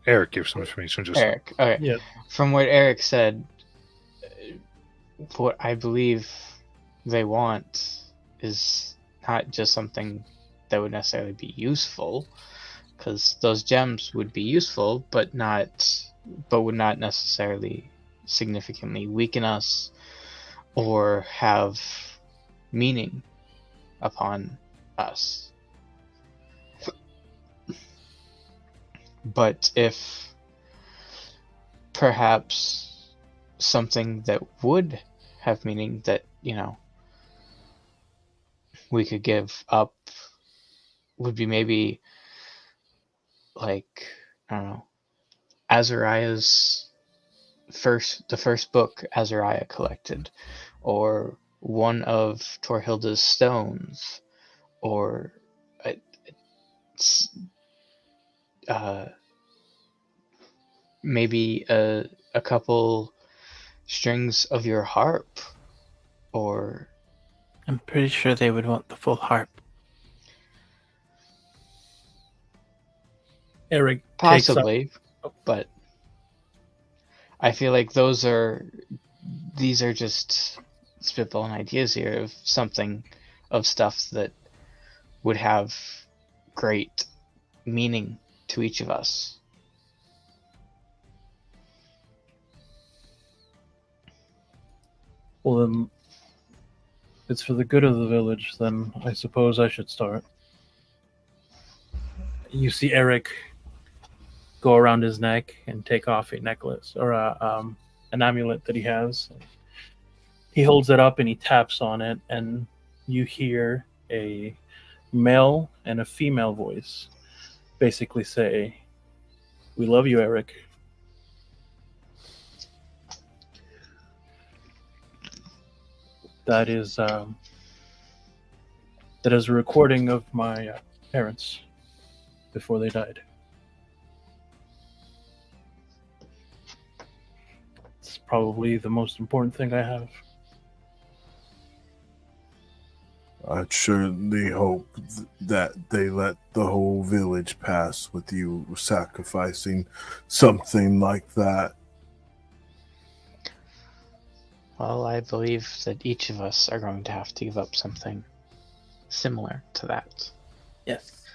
Eric gave some information just Eric. Okay. Yeah. From what Eric said, what I believe they want is not just something that would necessarily be useful, because those gems would be useful, but would not necessarily significantly weaken us or have meaning upon us. But if perhaps something that would have meaning that, we could give up would be maybe like, I don't know, Azariah's the first book Azariah collected, or one of Torhilda's stones, or maybe a couple strings of your harp, or I'm pretty sure they would want the full harp. Eric possibly, but I feel like these are just spitballing ideas here of stuff that would have great meaning to each of us. Well, then, if it's for the good of the village, then I suppose I should start. You see Eric go around his neck and take off a necklace or an amulet that he has. He holds it up and he taps on it, and you hear a male and a female voice basically say, "We love you, Eric." That is a recording of my parents before they died. It's probably the most important thing I have. I surely hope that they let the whole village pass with you sacrificing something like that. Well, I believe that each of us are going to have to give up something similar to that. Yes.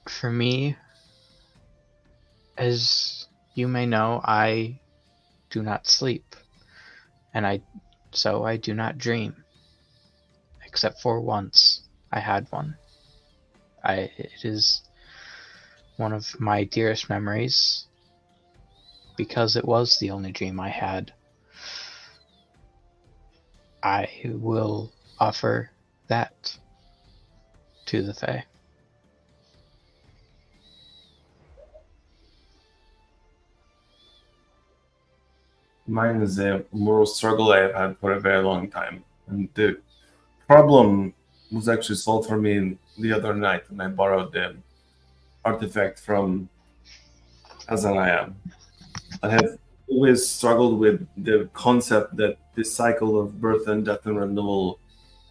For me, as you may know, I do not sleep, and so I do not dream, except for once I had one. It is one of my dearest memories, because it was the only dream I had. I will offer that to the Fae. Mine is a moral struggle I have had for a very long time. And the problem was actually solved for me the other night when I borrowed the artifact from Azalea. I have always struggled with the concept that this cycle of birth and death and renewal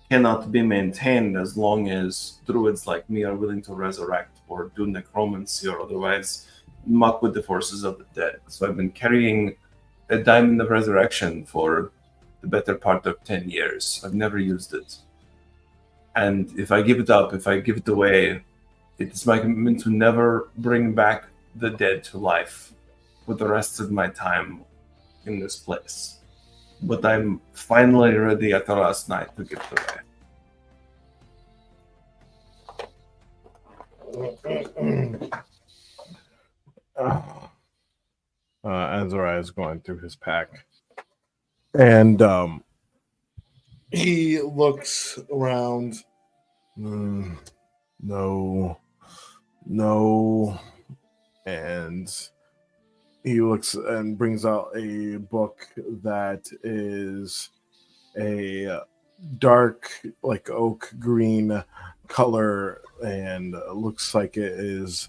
cannot be maintained as long as druids like me are willing to resurrect or do necromancy or otherwise muck with the forces of the dead. So I've been carrying a diamond of resurrection for the better part of 10 years. I've never used it. And if I give it up, if I give it away, it's my commitment to never bring back the dead to life for the rest of my time in this place. But I'm finally ready at the last night to give it away. Azariah is going through his pack, and he looks around. No, and he looks and brings out a book that is a dark, like oak green color, and looks like it is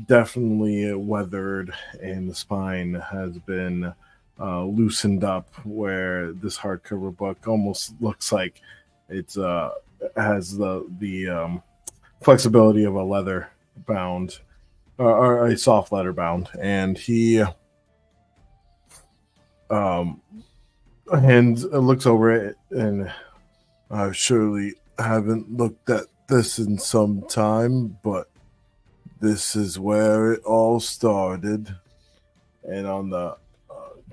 definitely weathered, and the spine has been loosened up, where this hardcover book almost looks like it's has the flexibility of a leather bound or a soft leather bound, and he and looks over it, and I surely haven't looked at this in some time, but this is where it all started. And on the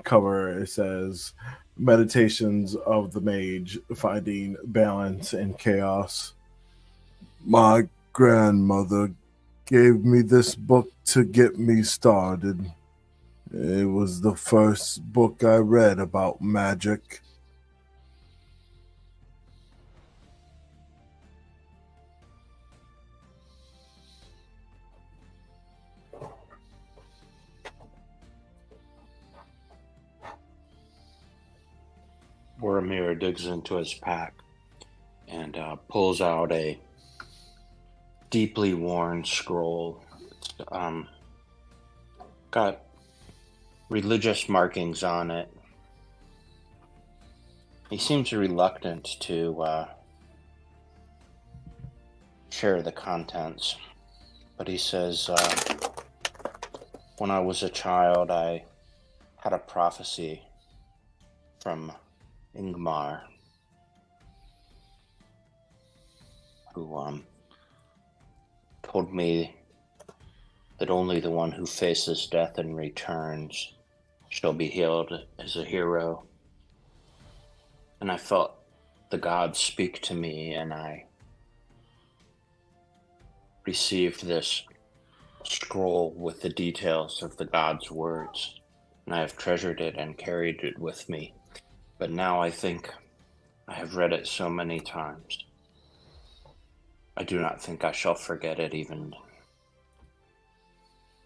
cover, it says, "Meditations of the Mage, Finding Balance in Chaos." My grandmother gave me this book to get me started. It was the first book I read about magic. Boromir digs into his pack and pulls out a deeply worn scroll. It's got religious markings on it. He seems reluctant to share the contents, but he says, when I was a child, I had a prophecy from Ingmar, who told me that only the one who faces death and returns shall be hailed as a hero. And I felt the gods speak to me, and I received this scroll with the details of the gods' words, and I have treasured it and carried it with me But now I think I have read it so many times. I do not think I shall forget it, even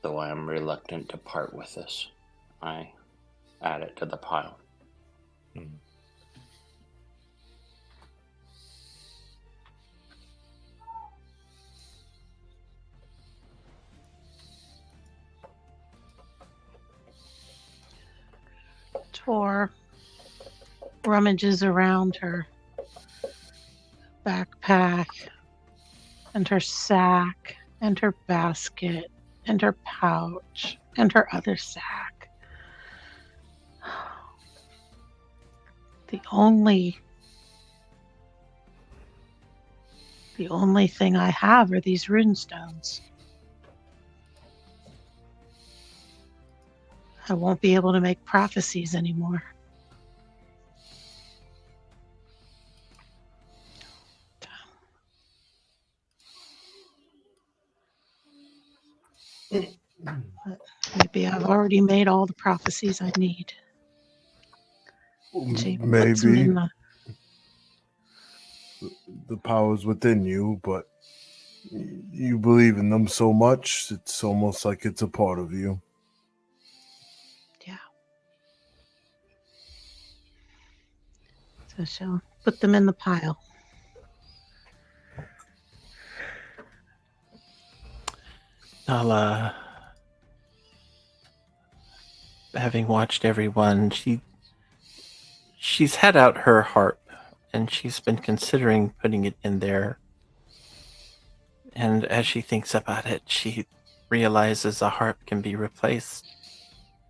though I am reluctant to part with this. I add it to the pile. Tor rummages around her backpack and her sack and her basket and her pouch and her other sack. The only thing I have are these runestones. I won't be able to make prophecies anymore. But maybe I've already made all the prophecies I need. She puts them Maybe in the power's within you, but you believe in them so much, it's almost like it's a part of you. Yeah. So she'll put them in the pile. I'll, having watched everyone, she's had out her harp, and she's been considering putting it in there. And as she thinks about it, she realizes a harp can be replaced.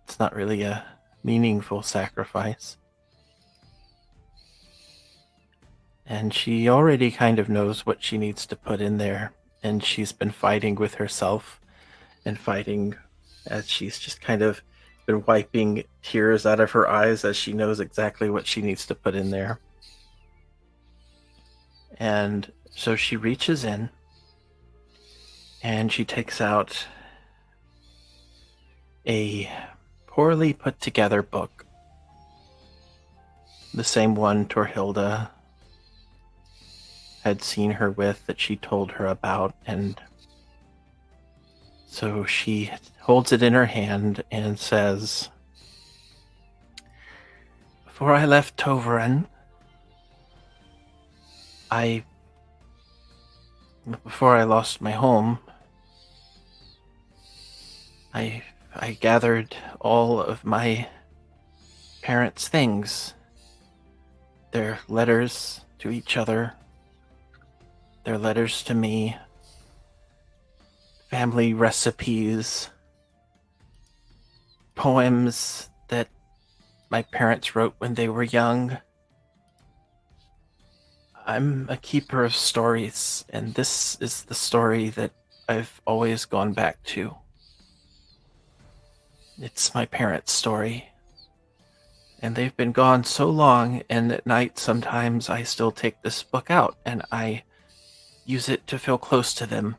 It's not really a meaningful sacrifice. And she already kind of knows what she needs to put in there, and she's been fighting with herself and fighting as she's just kind of been wiping tears out of her eyes as she knows exactly what she needs to put in there. And so she reaches in and she takes out a poorly put together book. The same one Torhilda had seen her with, that she told her about, and so she holds it in her hand and says, "Before I left Toveran, before I lost my home, I gathered all of my parents' things, their letters to each other, their letters to me, family recipes, poems that my parents wrote when they were young. I'm a keeper of stories, and this is the story that I've always gone back to. It's my parents' story. And they've been gone so long, and at night sometimes I still take this book out and I use it to feel close to them,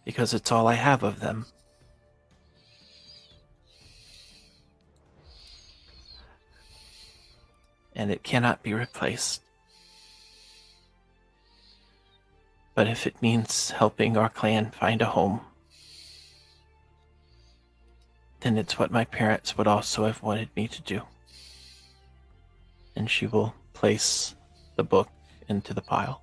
because it's all I have of them. And it cannot be replaced. But if it means helping our clan find a home, then it's what my parents would also have wanted me to do." And she will place the book into the pile.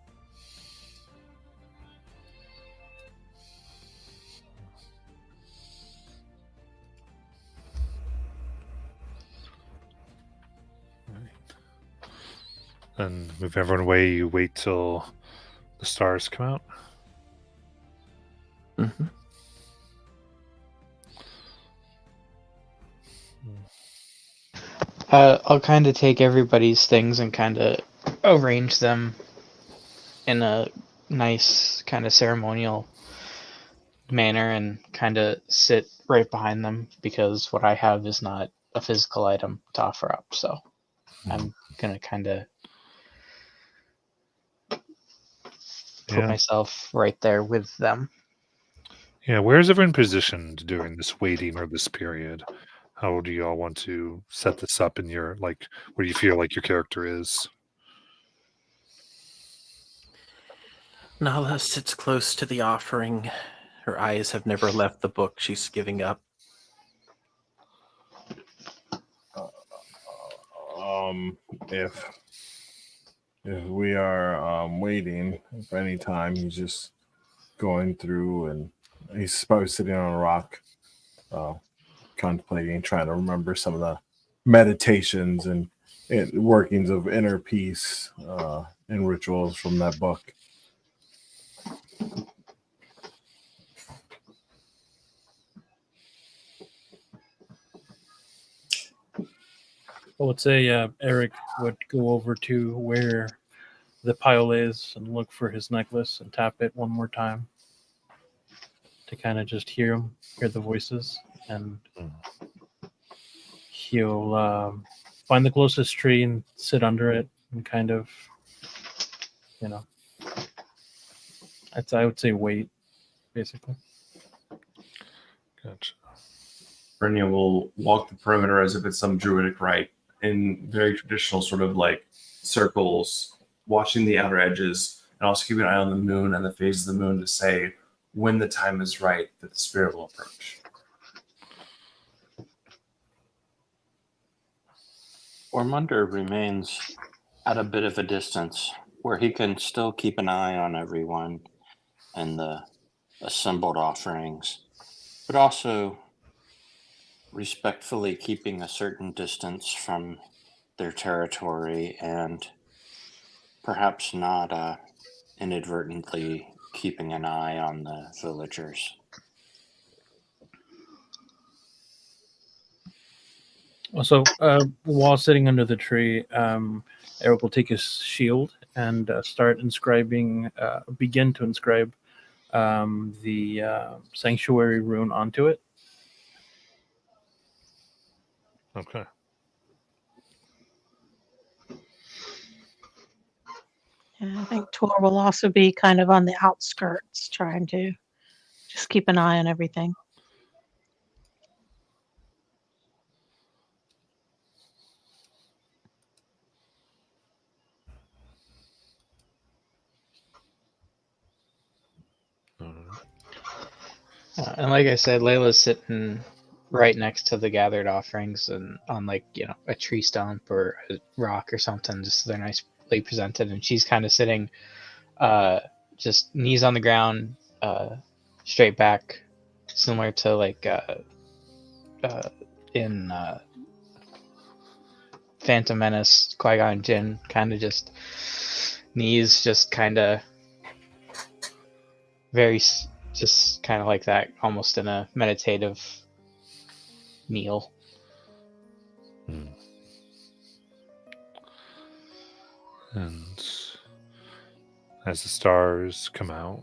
And move everyone away. You wait till the stars come out. Mm-hmm. I'll kind of take everybody's things and kind of arrange them in a nice kind of ceremonial manner and kind of sit right behind them, because what I have is not a physical item to offer up. So I'm going to kind of put myself right there with them. Yeah, where's everyone positioned during this waiting or this period? How do you all want to set this up in your, like, where do you feel like your character is? Nala sits close to the offering. Her eyes have never left the book she's giving up. If we are waiting for any time, he's just going through, and he's probably sitting on a rock, contemplating, trying to remember some of the meditations and workings of inner peace and rituals from that book. I would say Eric would go over to where the pile is and look for his necklace and tap it one more time to kind of just hear the voices, and he'll find the closest tree and sit under it and kind of, I would say wait, basically. Gotcha. Brynja will walk the perimeter as if it's some druidic rite in very traditional sort of like circles, watching the outer edges, and also keeping an eye on the moon and the phases of the moon to say when the time is right that the spirit will approach. Ormunder remains at a bit of a distance where he can still keep an eye on everyone and the assembled offerings, but also respectfully keeping a certain distance from their territory and perhaps not inadvertently keeping an eye on the villagers. Also, while sitting under the tree, Eric will take his shield and begin to inscribe the sanctuary rune onto it. Okay. And I think Tor will also be kind of on the outskirts, trying to just keep an eye on everything. And like I said, Layla's sitting right next to the gathered offerings and on a tree stump or a rock or something, just so they're nicely presented. And she's kind of sitting just knees on the ground, straight back, similar to in Phantom Menace, Qui-Gon Jinn, kind of just knees just kind of very just kind of like that, almost in a meditative kneel. And as the stars come out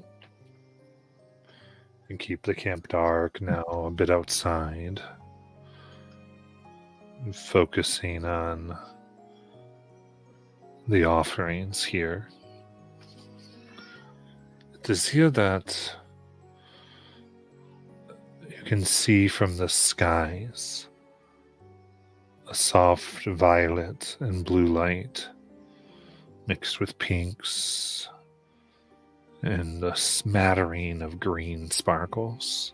and keep the camp dark, now a bit outside, focusing on the offerings here, it is here that you can see from the skies a soft violet and blue light mixed with pinks and a smattering of green sparkles.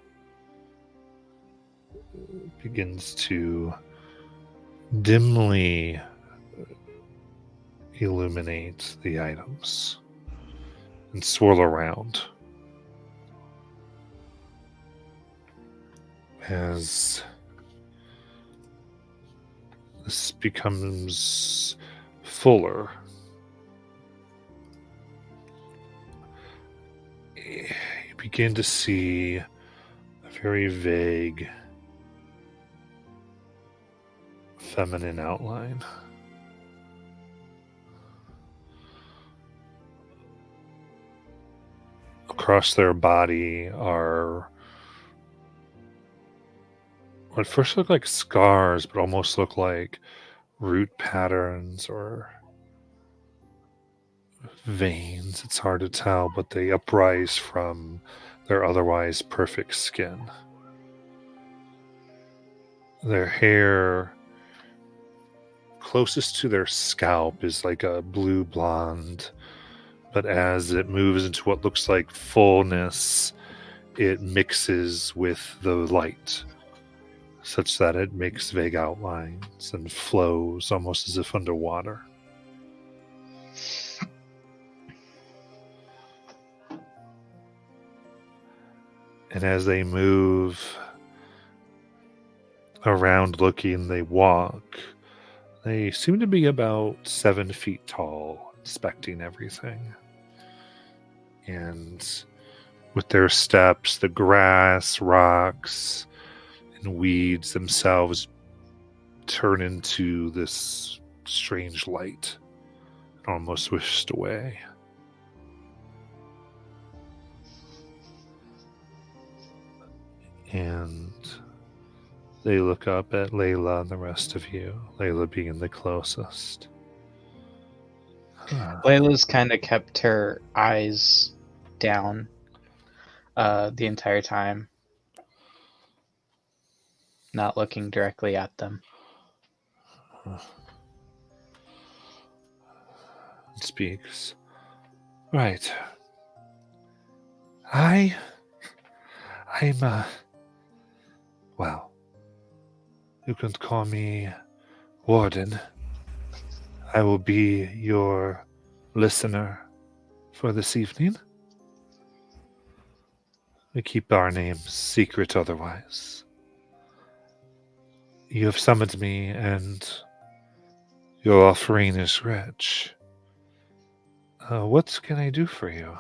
It begins to dimly illuminate the items and swirl around as this becomes fuller. You begin to see a very vague feminine outline. Across their body are what first look like scars, but almost look like root patterns or veins. It's hard to tell, but they uprise from their otherwise perfect skin. Their hair closest to their scalp is like a blue blonde, but as it moves into what looks like fullness, it mixes with the light, such that it makes vague outlines and flows almost as if underwater. And as they move around looking, they walk. They seem to be about 7 feet tall, inspecting everything. And with their steps, the grass, rocks, and weeds themselves turn into this strange light, almost whisked away. And they look up at Layla and the rest of you, Layla being the closest. Layla's kind of kept her eyes down the entire time, not looking directly at them. Speaks. Right. I'm well, you can call me Warden. I will be your listener for this evening. We keep our names secret otherwise. You have summoned me, and your offering is rich. What can I do for you?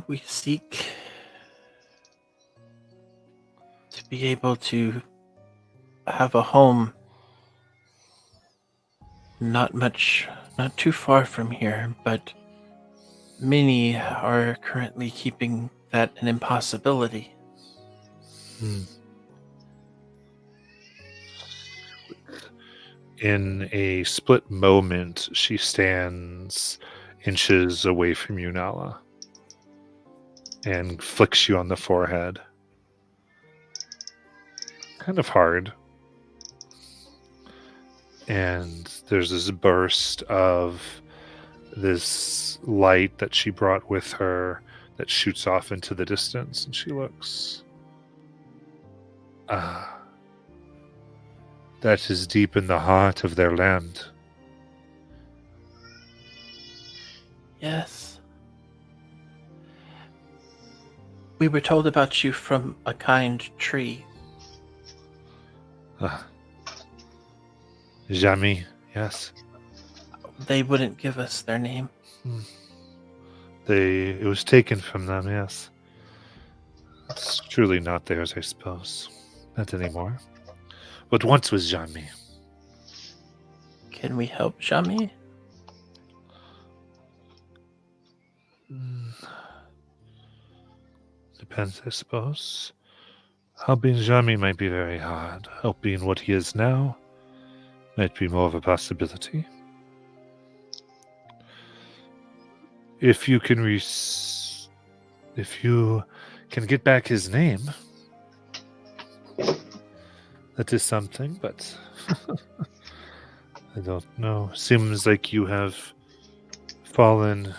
We seek to be able to have a home not too far from here, but many are currently keeping that an impossibility. In a split moment, she stands inches away from you, Nala, and flicks you on the forehead. Kind of hard. And there's this burst of this light that she brought with her that shoots off into the distance, and she looks. That is deep in the heart of their land. Yes. We were told about you from a kind tree. Jami, yes. They wouldn't give us their name. It was taken from them, yes. It's truly not theirs, I suppose. Not anymore. But once was Jami. Can we help Jami? Depends, I suppose. Helping Jami might be very hard. Helping what he is now might be more of a possibility. If you can get back his name, that is something, but I don't know. Seems like you have fallen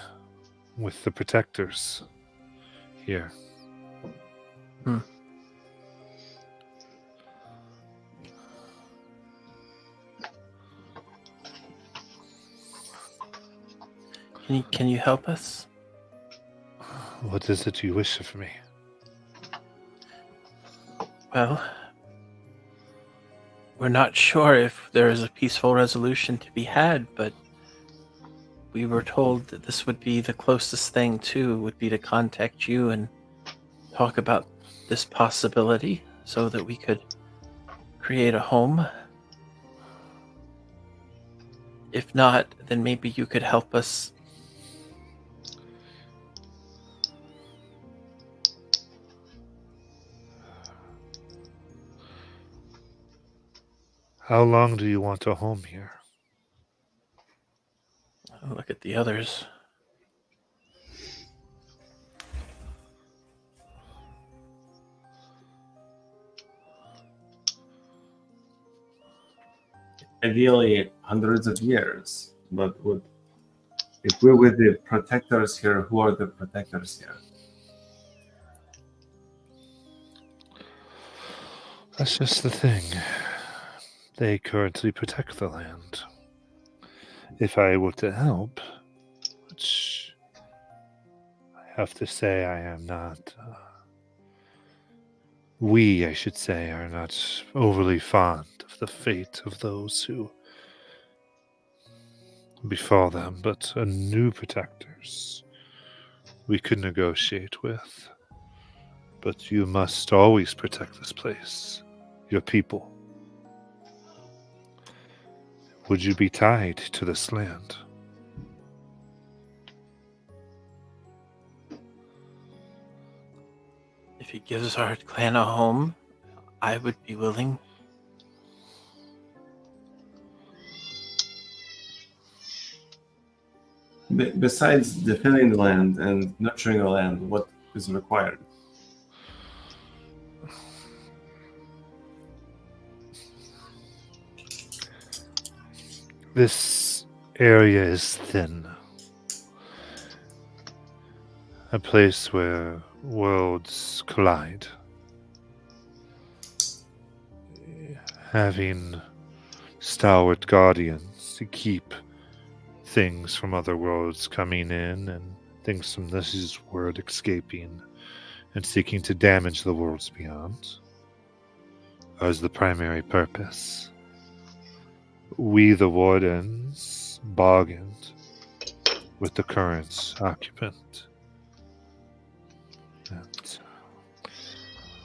with the protectors here. Can you help us? What is it you wish of me? Well, we're not sure if there is a peaceful resolution to be had, but we were told that this would be the closest thing would be to contact you and talk about this possibility so that we could create a home. If not, then maybe you could help us. How long do you want a home here? Look at the others. ideally hundreds of years. But if we're with the protectors here, who are the protectors here? That's just the thing. They currently protect the land. If I were to help, which I have to say I am not, we, I should say, are not overly fond of the fate of those who befall them, but a new protectors we could negotiate with. But you must always protect this place, your people. Would you be tied to this land? If he gives our clan a home, I would be willing. Besides defending the land and nurturing the land, what is required? This area is thin. A place where worlds collide. Having stalwart guardians to keep things from other worlds coming in and things from this world escaping and seeking to damage the worlds beyond is the primary purpose. We, the wardens, bargained with the current occupant. And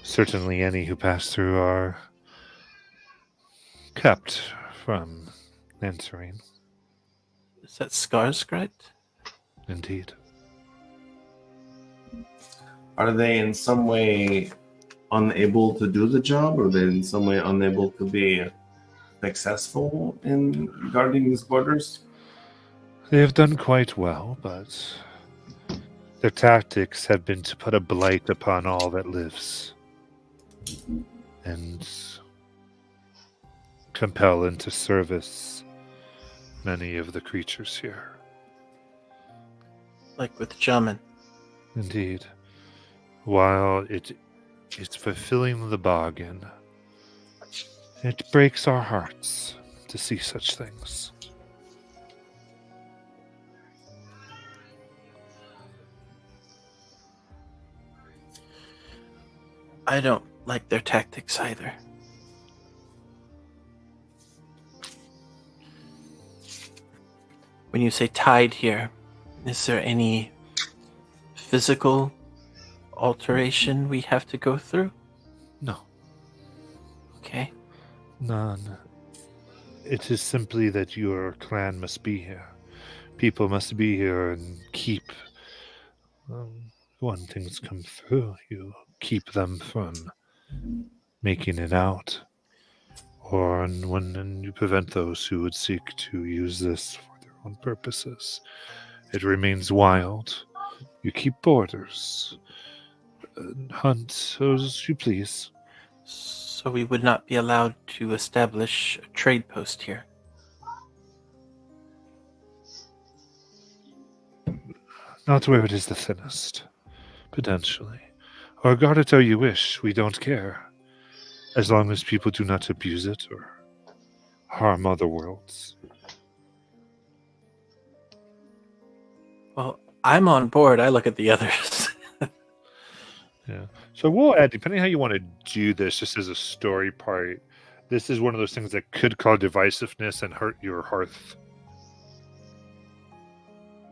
certainly any who pass through are kept from entering. Is that Skarsgård? Indeed. Are they in some way unable to do the job? Or are they in some way unable to be successful in guarding these borders? They have done quite well, but their tactics have been to put a blight upon all that lives and compel into service many of the creatures here. Like with Jamin. Indeed. While it's fulfilling the bargain, it breaks our hearts to see such things. I don't like their tactics either. When you say tied here, is there any physical alteration we have to go through? No. Okay. None. It is simply that your clan must be here. People must be here and keep. When things come through, you keep them from making it out. Or when you prevent those who would seek to use this for their own purposes. It remains wild. You keep borders. Hunt as you please. So we would not be allowed to establish a trade post here. Not where it is the thinnest. Potentially. Or guard it how you wish. We don't care. As long as people do not abuse it or harm other worlds. Well, I'm on board. I look at the others. Yeah. So we'll add, depending how you want to do this, just as a story part, this is one of those things that could cause divisiveness and hurt your hearth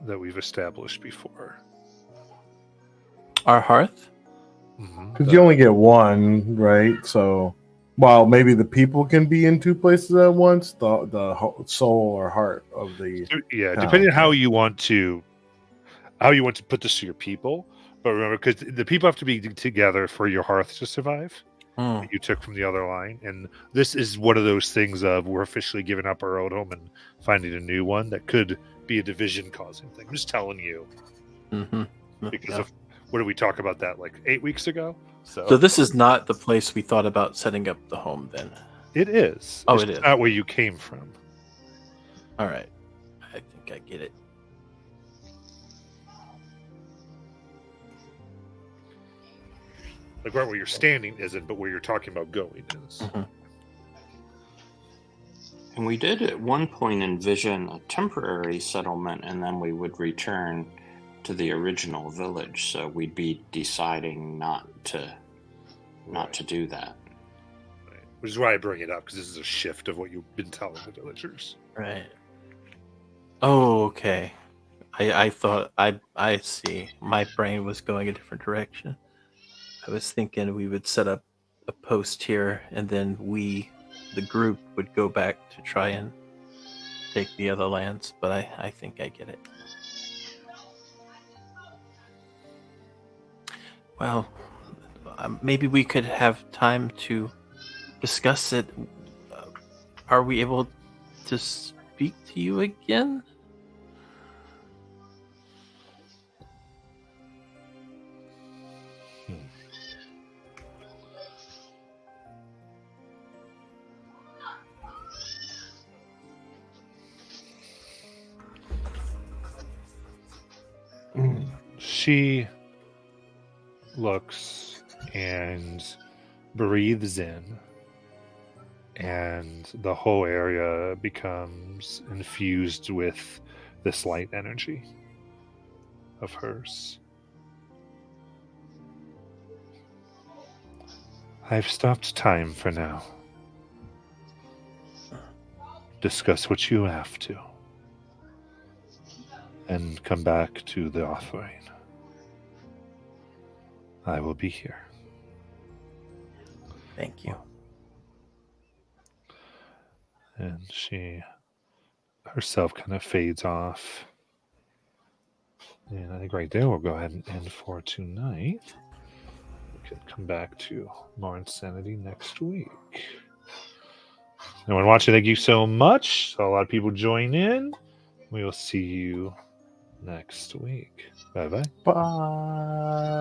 that we've established before. Our hearth? Because you only get one, right? So, while maybe the people can be in two places at once, the soul or heart of the depending on how you want to put this to your people. But remember, because the people have to be together for your hearth to survive. That you took from the other line, and this is one of those things of we're officially giving up our old home and finding a new one that could be a division-causing thing. I'm just telling you. Because of what did we talk about that like 8 weeks ago? So this is not the place we thought about setting up the home then. It is. Oh, It's it just is. not where you came from. All right. I think I get it. Like right where you're standing isn't, but where you're talking about going is. Mhm. And we did at one point envision a temporary settlement, and then we would return to the original village. So we'd be deciding not to do that. Right. Which is why I bring it up, because this is a shift of what you've been telling the villagers. Right. Oh, okay. I thought I see. My brain was going a different direction. I was thinking we would set up a post here, and then the group, would go back to try and take the other lands. But I think I get it. Well, maybe we could have time to discuss it. Are we able to speak to you again? She looks and breathes in, and the whole area becomes infused with this light energy of hers. I've stopped time for now. Discuss what you have to, and come back to the offering. I will be here. Thank you. And she herself kind of fades off. And I think right there we'll go ahead and end for tonight. We can come back to more insanity next week. Everyone watching, thank you so much. Saw a lot of people join in. We will see you next week. Bye bye. Bye.